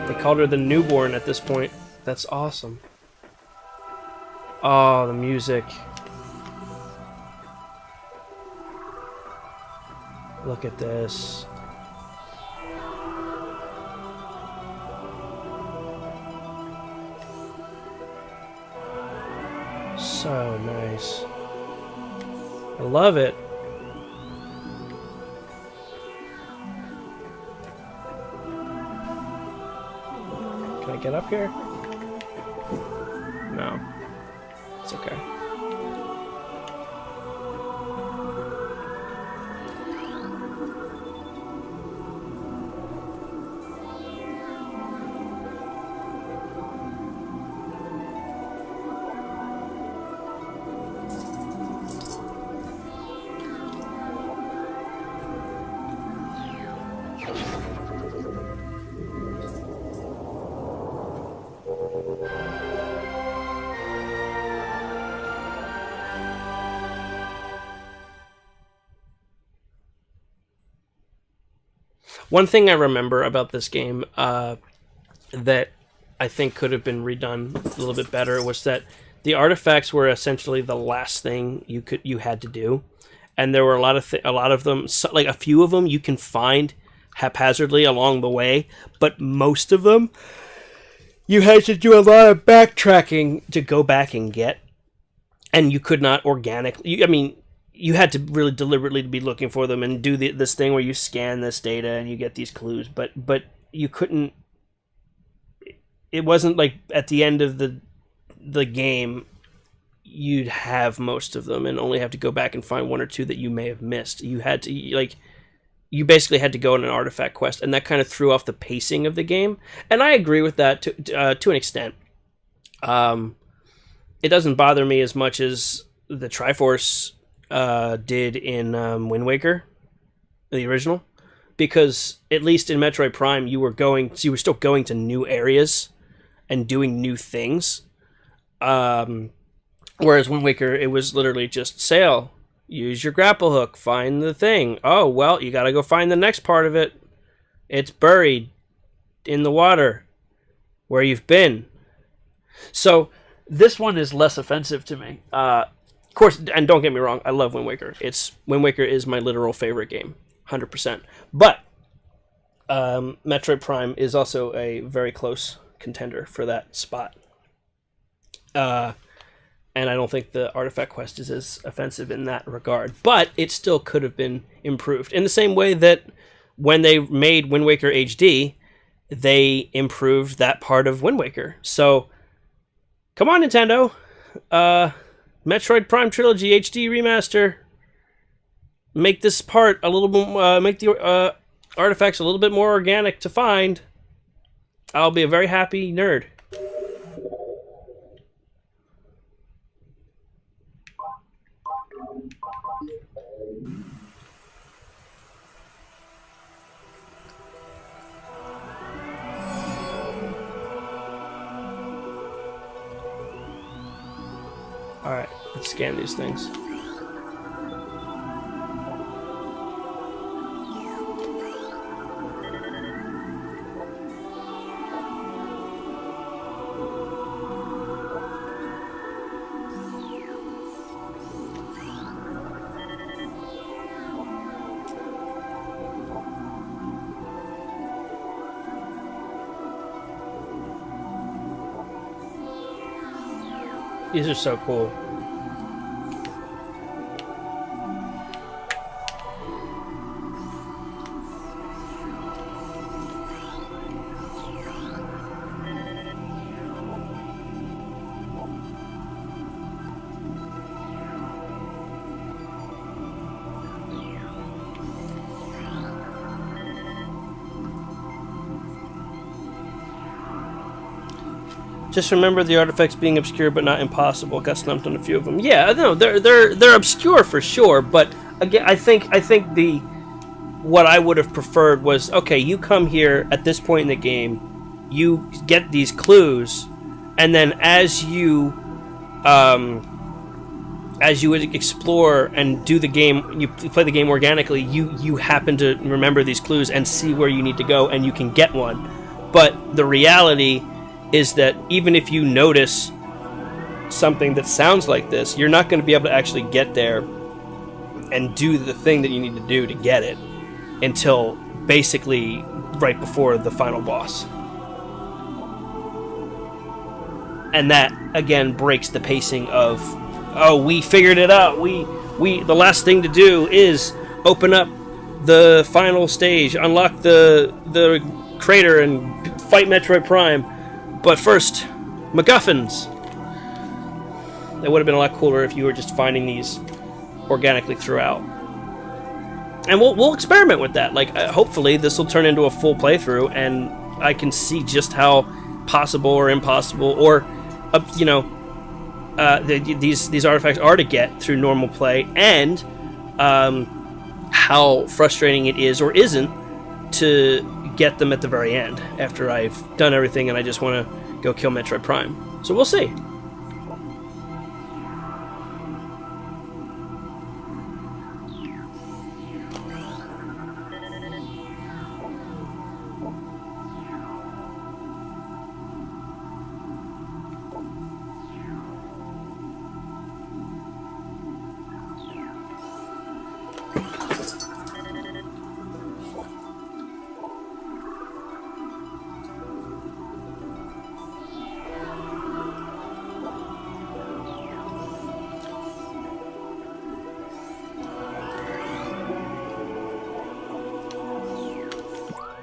They called her the newborn at this point. That's awesome. Oh, the music. Look at this. So nice. I love it. Can I get up here? No. It's okay. One thing I remember about this game that I think could have been redone a little bit better was that the artifacts were essentially the last thing you had to do, and there were a lot of them, like a few of them you can find haphazardly along the way, but most of them you had to do a lot of backtracking to go back and get, and you could not organically. I mean, you had to really deliberately be looking for them and do this thing where you scan this data and you get these clues, but you couldn't. It wasn't like at the end of the game you'd have most of them and only have to go back and find one or two that you may have missed. You had to you basically had to go on an artifact quest, and that kind of threw off the pacing of the game. And I agree with that to an extent. It doesn't bother me as much as the Triforce did in Wind Waker, the original, because at least in Metroid Prime you were still going to new areas and doing new things. Whereas Wind Waker, it was literally just sail, use your grapple hook, find the thing. Oh, well, you gotta go find the next part of it. It's buried in the water where you've been. So this one is less offensive to me. Of course, and don't get me wrong, I love Wind Waker. Wind Waker is my literal favorite game, 100%. But Metroid Prime is also a very close contender for that spot. And I don't think the artifact quest is as offensive in that regard. But it still could have been improved. In the same way that when they made Wind Waker HD, they improved that part of Wind Waker. So, come on, Nintendo. Metroid Prime Trilogy HD Remaster. Make this part a little bit... make the artifacts a little bit more organic to find. I'll be a very happy nerd. Alright, let's scan these things. These are so cool. Just remember the artifacts being obscure but not impossible. Got stumped on a few of them. Yeah, no, they're obscure for sure. But again, I think what I would have preferred was, okay, you come here at this point in the game, you get these clues, and then as you would explore and do the game, you play the game organically. You happen to remember these clues and see where you need to go, and you can get one. But the reality is that even if you notice something that sounds like this, you're not going to be able to actually get there and do the thing that you need to do to get it until basically right before the final boss. And that, again, breaks the pacing of, oh, we figured it out. The last thing to do is open up the final stage, unlock the crater, and fight Metroid Prime. But first, MacGuffins. That would have been a lot cooler if you were just finding these organically throughout. And we'll experiment with that. Like, hopefully this will turn into a full playthrough, and I can see just how possible or impossible, or these artifacts are to get through normal play, and how frustrating it is or isn't to get them at the very end after I've done everything and I just want to go kill Metroid Prime. So we'll see.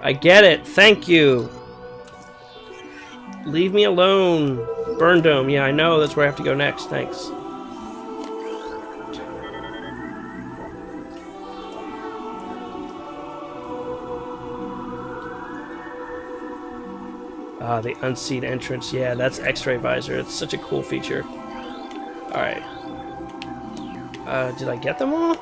I get it. Thank you. Leave me alone. Burn Dome. Yeah, I know. That's where I have to go next. Thanks. Ah, the unseen entrance. Yeah, that's X-ray visor. It's such a cool feature. Alright. Did I get them all?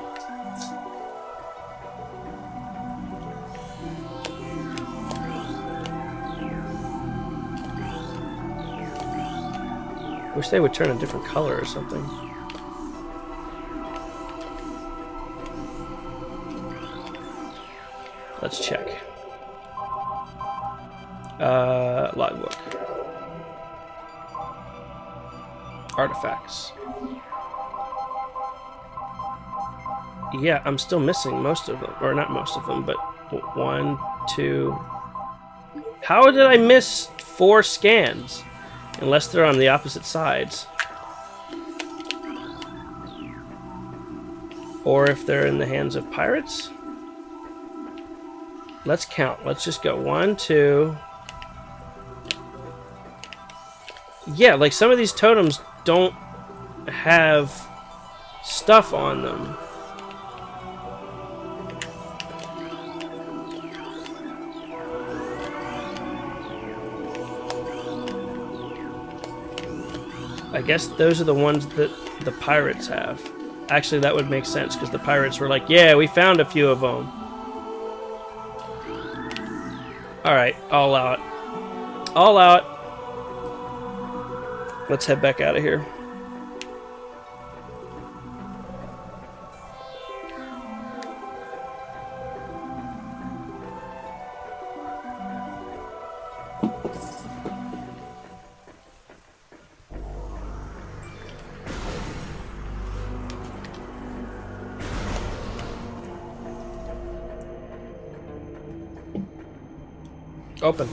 Wish they would turn a different color or something. Let's check. Logbook. Artifacts. Yeah, I'm still missing most of them. Or not most of them, but 1, 2... How did I miss 4 scans? Unless they're on the opposite sides. Or if they're in the hands of pirates? Let's count. Let's just go 1, 2... Yeah, like some of these totems don't have stuff on them. I guess those are the ones that the pirates have. Actually, that would make sense because the pirates were like, yeah, we found a few of them. Alright, all out. All out. Let's head back out of here. Open.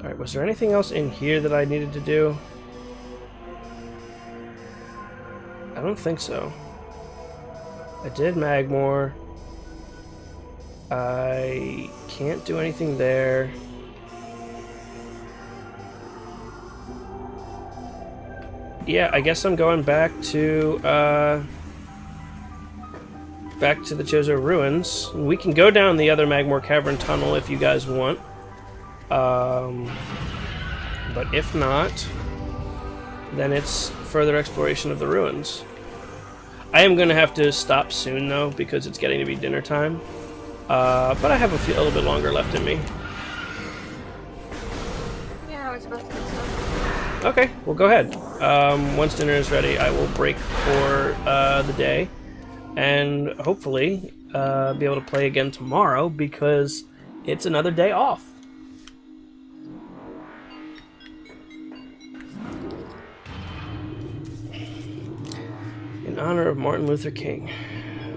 Alright, was there anything else in here that I needed to do? I don't think so. I did Magmore. I can't do anything there. Yeah, I guess I'm going back to the Chozo Ruins. We can go down the other Magmore Cavern tunnel if you guys want. But if not, then it's further exploration of the ruins. I am going to have to stop soon, though, because it's getting to be dinner time. But I have a little bit longer left in me. Yeah, I was about to do something. Okay, well, go ahead. Once dinner is ready, I will break for the day. And hopefully be able to play again tomorrow, because it's another day off. In honor of Martin Luther King.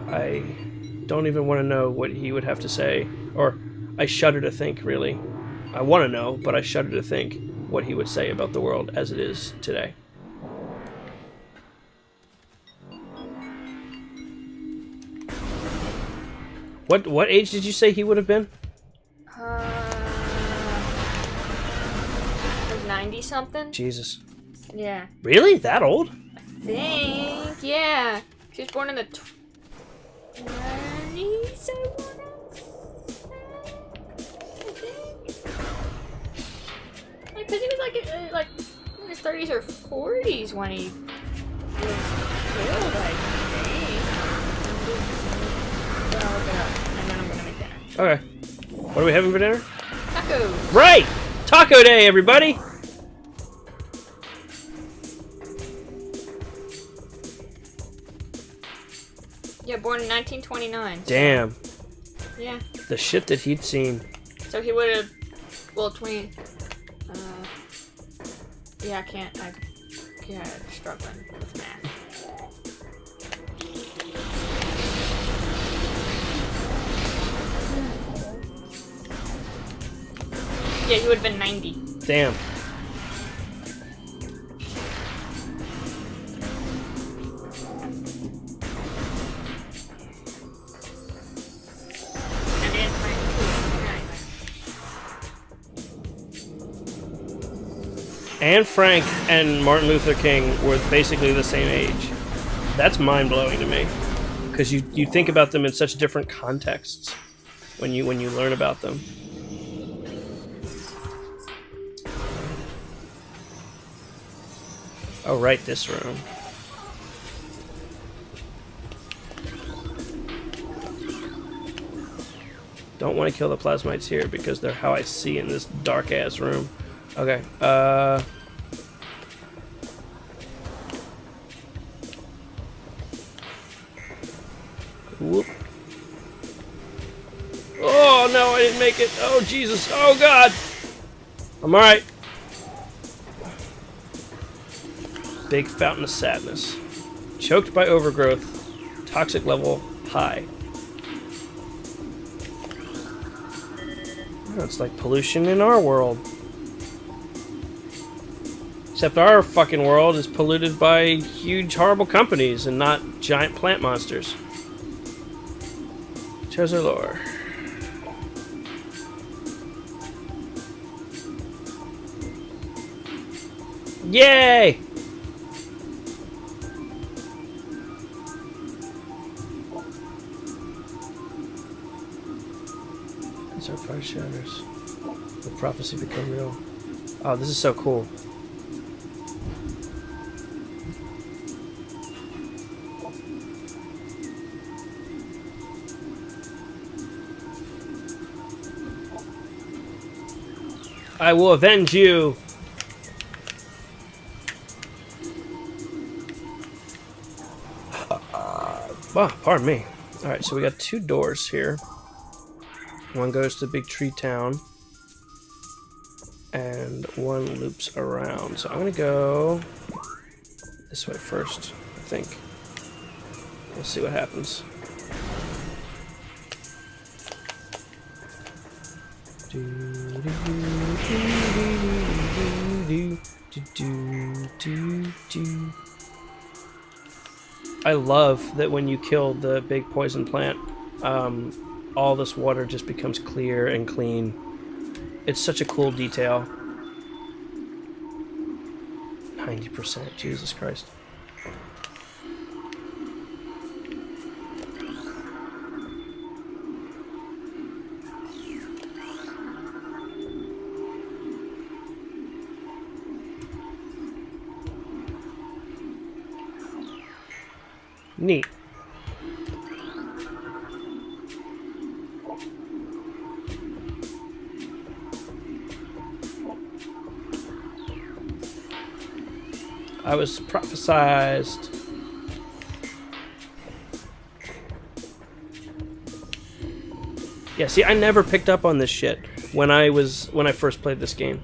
I don't even want to know what he would have to say. Or, I shudder to think, really. I want to know, but I shudder to think what he would say about the world as it is today. What age did you say he would have been? Was 90-something? Jesus. Yeah. Really? That old? I think, yeah. She was born in the 20s, I wanna say. I think. Because he was like in his 30s or 40s when he was killed, I think. But I'll look it up, and then I'm gonna make dinner. Okay. What are we having for dinner? Tacos! Right! Taco Day, everybody! Yeah, born in 1929. Damn. Yeah. The shit that he'd seen. So he would have, well, yeah, I'm struggling with math. Yeah, you would have been 90. Damn. Anne Frank and Martin Luther King were basically the same age. That's mind-blowing to me, because you think about them in such different contexts when you learn about them. Oh, right, this room. Don't want to kill the plasmites here because they're how I see in this dark-ass room. Okay, whoop. Oh, no, I didn't make it. Oh, Jesus. Oh, God. I'm alright. Big fountain of sadness. Choked by overgrowth. Toxic level high. Oh, it's like pollution in our world. Except our fucking world is polluted by huge, horrible companies and not giant plant monsters. Chozo lore. Yay! These are fire shatters. The prophecy become real. Oh, this is so cool. I will avenge you. Oh, pardon me. Alright, so we got 2 doors here. One goes to Big Tree Town. And one loops around. So I'm gonna go this way first, I think. We'll see what happens. I love that when you kill the big poison plant, all this water just becomes clear and clean. It's such a cool detail. 90%, Jesus Christ. Neat. I was prophesized. Yeah, see, I never picked up on this shit when I first played this game.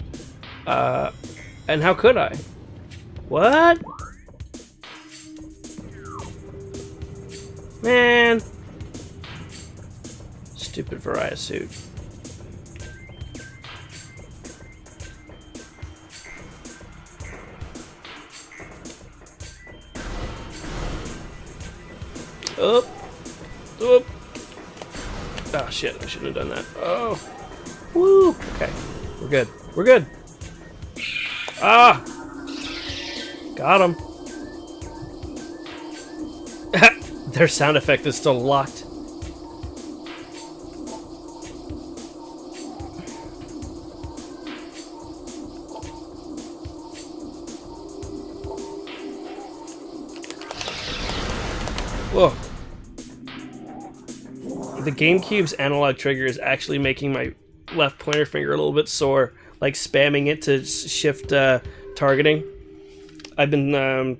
And how could I? What? Man. Stupid Varia suit. Up. Up. Oh shit, I shouldn't have done that. Oh. Woo. Okay. We're good. We're good. Ah. Got him. Their sound effect is still locked. Whoa. The GameCube's analog trigger is actually making my left pointer finger a little bit sore, like spamming it to shift targeting. I've been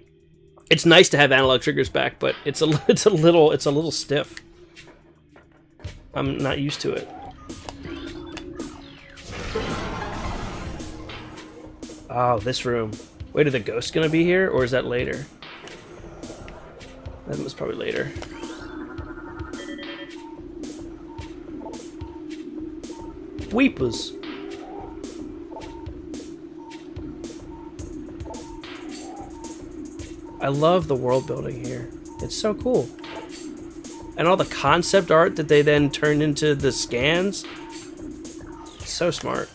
it's nice to have analog triggers back, but it's a little stiff. I'm not used to it. Oh, this room. Wait, are the ghosts gonna be here, or is that later? That was probably later. Weepers. I love the world building here. It's so cool. And all the concept art that they then turned into the scans. So smart.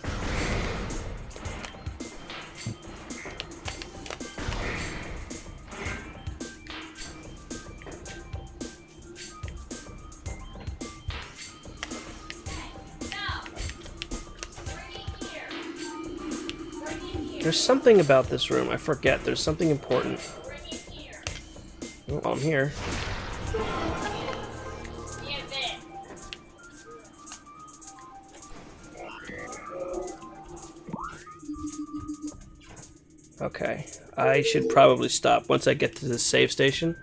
There's something about this room. I forget. There's something important. Oh, I'm here. Okay. I should probably stop once I get to the save station.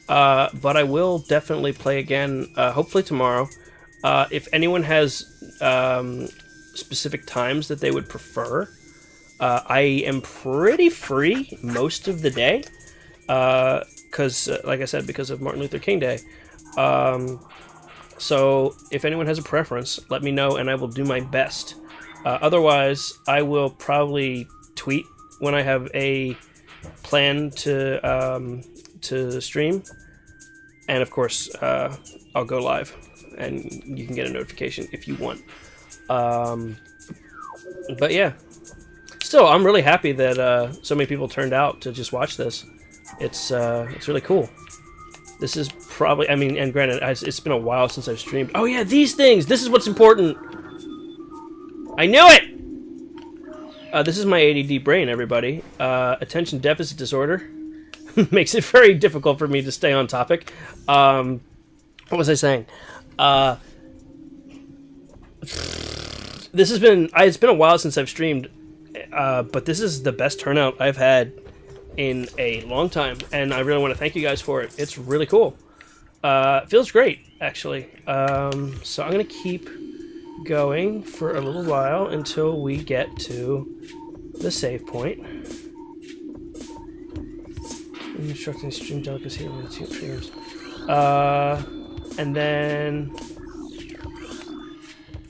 But I will definitely play again, hopefully tomorrow. If anyone has specific times that they would prefer, I am pretty free most of the day, because, like I said, because of Martin Luther King Day. So if anyone has a preference, let me know, and I will do my best. Otherwise, I will probably tweet when I have a plan to stream, and of course, I'll go live, and you can get a notification if you want. But yeah. Still, I'm really happy that so many people turned out to just watch this. It's really cool. This is probably, I mean, and granted, it's been a while since I've streamed. Oh yeah, these things! This is what's important! I knew it! This is my ADD brain, everybody. Attention deficit disorder. Makes it very difficult for me to stay on topic. What was I saying? It's been a while since I've streamed. But this is the best turnout I've had in a long time, and I really want to thank you guys for it. It's really cool. It feels great, actually. So I'm going to keep going for a little while until we get to the save point. Instructing stream delicacy over the two streamers. And then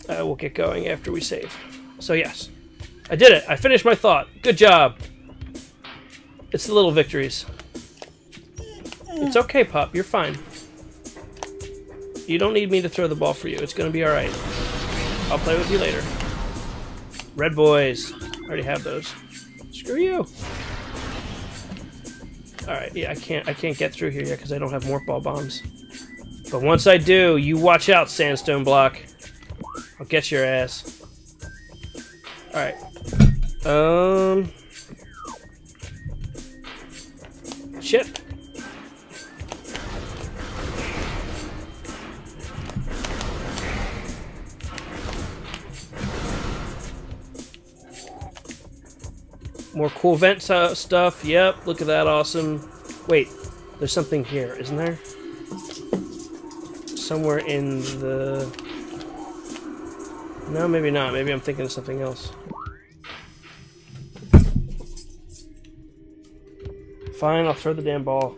we'll get going after we save. So yes. I did it! I finished my thought! Good job! It's the little victories. It's okay, Pup. You're fine. You don't need me to throw the ball for you. It's gonna be alright. I'll play with you later. Red boys. I already have those. Screw you! Alright, yeah, I can't get through here yet because I don't have morph ball bombs. But once I do, you watch out, sandstone block. I'll get your ass. Alright. Shit. More cool vent stuff. Yep, look at that, awesome. Wait, there's something here, isn't there? Somewhere in the... No, maybe not. Maybe I'm thinking of something else. Fine, I'll throw the damn ball.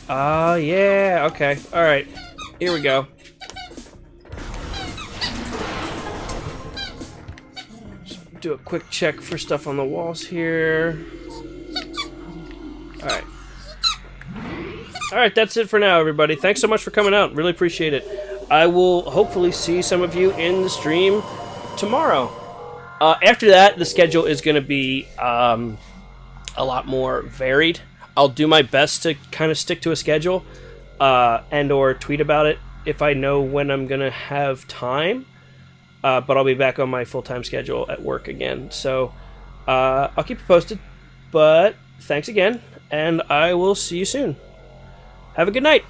Yeah, okay. Alright, here we go. Just do a quick check for stuff on the walls here. Alright. Alright, that's it for now, everybody. Thanks so much for coming out. Really appreciate it. I will hopefully see some of you in the stream tomorrow. After that, the schedule is going to be a lot more varied. I'll do my best to kind of stick to a schedule and or tweet about it if I know when I'm going to have time. But I'll be back on my full-time schedule at work again. So I'll keep you posted. But thanks again, and I will see you soon. Have a good night.